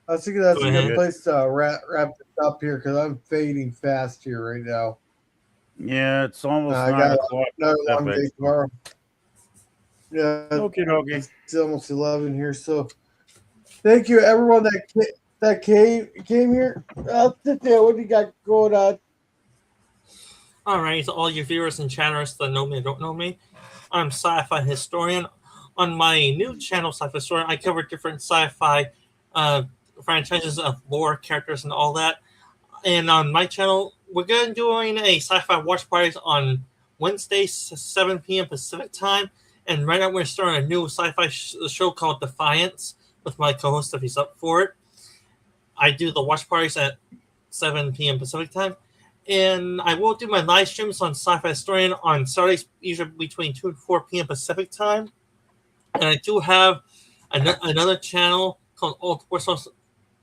Speaker 3: that's a good place to wrap this up here because I'm fading fast here right now.
Speaker 8: Yeah, it's almost
Speaker 3: I
Speaker 8: 9
Speaker 3: got
Speaker 8: o'clock.
Speaker 3: another long day tomorrow. Yeah,
Speaker 8: Okay.
Speaker 3: It's almost 11 here, so thank you everyone that came here. I'll sit there. What do you got going on?
Speaker 5: all right, to all your viewers and chatters that know me and don't know me, I'm Sci-Fi Historian. On my new channel, Sci-Fi Historian, I cover different sci-fi franchises of lore, characters, and all that. And on my channel, we're going to be doing a sci-fi watch parties on Wednesday, 7 p.m. Pacific time. And right now we're starting a new sci-fi show called Defiance with my co-host if he's up for it. I do the watch parties at 7 p.m. Pacific time. And I will do my live streams on Sci-Fi Historian on Saturdays, usually between 2 and 4 p.m. Pacific time. And I do have another channel called Old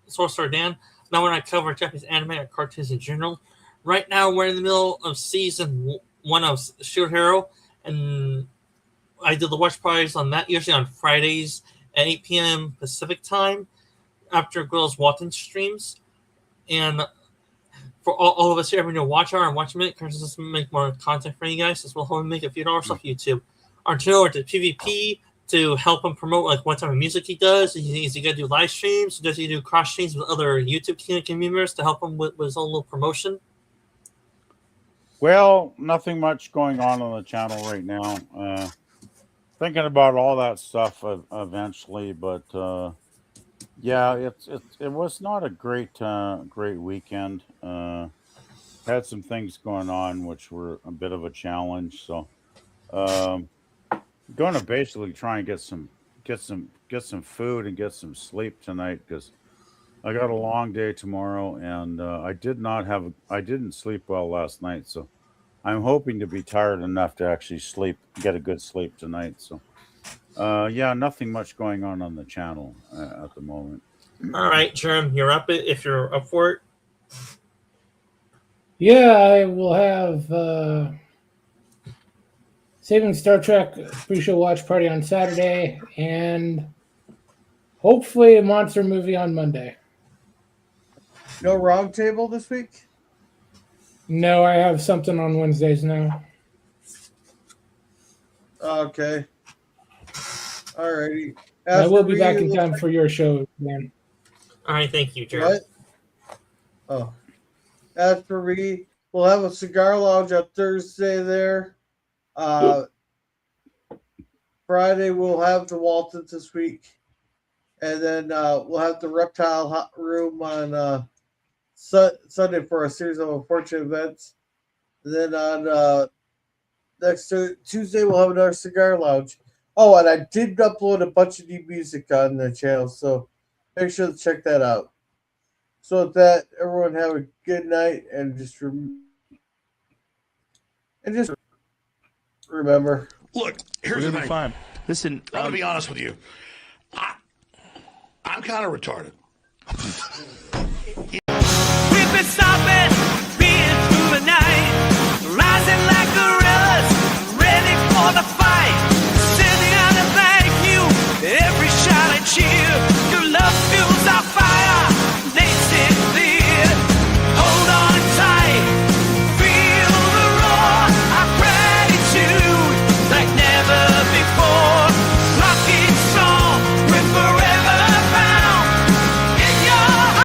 Speaker 5: Sorcerer Dan. Now when I cover Japanese anime or cartoons in general. Right now we're in the middle of season 1 of Shield Hero, and I do the watch parties on that usually on Fridays at 8 p.m. Pacific time after Gorilla's Walton streams. And for all of us here having to watch our and watch a minute, encourages us to make more content for you guys, as well as make a few dollars off YouTube. Our channel to PvP to help him promote like what type of music he does. Is he gonna do live streams? Does he do cross streams with other YouTube community members to help him with his own little promotion?
Speaker 8: Well, nothing much going on the channel right now. Thinking about all that stuff eventually, but yeah, it was not a great weekend. Had some things going on which were a bit of a challenge, so going to basically try and get some food and get some sleep tonight because I got a long day tomorrow, and I didn't sleep well last night, so I'm hoping to be tired enough to actually get a good sleep tonight. So yeah, nothing much going on the channel at the moment.
Speaker 5: All right, Germ, you're up if you're up for it.
Speaker 6: Yeah, I will have Saving Star Trek pre-show watch party on Saturday, and hopefully a monster movie on Monday.
Speaker 3: No roundtable this week?
Speaker 6: No, I have something on Wednesdays now.
Speaker 3: Okay. Alrighty.
Speaker 6: I will be back in time for your show, man.
Speaker 5: All right, thank you, Germ.
Speaker 3: What? Oh. As for me, we'll have a cigar lounge on Thursday there. Friday we'll have the Waltons this week, and then we'll have the Reptile Room on Sunday for a series of unfortunate events. And then on next Tuesday we'll have another cigar lounge. Oh, and I did upload a bunch of new music on the channel, so make sure to check that out. So with that, everyone have a good night, and just remember.
Speaker 10: Look, here's the thing.
Speaker 11: Fine. Listen,
Speaker 10: I'm gonna be honest with you. I'm kind of retarded.